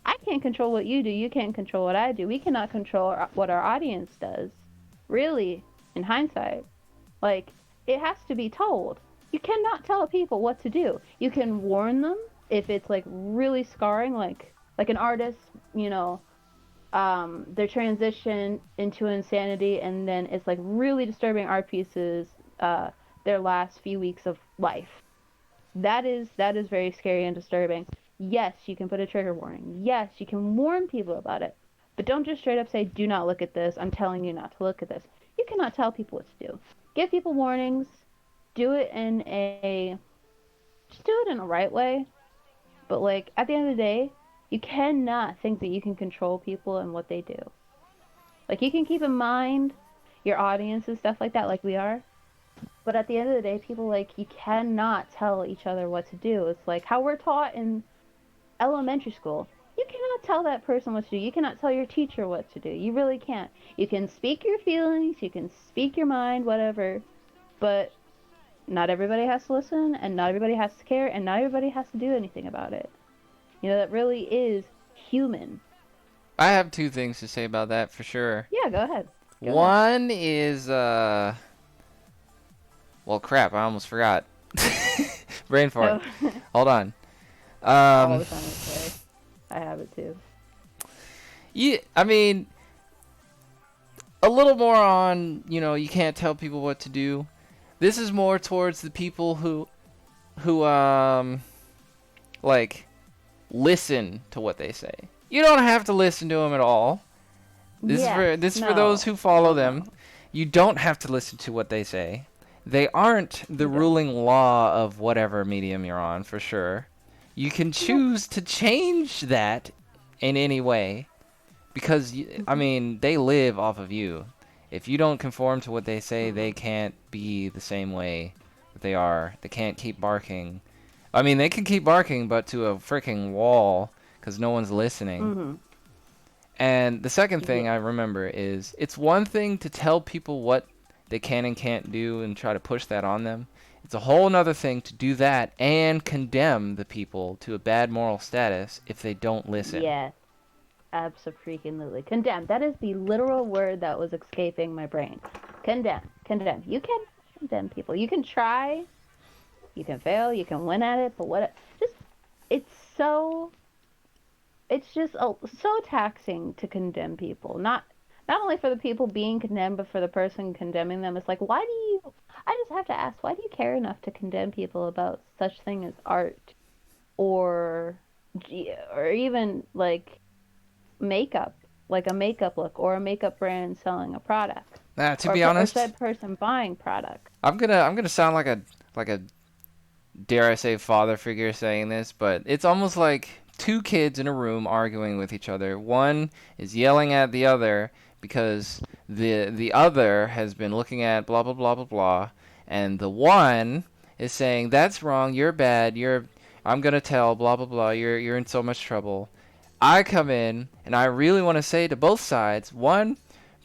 [SPEAKER 1] I can't control what you do. You can't control what I do. We cannot control what our audience does. Really, in hindsight. Like, it has to be told. You cannot tell people what to do. You can warn them if it's, like, really scarring, like an artist, you know, their transition into insanity, and then it's, like, really disturbing art pieces, their last few weeks of life. That is very scary and disturbing. Yes, you can put a trigger warning. Yes, you can warn people about it. But don't just straight up say, do not look at this. I'm telling you not to look at this. You cannot tell people what to do. Give people warnings. Do it in a right way. But, like, at the end of the day, you cannot think that you can control people and what they do. Like, you can keep in mind your audience and stuff like that, like we are. But at the end of the day, people, like, you cannot tell each other what to do. It's like how we're taught in elementary school. You cannot tell that person what to do. You cannot tell your teacher what to do. You really can't. You can speak your feelings, you can speak your mind, whatever. But not everybody has to listen, and not everybody has to care, and not everybody has to do anything about it. You know, that really is human.
[SPEAKER 2] I have two things to say about that for sure.
[SPEAKER 1] Yeah, go ahead.
[SPEAKER 2] One is, well, crap, I almost forgot. Brain fart.
[SPEAKER 1] Oh.
[SPEAKER 2] Hold on.
[SPEAKER 1] All the time, okay. I have it too.
[SPEAKER 2] Yeah, I mean, a little more on, you know, you can't tell people what to do. This is more towards the people who like, listen to what they say. You don't have to listen to them at all. This is for those who follow them. You don't have to listen to what they say. They aren't the ruling law of whatever medium you're on, for sure. You can choose to change that in any way, because, I mean, they live off of you. If you don't conform to what they say, they can't be the same way that they are. They can't keep barking. I mean, they can keep barking, but to a freaking wall, because no one's listening. And the second thing I remember is, it's one thing to tell people what they can and can't do and try to push that on them. It's a whole nother thing to do that and condemn the people to a bad moral status if they don't listen.
[SPEAKER 1] Yes, absolutely. Condemn. That is the literal word that was escaping my brain. Condemn. Condemn. You can condemn people. You can try. You can fail. You can win at it. But what? Just it's so. It's just so taxing to condemn people. Not only for the people being condemned, but for the person condemning them. It's like, why do you? I just have to ask, why do you care enough to condemn people about such thing as art, or even like makeup, like a makeup look, or a makeup brand selling a product?
[SPEAKER 2] To be honest,
[SPEAKER 1] or said person buying product.
[SPEAKER 2] I'm gonna sound like a dare I say father figure saying this, but it's almost like two kids in a room arguing with each other. One is yelling at the other because the other has been looking at blah blah blah blah blah, and the one is saying that's wrong, you're bad, I'm gonna tell blah blah blah, you're in so much trouble. I come in and I really want to say to both sides, one,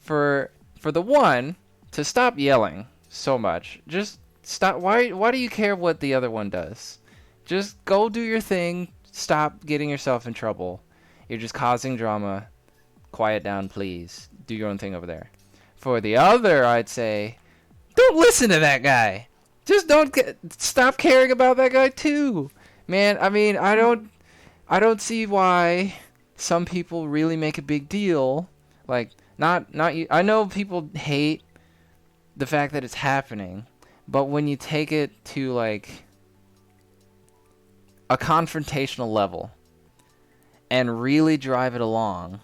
[SPEAKER 2] for the one to stop yelling so much. Just stop. Why do you care what the other one does? Just go do your thing. Stop getting yourself in trouble. You're just causing drama. Quiet down, please. Do your own thing over there. For the other, I'd say, don't listen to that guy. Just stop caring about that guy too. Man, I mean, I don't see why some people really make a big deal. Like, not you. I know people hate the fact that it's happening, but when you take it to like a confrontational level and really drive it along,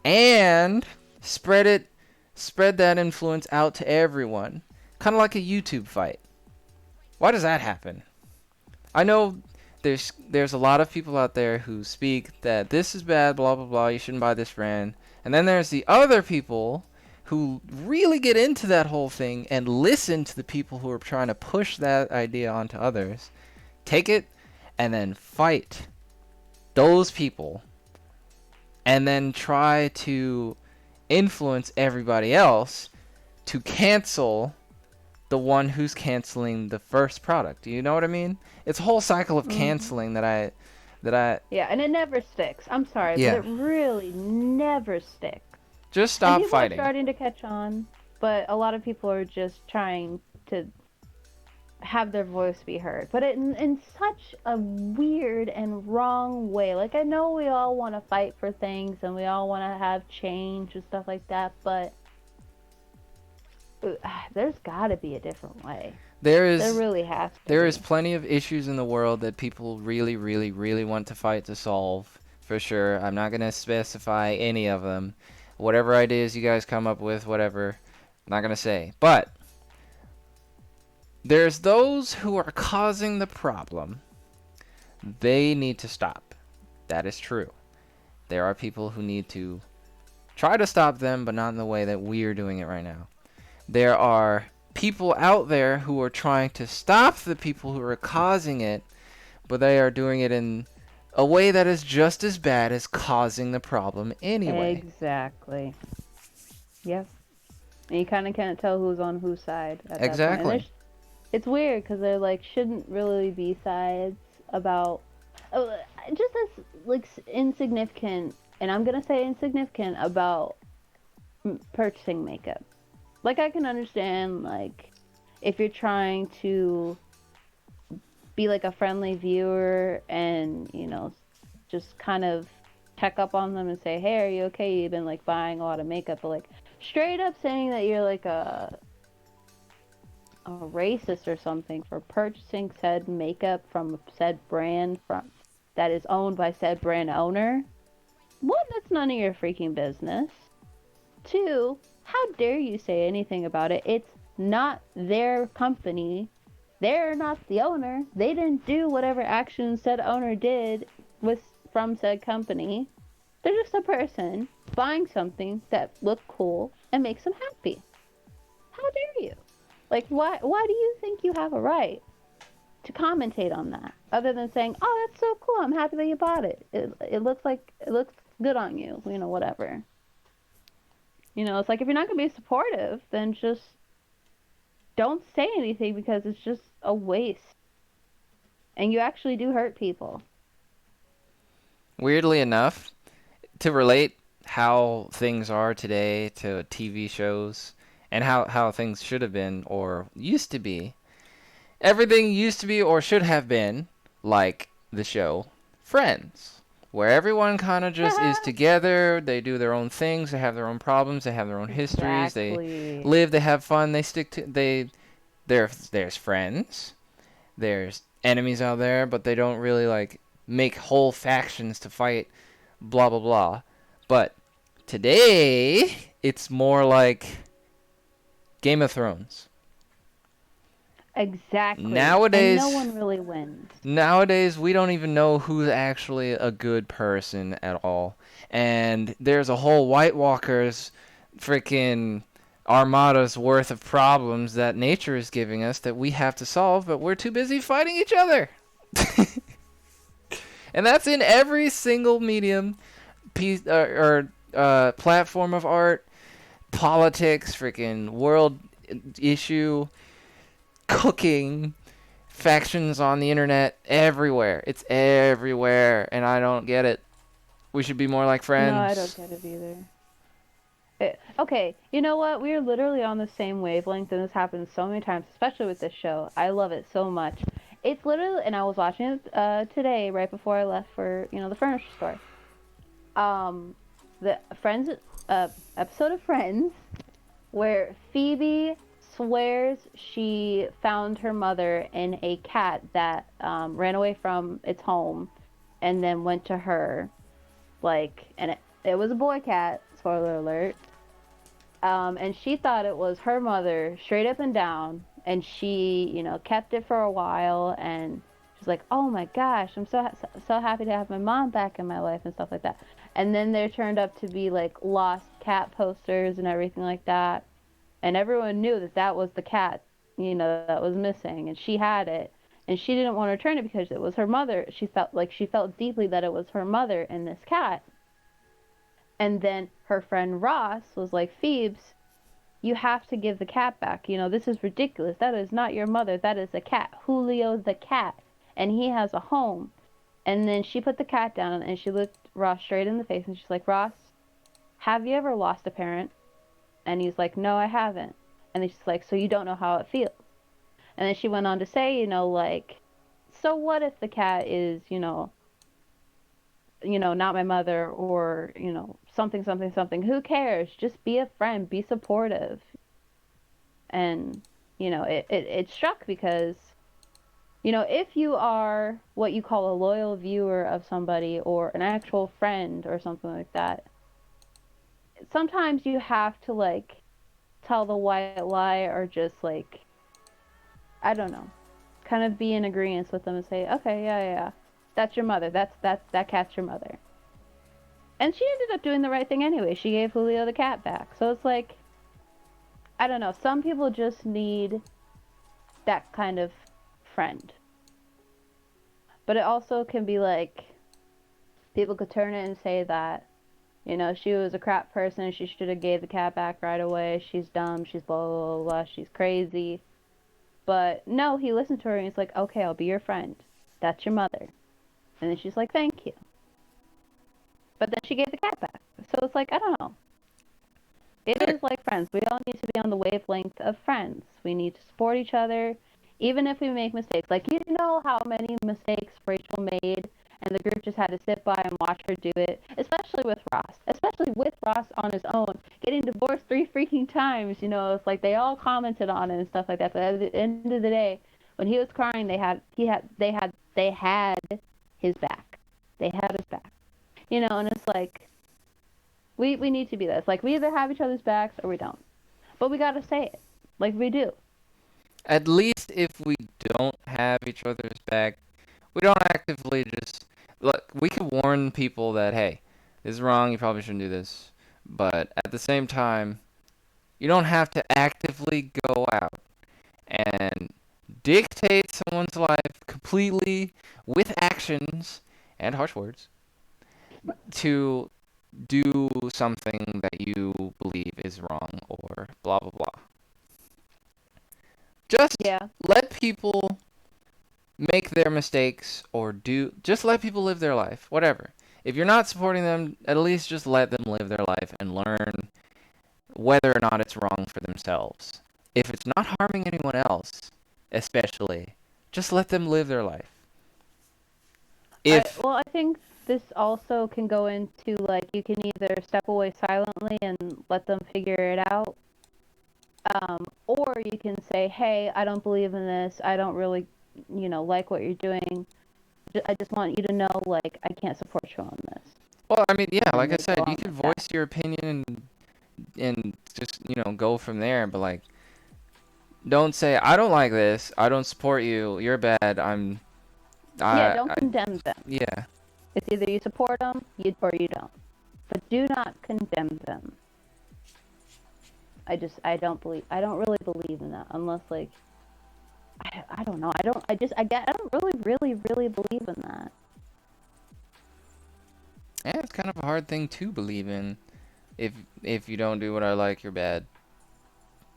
[SPEAKER 2] and spread that influence out to everyone, kind of like a YouTube fight. Why does that happen? I know there's a lot of people out there who speak that this is bad, blah blah blah, you shouldn't buy this brand, and then there's the other people who really get into that whole thing and listen to the people who are trying to push that idea onto others, take it, and then fight those people, and then try to influence everybody else to cancel the one who's canceling the first product. Do you know what I mean? It's a whole cycle of canceling that I
[SPEAKER 1] Yeah, and it never sticks. I'm sorry,
[SPEAKER 2] Yeah.
[SPEAKER 1] but it really never sticks.
[SPEAKER 2] just stop
[SPEAKER 1] and people
[SPEAKER 2] fighting.
[SPEAKER 1] are starting to catch on, but a lot of people are just trying to have their voice be heard, but in such a weird and wrong way. Like, I know we all want to fight for things and we all want to have change and stuff like that, but there's got to be a different way. There really has to
[SPEAKER 2] There
[SPEAKER 1] be.
[SPEAKER 2] is plenty of issues in the world that people really, really, really want to fight to solve, for sure. I'm not going to specify any of them. Whatever ideas you guys come up with, whatever, I'm not going to say. But there's those who are causing the problem. They need to stop. That is true. There are people who need to try to stop them, but not in the way that we're doing it right now. There are people out there who are trying to stop the people who are causing it, but they are doing it in a way that is just as bad as causing the problem anyway.
[SPEAKER 1] Exactly. Yep. And you kind of can't tell who's on whose side at that point.
[SPEAKER 2] Exactly.
[SPEAKER 1] And it's weird because there like shouldn't really be sides about just as like insignificant, and I'm gonna say insignificant, about purchasing makeup. Like, I can understand, like, if you're trying to be, like, a friendly viewer and, you know, just kind of check up on them and say, hey, are you okay? You've been, like, buying a lot of makeup. But, like, straight up saying that you're, like, a racist or something for purchasing said makeup from said brand that is owned by said brand owner. One, that's none of your freaking business. Two, how dare you say anything about it? It's not their company. They're not the owner. They didn't do whatever action said owner did from said company. They're just a person buying something that looked cool and makes them happy. How dare you? Like, why do you think you have a right to commentate on that? Other than saying, oh, that's so cool. I'm happy that you bought it. It looks good on you. You know, whatever. You know, it's like if you're not gonna be supportive, then just don't say anything because it's just a waste. And you actually do hurt people.
[SPEAKER 2] Weirdly enough, to relate how things are today to TV shows and how things should have been or used to be, everything used to be or should have been like the show Friends, where everyone kind of just is together, they do their own things, they have their own problems, they have their own histories, they
[SPEAKER 1] Exactly.
[SPEAKER 2] live, they have fun, they stick to there's friends, there's enemies out there, but they don't really like make whole factions to fight blah blah blah. But today it's more like Game of Thrones.
[SPEAKER 1] Exactly. And
[SPEAKER 2] Nowadays,
[SPEAKER 1] no one really wins.
[SPEAKER 2] nowadays we don't even know who's actually a good person at all. And there's a whole White Walkers freaking armadas worth of problems that nature is giving us that we have to solve, but we're too busy fighting each other. And that's in every single medium, piece platform of art, politics, freaking world issue, cooking, factions on the internet, everywhere. It's everywhere, and I don't get it. We should be more like Friends.
[SPEAKER 1] No, I don't get it either. Okay, you know what? We are literally on the same wavelength, and this happens so many times, especially with this show. I love it so much. It's literally, and I was watching it today, right before I left for, the furniture store. The Friends episode of Friends where Phoebe swears she found her mother in a cat that ran away from its home and then went to her, and it was a boy cat, spoiler alert. And she thought it was her mother straight up and down, and she, kept it for a while, and she's like, oh my gosh, I'm so happy to have my mom back in my life and stuff like that. And then there turned up to be like lost cat posters and everything like that, and everyone knew that that was the cat, that was missing, and she had it, and she didn't want to return it because it was her mother. She felt deeply that it was her mother in this cat. And then her friend Ross was like, Phoebes, you have to give the cat back. This is ridiculous. That is not your mother. That is a cat. Julio the cat. And he has a home. And then she put the cat down and she looked Ross straight in the face and she's like, Ross, have you ever lost a parent? And he's like, no, I haven't. And then she's like, so you don't know how it feels. And then she went on to say, so what if the cat is, not my mother, or, something, something, something. Who cares? Just be a friend, be supportive. And, it struck because, if you are what you call a loyal viewer of somebody or an actual friend or something like that, sometimes you have to, tell the white lie or just, I don't know, kind of be in agreement with them and say, okay, yeah. That's your mother. That cat's your mother. And she ended up doing the right thing anyway. She gave Julio the cat back. So it's like, I don't know. Some people just need that kind of friend. But it also can be like, people could turn it and say that, she was a crap person. She should have gave the cat back right away. She's dumb. She's blah, blah, blah, blah. She's crazy. But no, he listened to her and he's like, okay, I'll be your friend. That's your mother. And then she's like, thank you. But then she gave the cat back. So it's like, I don't know. It is like Friends. We all need to be on the wavelength of friends. We need to support each other, even if we make mistakes. Like, you know how many mistakes Rachel made, and the group just had to sit by and watch her do it, especially with Ross. Especially with Ross on his own, getting divorced 3 freaking times. It's like they all commented on it and stuff like that. But at the end of the day, when he was crying, they had his back. They had his back. And it's like, we need to be this. Like, we either have each other's backs or we don't. But we gotta say it. Like we do.
[SPEAKER 2] At least if we don't have each other's back, we don't actively just look. We can warn people that, hey, this is wrong. You probably shouldn't do this. But at the same time, you don't have to actively go out and dictate someone's life completely with actions and harsh words to do something that you believe is wrong or blah blah blah. Just
[SPEAKER 1] Yeah.
[SPEAKER 2] let people make their mistakes or just let people live their life, whatever. If you're not supporting them, at least just let them live their life and learn whether or not it's wrong for themselves. If it's not harming anyone else, especially, just let them live their life. If
[SPEAKER 1] I think this also can go into like you can either step away silently and let them figure it out, or you can say, "Hey, I don't believe in this. I don't really, like what you're doing. I just want you to know, like, I can't support you on this."
[SPEAKER 2] well, I mean, yeah,
[SPEAKER 1] And
[SPEAKER 2] like I
[SPEAKER 1] they
[SPEAKER 2] said,
[SPEAKER 1] go
[SPEAKER 2] you
[SPEAKER 1] on
[SPEAKER 2] can
[SPEAKER 1] with that.
[SPEAKER 2] voice your opinion and just, go from there, but like don't say I don't like this, I don't support you, you're bad,
[SPEAKER 1] Yeah,
[SPEAKER 2] I,
[SPEAKER 1] don't
[SPEAKER 2] I
[SPEAKER 1] condemn them.
[SPEAKER 2] yeah.
[SPEAKER 1] It's either you support them, or you don't. But do not condemn them. I don't really believe in that unless like I don't know. I don't really believe in that.
[SPEAKER 2] Yeah, it's kind of a hard thing to believe in. If you don't do what I like, you're bad.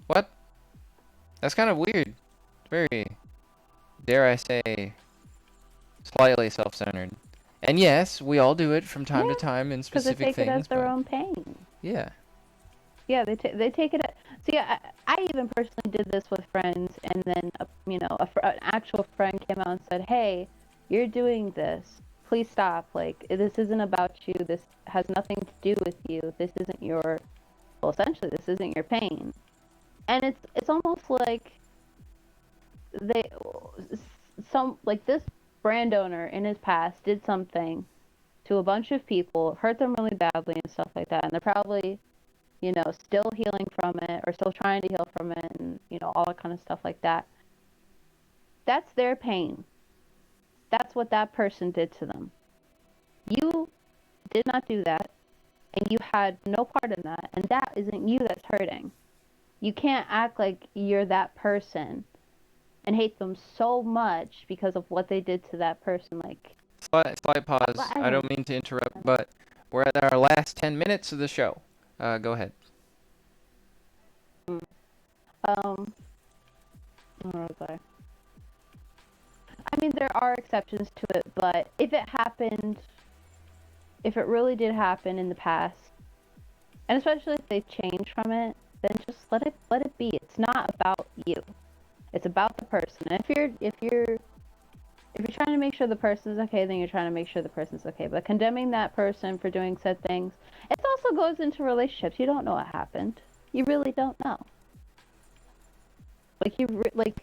[SPEAKER 2] What? That's kind of weird. Very, dare I say, slightly self-centered. And yes, we all do it from time to
[SPEAKER 1] Yeah,
[SPEAKER 2] time in
[SPEAKER 1] because they
[SPEAKER 2] specific
[SPEAKER 1] take it as
[SPEAKER 2] things,
[SPEAKER 1] their
[SPEAKER 2] but
[SPEAKER 1] own pain.
[SPEAKER 2] yeah.
[SPEAKER 1] Yeah, they take it. See, I even personally did this with friends, and then an actual friend came out and said, "Hey, you're doing this. Please stop. Like this isn't about you. This has nothing to do with you. This isn't your well, essentially, this isn't your pain." And it's almost like they some like this brand owner in his past did something to a bunch of people, hurt them really badly and stuff like that, and they're probably still healing from it or still trying to heal from it and, all that kind of stuff like that. That's their pain. That's what that person did to them. You did not do that, and you had no part in that, and that isn't you that's hurting. You can't act like you're that person and hate them so much because of what they did to that person. Like,
[SPEAKER 2] Slight pause.
[SPEAKER 1] I
[SPEAKER 2] I
[SPEAKER 1] don't
[SPEAKER 2] don't mean to interrupt, but we're at our last 10 minutes of the show. Go ahead.
[SPEAKER 1] um, where was I? I mean, there are exceptions to it, but if it really did happen in the past, and especially if they change from it, then just let it be. It's not about you. It's about the person. And if you're trying to make sure the person's okay, then you're trying to make sure the person's okay. But condemning that person for doing said things, it also goes into relationships. You don't know what happened. You really don't know. Like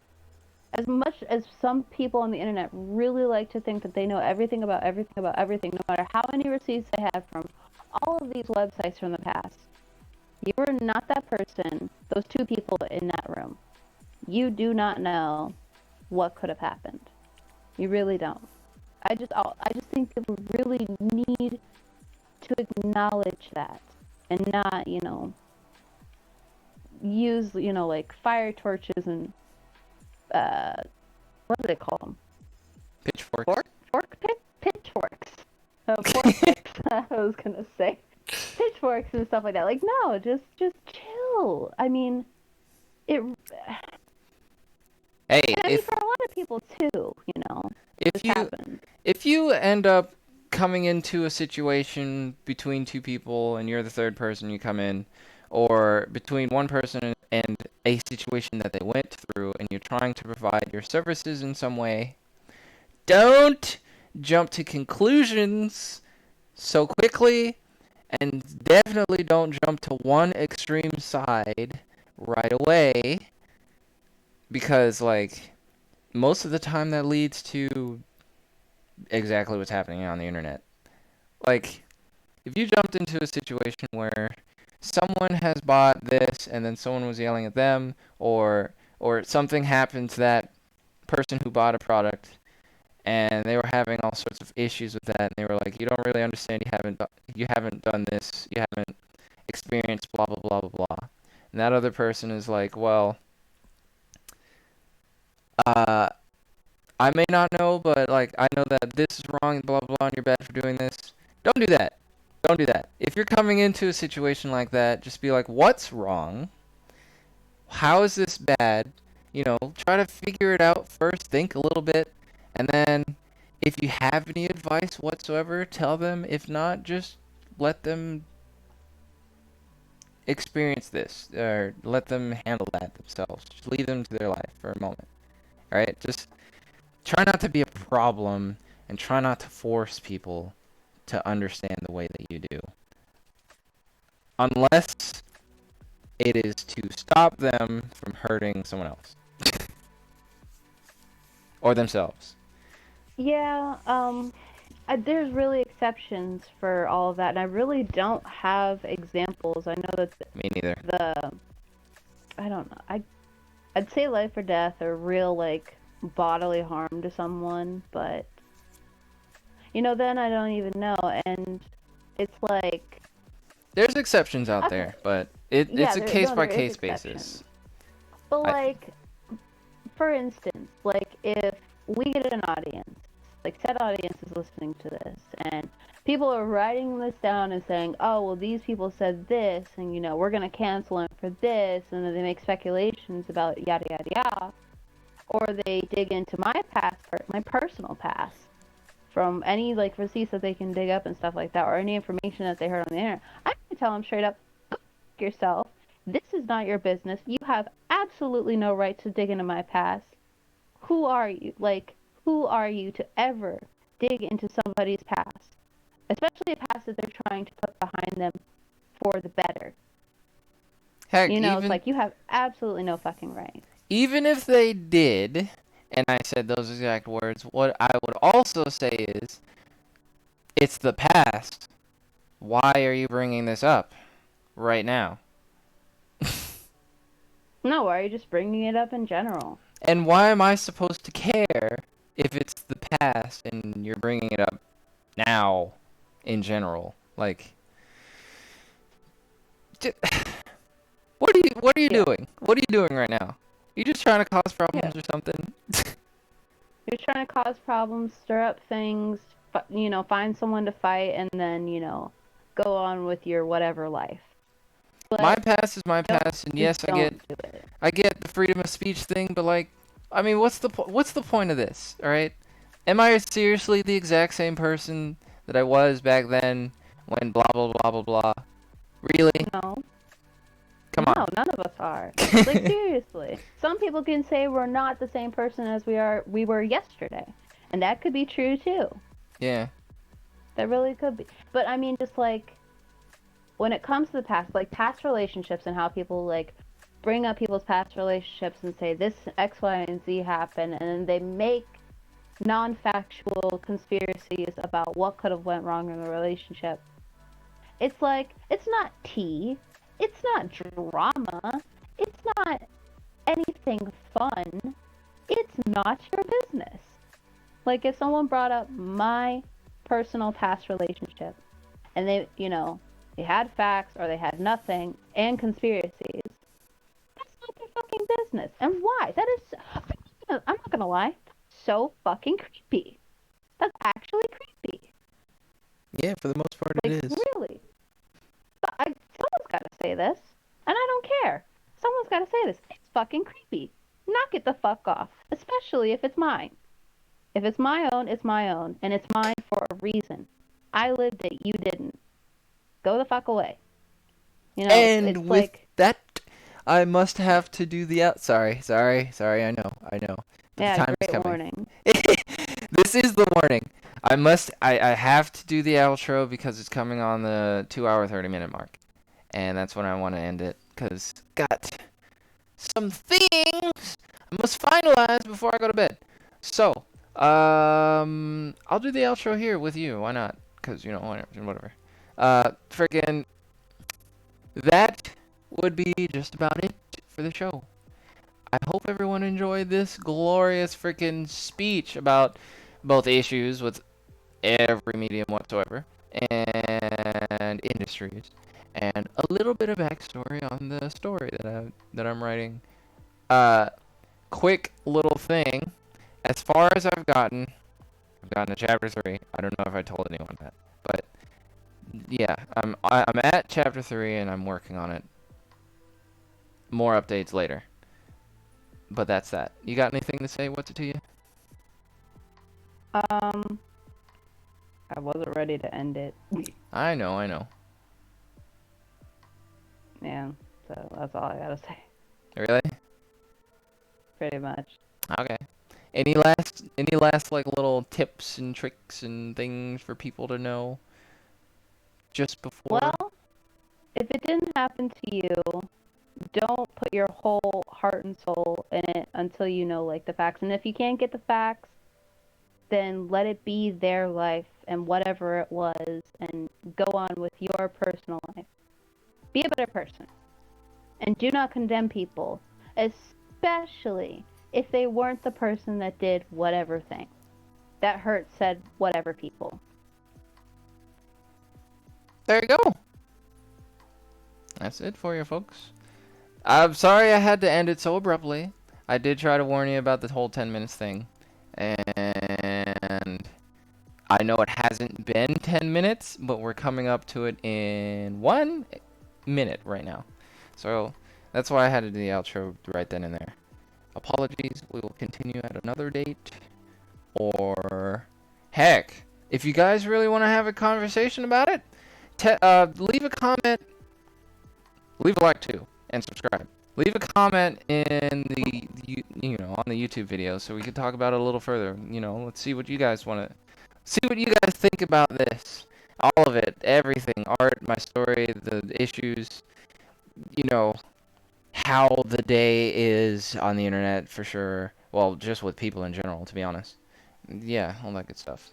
[SPEAKER 1] as much as some people on the internet really like to think that they know everything about everything, no matter how many receipts they have from all of these websites from the past, you are not that person, those two people in that room. You do not know what could have happened. You really don't. I just think people really need to acknowledge that and not, use, like fire torches and what do they call them?
[SPEAKER 2] Pitchforks.
[SPEAKER 1] Pitchforks. Fork picks, I was gonna say pitchforks and stuff like that. Like, no, just chill. I mean, it.
[SPEAKER 2] Hey,
[SPEAKER 1] And I mean, for a lot of people too,
[SPEAKER 2] if
[SPEAKER 1] this
[SPEAKER 2] you
[SPEAKER 1] happens.
[SPEAKER 2] if you end up coming into a situation between two people and you're the third person you come in, or between one person and a situation that they went through and you're trying to provide your services in some way, don't jump to conclusions so quickly, and definitely don't jump to one extreme side right away, because like most of the time that leads to exactly what's happening on the internet. Like, if you jumped into a situation where someone has bought this and then someone was yelling at them, or something happened to that person who bought a product and they were having all sorts of issues with that, and they were like, you don't really understand, you haven't done this, you haven't experienced blah blah blah blah blah, and that other person is like, well, uh I may not know, but like I know that this is wrong, blah blah blah, and you're bad for doing this. Don't do that. Don't do that. If you're coming into a situation like that, just be like, what's wrong? How is this bad? You know, try to figure it out first, think a little bit, and then if you have any advice whatsoever, tell them. If not, just let them experience this, or let them handle that themselves. Just leave them to their life for a moment. All right? Just try not to be a problem, and try not to force people to understand the way that you do. Unless it is to stop them from hurting someone else. Or themselves.
[SPEAKER 1] Yeah, there's really exceptions for all of that, and I really don't have examples. I know that
[SPEAKER 2] Me neither.
[SPEAKER 1] I don't know. I'd say life or death or real like bodily harm to someone, but then I don't even know, and it's like
[SPEAKER 2] There's exceptions out
[SPEAKER 1] okay,
[SPEAKER 2] there, but it's
[SPEAKER 1] yeah,
[SPEAKER 2] a
[SPEAKER 1] there,
[SPEAKER 2] case
[SPEAKER 1] no,
[SPEAKER 2] by
[SPEAKER 1] there is
[SPEAKER 2] case
[SPEAKER 1] exceptions.
[SPEAKER 2] basis.
[SPEAKER 1] But
[SPEAKER 2] I-
[SPEAKER 1] like, for instance, like if we get an audience, like said audience is listening to this, and people are writing this down and saying, oh, well, these people said this, and we're gonna cancel them for this, and then they make speculations about yada yada yada, or they dig into my past, my personal past, from any like receipts that they can dig up and stuff like that, or any information that they heard on the internet. I'm gonna tell them straight up, go f- yourself. This is not your business. You have absolutely no right to dig into my past. Who are you? Like, who are you to ever dig into somebody's past? Especially a past that they're trying to put behind them for the better.
[SPEAKER 2] Heck,
[SPEAKER 1] It's
[SPEAKER 2] even
[SPEAKER 1] like you have absolutely no fucking right.
[SPEAKER 2] even if they did, and I said those exact words, what I would also say is, it's the past. Why are you bringing this up right now?
[SPEAKER 1] No, why are you just bringing it up in general?
[SPEAKER 2] And why am I supposed to care if it's the past and you're bringing it up now in general? Like, what are you
[SPEAKER 1] Yeah.
[SPEAKER 2] doing? What are you doing right now? You just trying to cause problems
[SPEAKER 1] Yeah.
[SPEAKER 2] or something?
[SPEAKER 1] You're trying to cause problems, stir up things, find someone to fight, and then, go on with your whatever life. But
[SPEAKER 2] My past is my
[SPEAKER 1] don't,
[SPEAKER 2] past, and
[SPEAKER 1] just
[SPEAKER 2] yes,
[SPEAKER 1] don't do it.
[SPEAKER 2] I get the freedom of speech thing, but like, I mean, what's the point of this? All right, am I seriously the exact same person that I was back then when blah blah blah blah blah? Really?
[SPEAKER 1] No.
[SPEAKER 2] Come
[SPEAKER 1] No,
[SPEAKER 2] on.
[SPEAKER 1] none of us are. Like, seriously. Some people can say we're not the same person as we were yesterday. And that could be true, too.
[SPEAKER 2] Yeah.
[SPEAKER 1] That really could be. But, I mean, just, like, when it comes to the past, like, past relationships and how people, like, bring up people's past relationships and say this X, Y, and Z happened, and then they make non-factual conspiracies about what could have went wrong in the relationship. It's like, it's not tea. It's not drama. It's not anything fun. It's not your business. Like, if someone brought up my personal past relationship and they had facts or they had nothing and conspiracies, that's not their fucking business. And why? That is, I'm not gonna lie, so fucking creepy. That's actually creepy.
[SPEAKER 2] Yeah, for the most part
[SPEAKER 1] Like,
[SPEAKER 2] it is.
[SPEAKER 1] really. But someone's got to say this, and I don't care. Someone's got to say this. It's fucking creepy. Knock it the fuck off, especially if it's mine. If it's my own, it's my own, and it's mine for a reason. I lived it, you didn't. Go the fuck away.
[SPEAKER 2] And
[SPEAKER 1] it's
[SPEAKER 2] with
[SPEAKER 1] like,
[SPEAKER 2] that, I must have to do the out. Sorry. I know. But
[SPEAKER 1] yeah,
[SPEAKER 2] the time is
[SPEAKER 1] great
[SPEAKER 2] coming.
[SPEAKER 1] warning.
[SPEAKER 2] This is the warning. I have to do the outro because it's coming on the 2-hour 30-minute mark, and that's when I want to end it. Cause got some things I must finalize before I go to bed. So, I'll do the outro here with you. Why not? Cause whatever. Freaking. That would be just about it for the show. I hope everyone enjoyed this glorious freaking speech about both issues with every medium whatsoever and industries, and a little bit of backstory on the story that I'm writing. Quick little thing. As far as I've gotten to chapter 3. I don't know if I told anyone that, but yeah, I'm at chapter 3 and I'm working on it. More updates later. But that's that. You got anything to say? What's it to you?
[SPEAKER 1] I wasn't ready to end it.
[SPEAKER 2] I know.
[SPEAKER 1] Yeah, so that's all I gotta say.
[SPEAKER 2] Really?
[SPEAKER 1] Pretty much.
[SPEAKER 2] Okay. Any last like little tips and tricks and things for people to know just before?
[SPEAKER 1] Well, if it didn't happen to you, don't put your whole heart and soul in it until you know like the facts. And if you can't get the facts, then let it be their life and whatever it was and go on with your personal life. Be a better person. And do not condemn people, especially if they weren't the person that did whatever thing that hurt said whatever people.
[SPEAKER 2] There you go. That's it for you, folks. I'm sorry I had to end it so abruptly. I did try to warn you about the whole 10 minutes thing. And I know it hasn't been 10 minutes, but we're coming up to it in 1 minute right now. So that's why I had to do the outro right then and there. Apologies. We will continue at another date. Or, heck, if you guys really want to have a conversation about it, leave a comment. Leave a like too, and subscribe. Leave a comment in the on the YouTube video so we can talk about it a little further. Let's see what you guys think about this. All of it, everything, art, my story, the issues, how the day is on the internet for sure. Well, just with people in general, to be honest. Yeah, all that good stuff.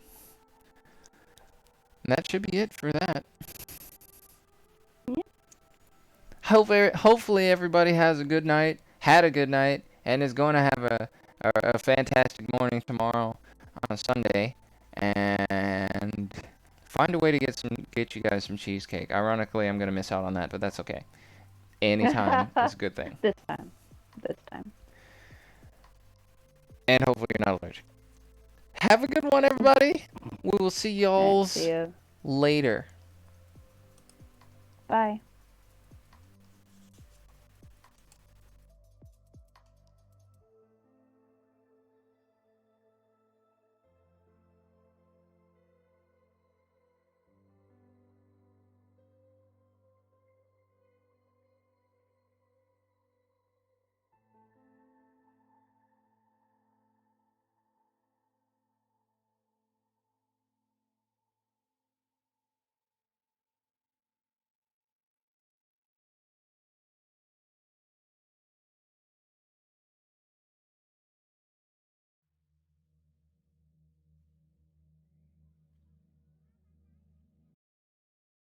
[SPEAKER 2] And that should be it for that. Hopefully everybody has a good night, had a good night, and is going to have a fantastic morning tomorrow on Sunday, and find a way to get you guys some cheesecake. Ironically, I'm going to miss out on that, but that's okay. Anytime is a good thing.
[SPEAKER 1] This time.
[SPEAKER 2] And hopefully you're not allergic. Have a good one, everybody. We will see y'all
[SPEAKER 1] See you.
[SPEAKER 2] later.
[SPEAKER 1] Bye.